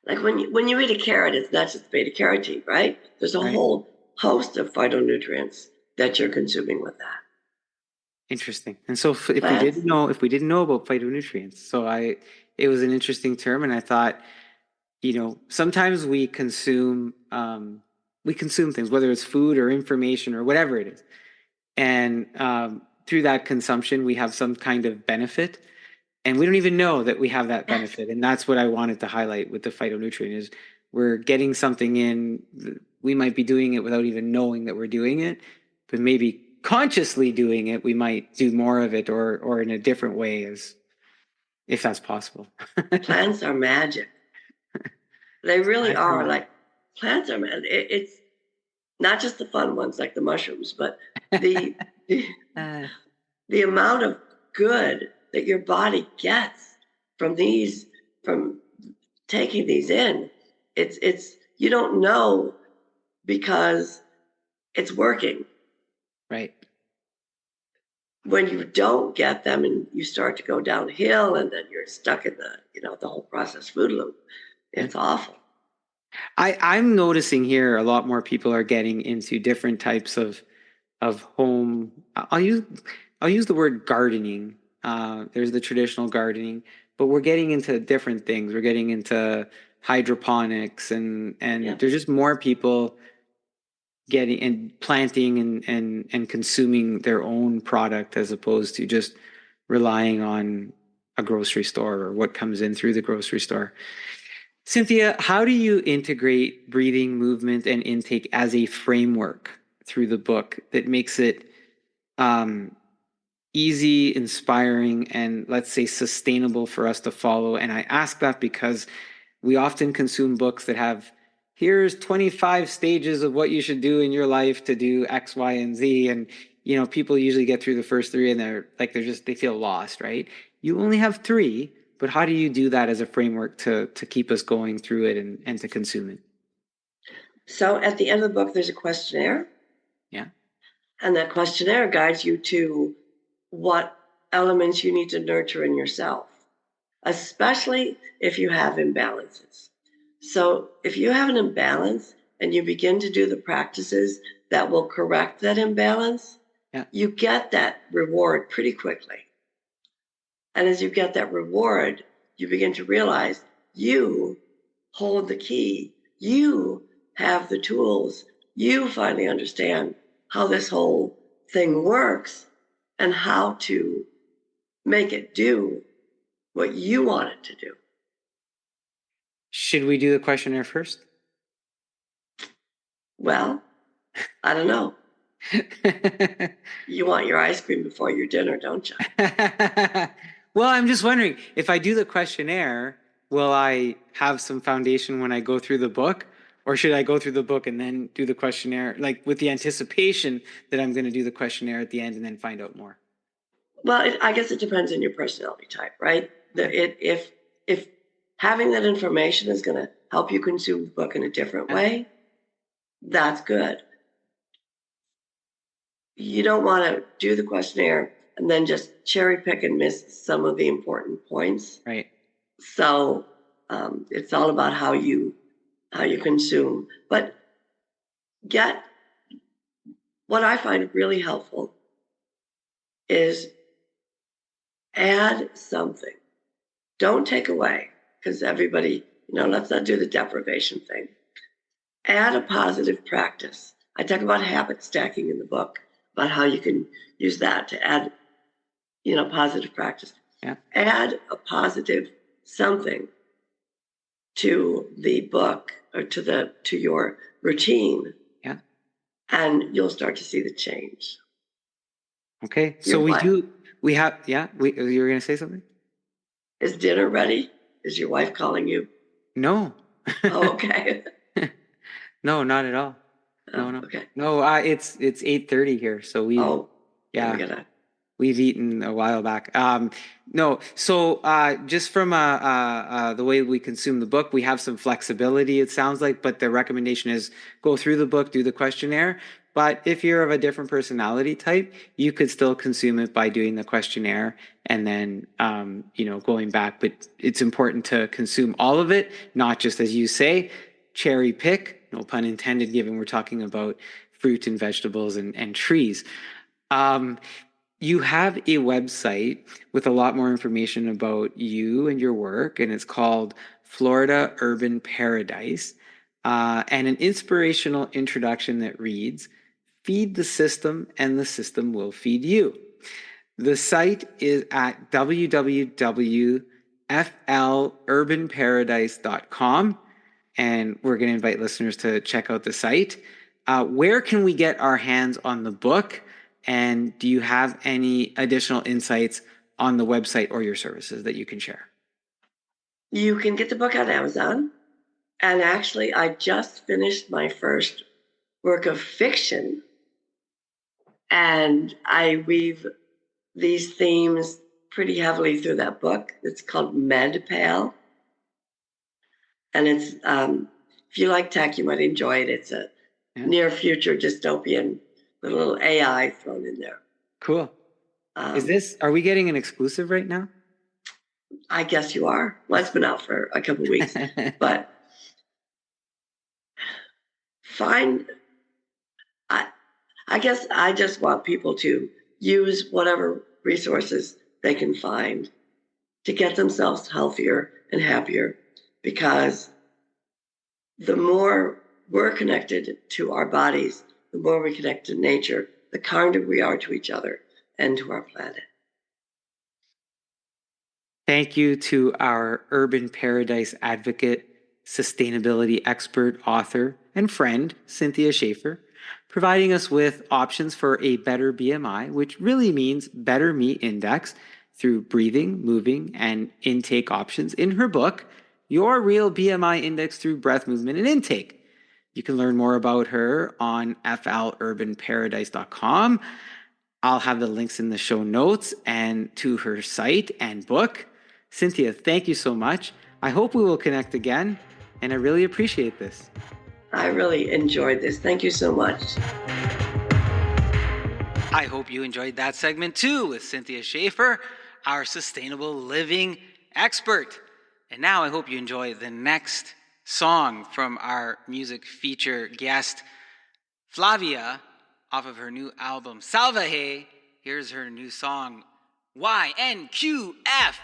[SPEAKER 6] Like when you eat a carrot, it's not just beta carotene, right? There's a whole host of phytonutrients that you're consuming with that.
[SPEAKER 2] Interesting. And so if we didn't know about phytonutrients, so it was an interesting term, and I thought, sometimes we consume things, whether it's food or information or whatever it is, and through that consumption we have some kind of benefit, and we don't even know that we have that benefit. And that's what I wanted to highlight with the phytonutrient is we're getting something in. We might be doing it without even knowing that we're doing it, but maybe consciously doing it, we might do more of it or in a different way, if that's possible.
[SPEAKER 6] Plants are magic. They really are. Like, plants are magic. It's not just the fun ones like the mushrooms, but the amount of good that your body gets from taking these in. It's you don't know because it's working.
[SPEAKER 2] Right.
[SPEAKER 6] When you don't get them and you start to go downhill, and then you're stuck in the whole processed food loop, it's awful.
[SPEAKER 2] I'm noticing here a lot more people are getting into different types of home. I'll use the word gardening. There's the traditional gardening, but we're getting into different things. We're getting into hydroponics, and there's just more people getting and planting and consuming their own product as opposed to just relying on a grocery store or what comes in through the grocery store. Cynthia, how do you integrate breathing, movement, and intake as a framework through the book that makes it easy, inspiring, and, let's say, sustainable for us to follow? And I ask that because we often consume books that have, here's 25 stages of what you should do in your life to do X, Y, and Z. And, people usually get through the first 3 and they feel lost, right? You only have 3, but how do you do that as a framework to keep us going through it and to consume it?
[SPEAKER 6] So at the end of the book, there's a questionnaire.
[SPEAKER 2] Yeah.
[SPEAKER 6] And that questionnaire guides you to what elements you need to nurture in yourself, especially if you have imbalances. So if you have an imbalance and you begin to do the practices that will correct that imbalance, you get that reward pretty quickly. And as you get that reward, you begin to realize you hold the key. You have the tools. You finally understand how this whole thing works and how to make it do what you want it to do.
[SPEAKER 2] Should we do the questionnaire first?
[SPEAKER 6] Well, I don't know. You want your ice cream before your dinner, don't you?
[SPEAKER 2] Well, I'm just wondering, if I do the questionnaire, will I have some foundation when I go through the book? Or should I go through the book and then do the questionnaire, like with the anticipation that I'm going to do the questionnaire at the end and then find out more?
[SPEAKER 6] Well, I guess it depends on your personality type, right? If having that information is going to help you consume the book in a different way, that's good. You don't want to do the questionnaire and then just cherry pick and miss some of the important points.
[SPEAKER 2] Right.
[SPEAKER 6] So it's all about how you consume. But what I find really helpful is add something. Don't take away, because everybody, let's not do the deprivation thing. Add a positive practice. I talk about habit stacking in the book, about how you can use that to add, positive practice.
[SPEAKER 2] Yeah.
[SPEAKER 6] Add a positive something to the book or to your routine.
[SPEAKER 2] Yeah.
[SPEAKER 6] And you'll start to see the change.
[SPEAKER 2] Okay. So you were going to say something?
[SPEAKER 6] Is dinner ready? Is your wife calling you?
[SPEAKER 2] No.
[SPEAKER 6] Oh, okay.
[SPEAKER 2] No, not at all. No.
[SPEAKER 6] Okay.
[SPEAKER 2] No, it's 8:30 here, so we've eaten a while back. No, so just from the way we consume the book, we have some flexibility, it sounds like, but the recommendation is go through the book, do the questionnaire. But if you're of a different personality type, you could still consume it by doing the questionnaire and then, going back. But it's important to consume all of it, not just, as you say, cherry pick, no pun intended, given we're talking about fruit and vegetables and trees. You have a website with a lot more information about you and your work, and it's called Florida Urban Paradise, and an inspirational introduction that reads, "Feed the system and the system will feed you." The site is at www.flurbanparadise.com, and we're going to invite listeners to check out the site. Where can we get our hands on the book? And do you have any additional insights on the website or your services that you can share?
[SPEAKER 6] You can get the book on Amazon. And actually, I just finished my first work of fiction. And I weave these themes pretty heavily through that book. It's called MedPal. And it's, if you like tech, you might enjoy it. It's a near future dystopian with a little AI thrown in there.
[SPEAKER 2] Cool. Are we getting an exclusive right now?
[SPEAKER 6] I guess you are. Well, it's been out for a couple of weeks, but I guess I just want people to use whatever resources they can find to get themselves healthier and happier, because the more we're connected to our bodies, the more we connect to nature, the kinder we are to each other and to our planet.
[SPEAKER 2] Thank you to our urban paradise advocate, sustainability expert, author, and friend, Cynthia Schaef, providing us with options for a better BMI, which really means better meat index through breathing, moving, and intake options in her book, Your Real BMI Index Through Breath, Movement, and Intake. You can learn more about her on flurbanparadise.com. I'll have the links in the show notes and to her site and book. Cynthia, thank you so much. I hope we will connect again, and I really appreciate this.
[SPEAKER 6] I really enjoyed this. Thank you so much.
[SPEAKER 1] I hope you enjoyed that segment too with Cynthia Schaef, our sustainable living expert. And now I hope you enjoy the next song from our music feature guest, Flavia, off of her new album, Salvaje. Here's her new song, YNQF.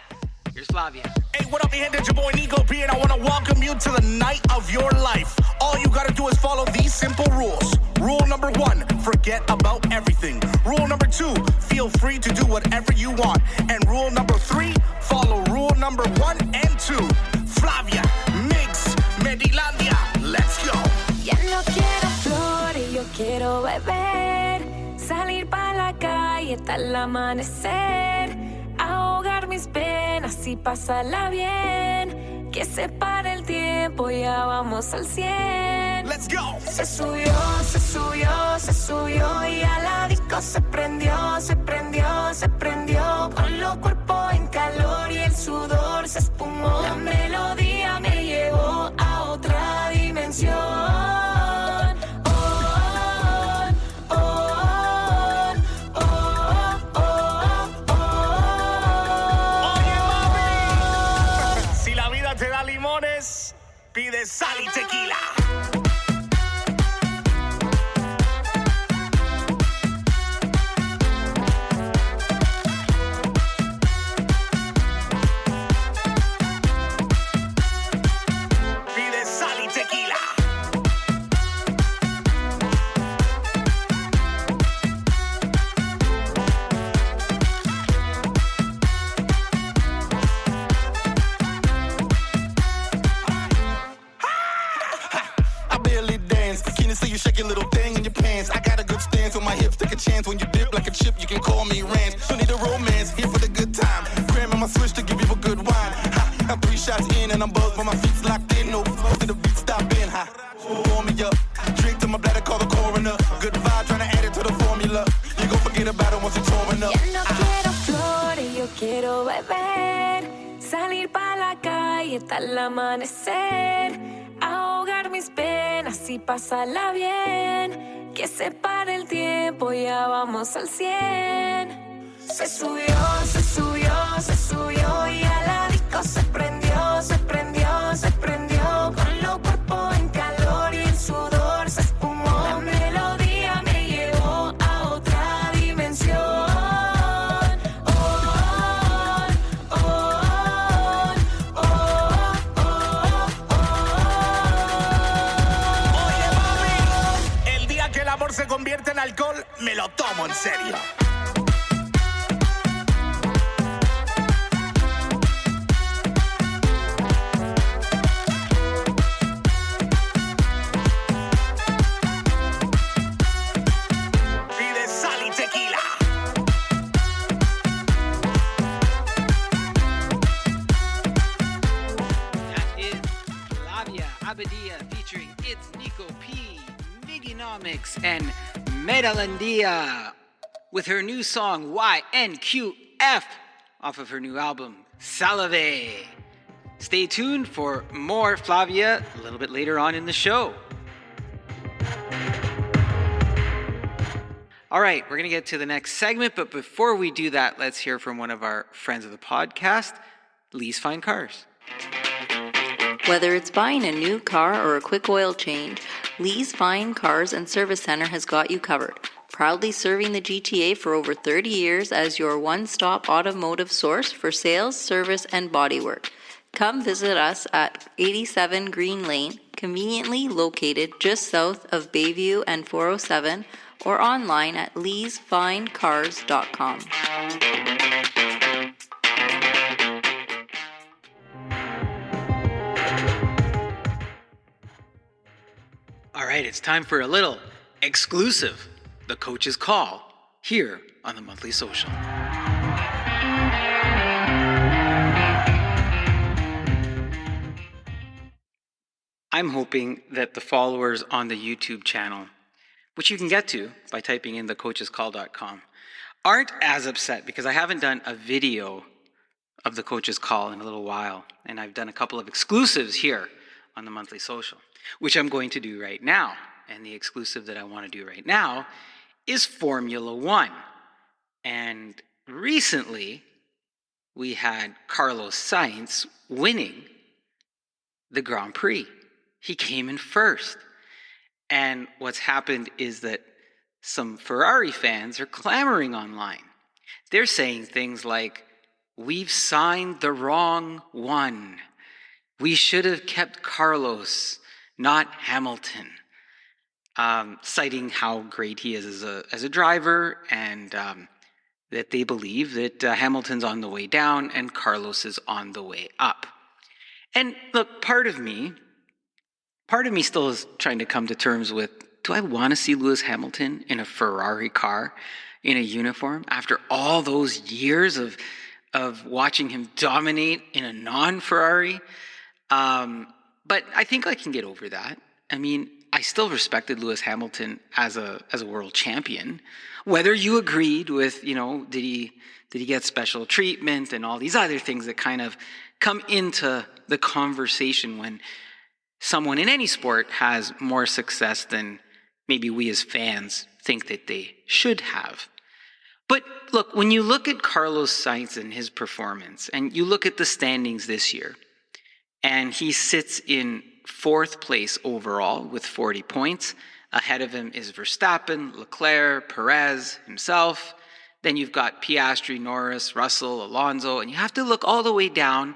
[SPEAKER 1] Here's Flavia.
[SPEAKER 7] Hey, what up, man? It's your boy Nico P, and I want to welcome you to the night of your life. All you got to do is follow these simple rules. Rule number 1, forget about everything. Rule number 2, feel free to do whatever you want. And rule number 3, follow rule number 1 and 2. Flavia, Mix, Medilandia, let's go.
[SPEAKER 4] Ya no quiero flores, yo quiero beber. Salir pa' la calle hasta el amanecer. Ahogar mis penas y pasarla bien. Que se pare el tiempo, ya vamos al 100.
[SPEAKER 7] Let's go.
[SPEAKER 4] Se subió, se subió, se subió. Y a la disco se prendió, se prendió, se prendió. Con los cuerpos en calor y el sudor se espumó. La melodía me llevó a otra dimensión.
[SPEAKER 7] Pide sal y tequila. Pide sal y tequila.
[SPEAKER 8] See you shake your little thing in your pants. I got a good stance on my hips. Take a chance when you dip like a chip. You can call me Rance. Don't need a romance. Here for the good time. Grabbing my switch to give you a good wine. Ha, I'm 3 shots in and I'm buzzed, but my feet's locked in. No, to the beat stopping. Ha, warm me up. Drink to my bladder, call the coroner. Good vibe, trying to add it to the formula. You gon' forget about it once you're touring up.
[SPEAKER 4] Ya no quiero flores, yo quiero beber. Salir pa' la calle hasta el amanecer. Ahogar mis penas y pasarla bien. Que se pare el tiempo, ya vamos al 100. Se subió, se subió, se subió. Y a la disco se prendió, se prendió, se prendió. Con los cuerpos en calor y el sudor se espumó. La melodía
[SPEAKER 7] convierte en alcohol, me lo tomo en serio. Pide sal y tequila.
[SPEAKER 1] That is Flavia Abadia featuring It's Nico P, Miginomics, and Metalandia with her new song YNQF off of her new album Salvaje. Stay tuned for more Flavia a little bit later on in the show. All right, we're going to get to the next segment, but before we do that, let's hear from one of our friends of the podcast, Lee's Fine Cars.
[SPEAKER 9] Whether it's buying a new car or a quick oil change, Lee's Fine Cars and Service Center has got you covered. Proudly serving the GTA for over 30 years as your one-stop automotive source for sales, service, and bodywork. Come visit us at 87 Green Lane, conveniently located just south of Bayview and 407, or online at leesfinecars.com.
[SPEAKER 1] All right, it's time for a little exclusive, the coach's call, here on the Monthly Social. I'm hoping that the followers on the YouTube channel, which you can get to by typing in thecoachescall.com, aren't as upset because I haven't done a video of the coach's call in a little while, and I've done a couple of exclusives here on the Monthly Social, which I'm going to do right now. And the exclusive that I want to do right now is Formula One. And recently, we had Carlos Sainz winning the Grand Prix. He came in first. And what's happened is that some Ferrari fans are clamoring online. They're saying things like, "We've signed the wrong one. We should have kept Carlos, not Hamilton." Citing how great he is as a driver, and that they believe that Hamilton's on the way down and Carlos is on the way up. And look, part of me still is trying to come to terms with, do I want to see Lewis Hamilton in a Ferrari car, in a uniform, after all those years of watching him dominate in a non-Ferrari? But I think I can get over that. I mean, I still respected Lewis Hamilton as a world champion. Whether you agreed with, did he get special treatment and all these other things that kind of come into the conversation when someone in any sport has more success than maybe we as fans think that they should have. But look, when you look at Carlos Sainz and his performance, and you look at the standings this year, and he sits in fourth place overall with 40 points. Ahead of him is Verstappen, Leclerc, Perez himself. Then you've got Piastri, Norris, Russell, Alonso, and you have to look all the way down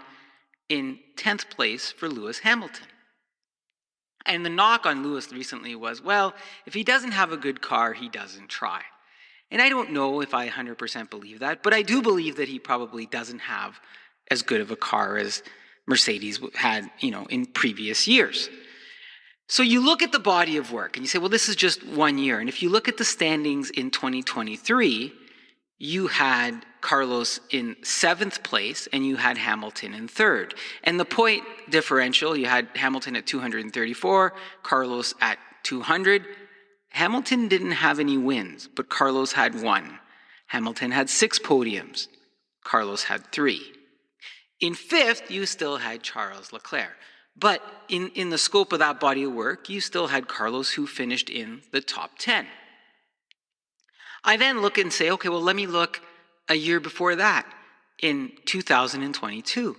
[SPEAKER 1] in 10th place for Lewis Hamilton. And the knock on Lewis recently was, well, if he doesn't have a good car, he doesn't try. And I don't know if I 100% believe that, but I do believe that he probably doesn't have as good of a car as Mercedes had, in previous years. So you look at the body of work and you say, well, this is just 1 year. And if you look at the standings in 2023, you had Carlos in 7th place and you had Hamilton in 3rd. And the point differential, you had Hamilton at 234, Carlos at 200. Hamilton didn't have any wins, but Carlos had 1. Hamilton had 6 podiums. Carlos had 3. In 5th, you still had Charles Leclerc. But in the scope of that body of work, you still had Carlos, who finished in the top 10. I then look and say, okay, well, let me look a year before that, in 2022.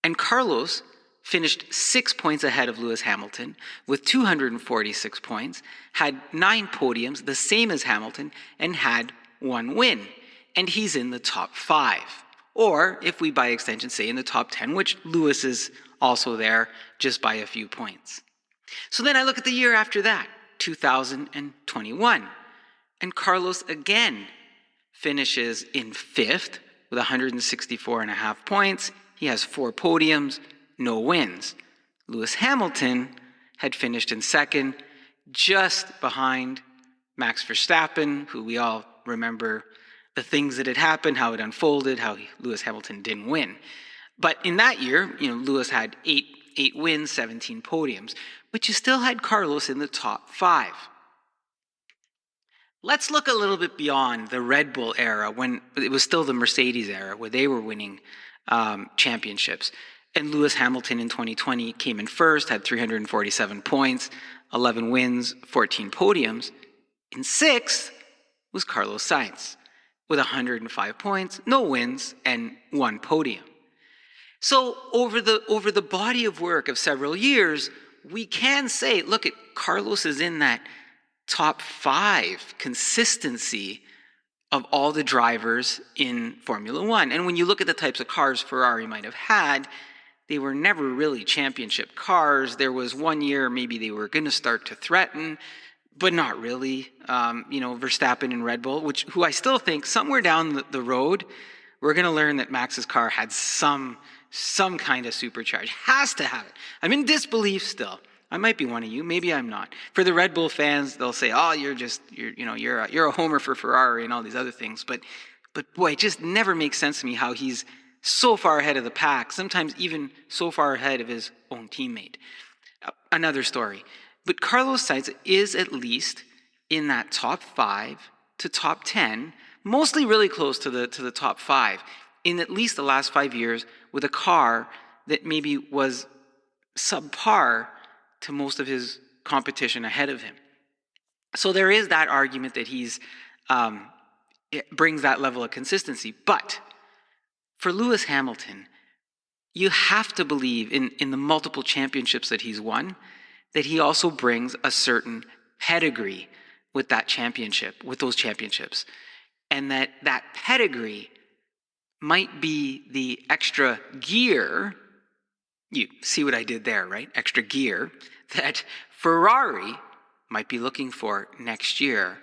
[SPEAKER 1] And Carlos finished 6 points ahead of Lewis Hamilton with 246 points, had 9 podiums, the same as Hamilton, and had 1 win. And he's in the top 5. Or, if we by extension say in the top 10, which Lewis is also there just by a few points. So then I look at the year after that, 2021. And Carlos again finishes in 5th with 164.5 points. He has 4 podiums, no wins. Lewis Hamilton had finished in 2nd, just behind Max Verstappen, who we all remember the things that had happened, how it unfolded, how Lewis Hamilton didn't win. But in that year, Lewis had 8 wins, 17 podiums, but you still had Carlos in the top 5. Let's look a little bit beyond the Red Bull era, when it was still the Mercedes era, where they were winning championships. And Lewis Hamilton in 2020 came in first, had 347 points, 11 wins, 14 podiums. In 6th was Carlos Sainz with 105 points, no wins, and 1 podium. So over the body of work of several years, we can say, look, Carlos is in that top 5 consistency of all the drivers in Formula One. And when you look at the types of cars Ferrari might have had, they were never really championship cars. There was one year maybe they were going to start to threaten, but not really. Verstappen and Red Bull, who I still think somewhere down the road, we're going to learn that Max's car had some kind of supercharge. Has to have it. I'm in disbelief still. I might be one of you. Maybe I'm not. For the Red Bull fans, they'll say, "Oh, you're a homer for Ferrari and all these other things." But boy, it just never makes sense to me how he's so far ahead of the pack. Sometimes even so far ahead of his own teammate. Another story. But Carlos Sainz is at least in that top 5 to top 10, mostly really close to the top 5 in at least the last 5 years, with a car that maybe was subpar to most of his competition ahead of him. So there is that argument that it brings that level of consistency. But for Lewis Hamilton, you have to believe in the multiple championships that he's won, that he also brings a certain pedigree with that championship, with those championships. And that pedigree might be the extra gear. You see what I did there, right? Extra gear that Ferrari might be looking for next year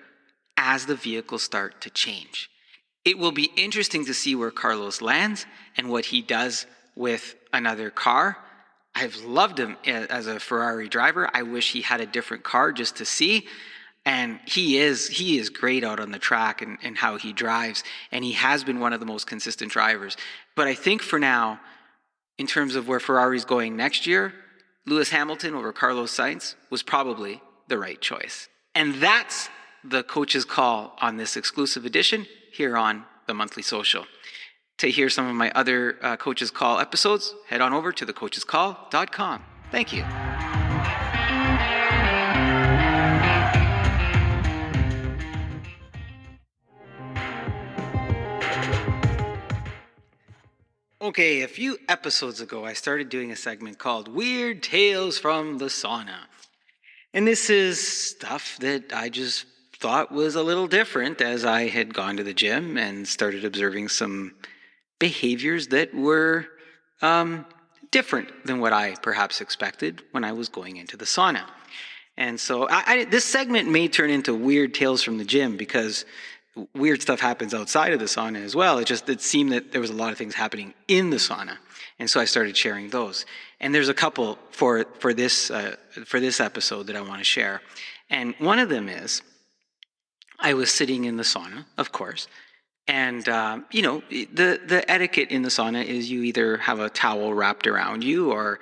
[SPEAKER 1] as the vehicles start to change. It will be interesting to see where Carlos lands and what he does with another car. I've loved him as a Ferrari driver. I wish he had a different car just to see. And he is great out on the track and how he drives. And he has been one of the most consistent drivers. But I think for now, in terms of where Ferrari's going next year, Lewis Hamilton over Carlos Sainz was probably the right choice. And that's the Coach's Call on this exclusive edition here on the Monthly Social. To hear some of my other Coach's Call episodes, head on over to thecoachescall.com. Thank you. Okay, a few episodes ago, I started doing a segment called Weird Tales from the Sauna. And this is stuff that I just thought was a little different as I had gone to the gym and started observing some behaviors that were different than what I perhaps expected when I was going into the sauna. And so this segment may turn into Weird Tales from the Gym because weird stuff happens outside of the sauna as well. It seemed that there was a lot of things happening in the sauna. And so I started sharing those. And there's a couple for this episode that I want to share. And one of them is, I was sitting in the sauna, of course. And, the etiquette in the sauna is you either have a towel wrapped around you or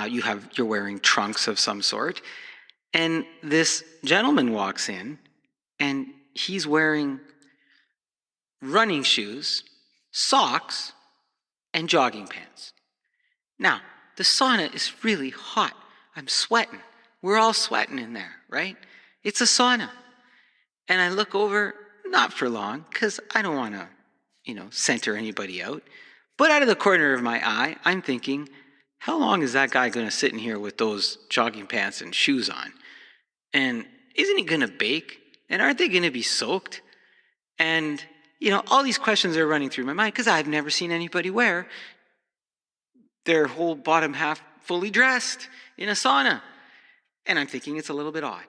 [SPEAKER 1] you're wearing trunks of some sort. And this gentleman walks in and he's wearing running shoes, socks, and jogging pants. Now, the sauna is really hot. I'm sweating. We're all sweating in there, right? It's a sauna. And I look over, not for long, because I don't want to, center anybody out. But out of the corner of my eye, I'm thinking, how long is that guy going to sit in here with those jogging pants and shoes on? And isn't he going to bake? And aren't they going to be soaked? And, all these questions are running through my mind because I've never seen anybody wear their whole bottom half fully dressed in a sauna. And I'm thinking it's a little bit odd.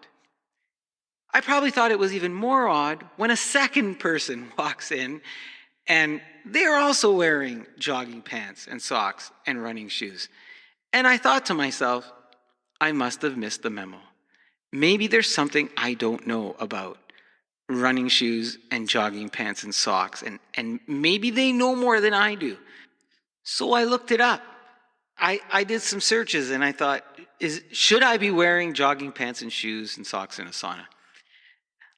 [SPEAKER 1] I probably thought it was even more odd when a second person walks in and they're also wearing jogging pants and socks and running shoes. And I thought to myself, I must have missed the memo. Maybe there's something I don't know about running shoes and jogging pants and socks, and maybe they know more than I do. So I looked it up. I did some searches and I thought, should I be wearing jogging pants and shoes and socks in a sauna?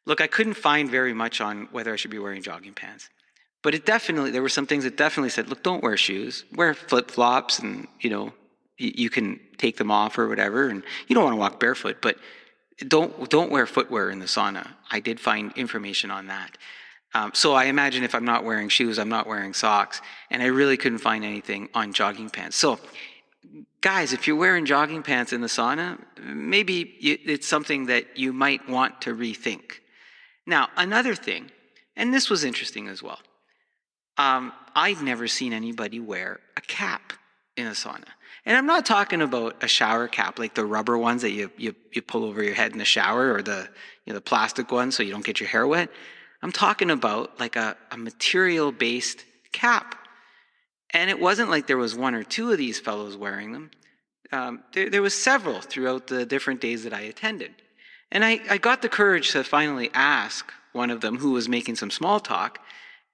[SPEAKER 1] Look, I couldn't find very much on whether I should be wearing jogging pants. But there were some things that definitely said, look, don't wear shoes. Wear flip-flops and, you can take them off or whatever. And you don't want to walk barefoot, but don't wear footwear in the sauna. I did find information on that. So I imagine if I'm not wearing shoes, I'm not wearing socks. And I really couldn't find anything on jogging pants. So guys, if you're wearing jogging pants in the sauna, maybe it's something that you might want to rethink. Now, another thing, and this was interesting as well. I'd never seen anybody wear a cap in a sauna. And I'm not talking about a shower cap, like the rubber ones that you pull over your head in the shower, or the plastic ones so you don't get your hair wet. I'm talking about like a material-based cap. And it wasn't like there was one or two of these fellows wearing them. There was several throughout the different days that I attended. And I got the courage to finally ask one of them who was making some small talk.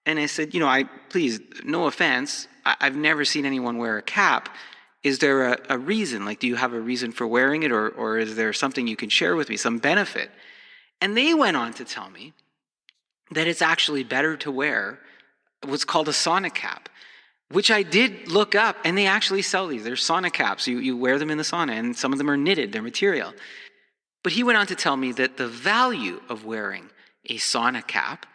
[SPEAKER 1] And I said, please, no offense, I've never seen anyone wear a cap. Is there a reason? Like, do you have a reason for wearing it, or is there something you can share with me, some benefit? And they went on to tell me that it's actually better to wear what's called a sauna cap, which I did look up, and they actually sell these. They're sauna caps. You wear them in the sauna, and some of them are knitted, they're material. But he went on to tell me that the value of wearing a sauna cap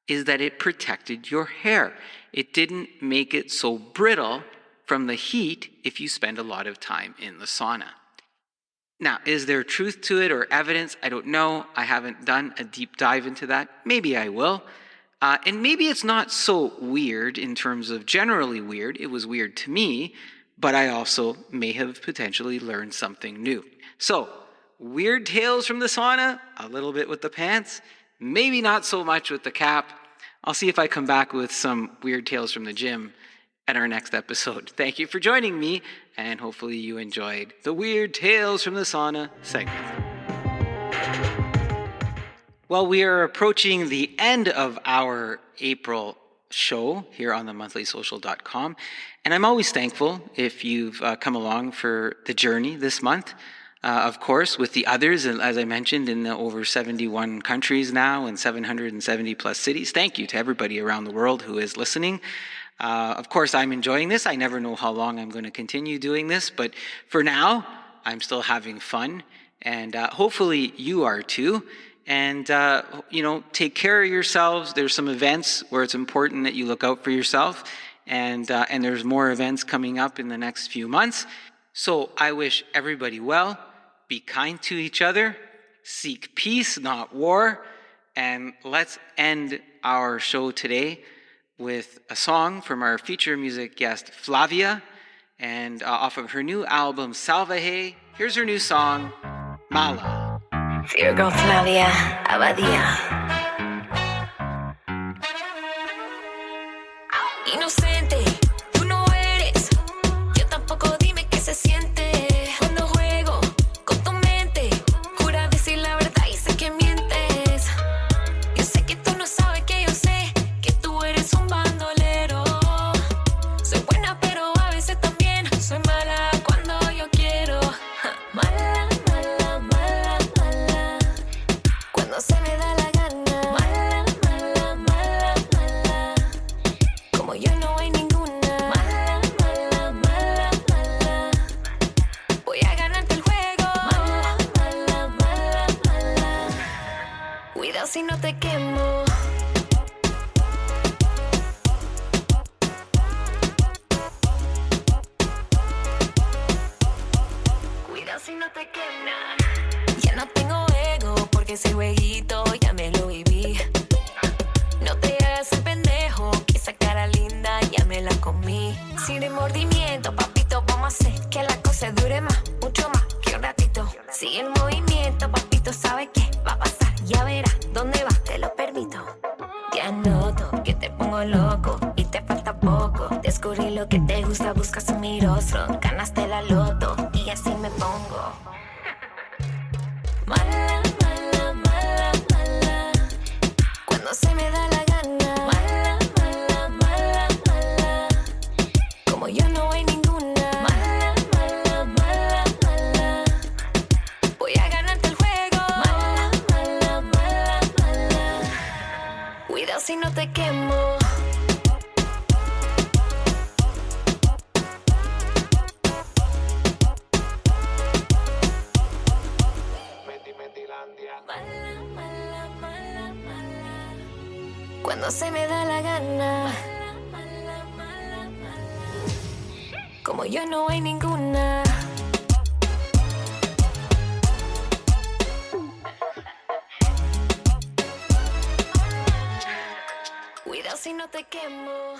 [SPEAKER 1] is that it protected your hair. It didn't make it so brittle from the heat if you spend a lot of time in the sauna. Now, is there truth to it or evidence? I don't know. I haven't done a deep dive into that. Maybe I will. And maybe it's not so weird in terms of generally weird. It was weird to me, but I also may have potentially learned something new. So, weird tales from the sauna, a little bit with the pants, maybe not so much with the cap. I'll see if I come back with some weird tales from the gym at our next episode. Thank you for joining me, and hopefully you enjoyed the Weird Tales from the Sauna segment. Well, we are approaching the end of our April show here on the monthlysocial.com, and I'm always thankful if you've come along for the journey this month. Of course, with the others, as I mentioned, in the over 71 countries now and 770 plus cities. Thank you to everybody around the world who is listening. Of course, I'm enjoying this. I never know how long I'm going to continue doing this, but for now, I'm still having fun, and hopefully you are too. And, take care of yourselves. There's some events where it's important that you look out for yourself, and there's more events coming up in the next few months. So I wish everybody well. Be kind to each other, seek peace, not war, and let's end our show today with a song from our feature music guest, Flavia, and off of her new album, Salvaje. Here's her new song, Mala.
[SPEAKER 4] It's your girl, Flavia Abadia. Inocente, tú no eres, yo tampoco, dime qué se siente. Cuando juego con tu mente, jura decir la verdad y sé que mientes. Yo sé que tú no sabes que yo sé que tú eres un bandolero. Soy buena pero a veces también soy mala cuando yo quiero. Mala, mala, mala, mala, cuando se me da la gana. Mala, mala, mala, mala, como yo no hay ninguna. Mala, mala, mala, mala, voy a ganarte el juego. Mala, mala, mala, mala, cuidado si no te quemo. Cuidado si no te quema. Ya no tengo ego porque ese jueguito ya me lo viví. No te hagas el pendejo, que esa cara linda ya me la comí. Sin remordimiento, papito, vamos a hacer que la cosa dure más, mucho más que un ratito. Sigue el movimiento, papito. Papito sabe qué va a pasar, ya verá dónde va, te lo permito. Ya noto que te pongo loco y te falta poco. Descubrí lo que te gusta, buscas en mi rostro. Ganaste la loto y así me pongo. Mala, mala, mala, mala. Cuando se me da la gana. Mala, mala, mala, mala. Como yo no hay ninguna. Mala, mala, mala, mala. Voy a ganarte el juego. Mala, mala, mala, mala. Cuidado si no te quemo. Mala, mala, mala, mala. Cuando se me da la gana. Mala, mala, mala, mala. Como yo no hay ninguna. Cuidado si no te quemo.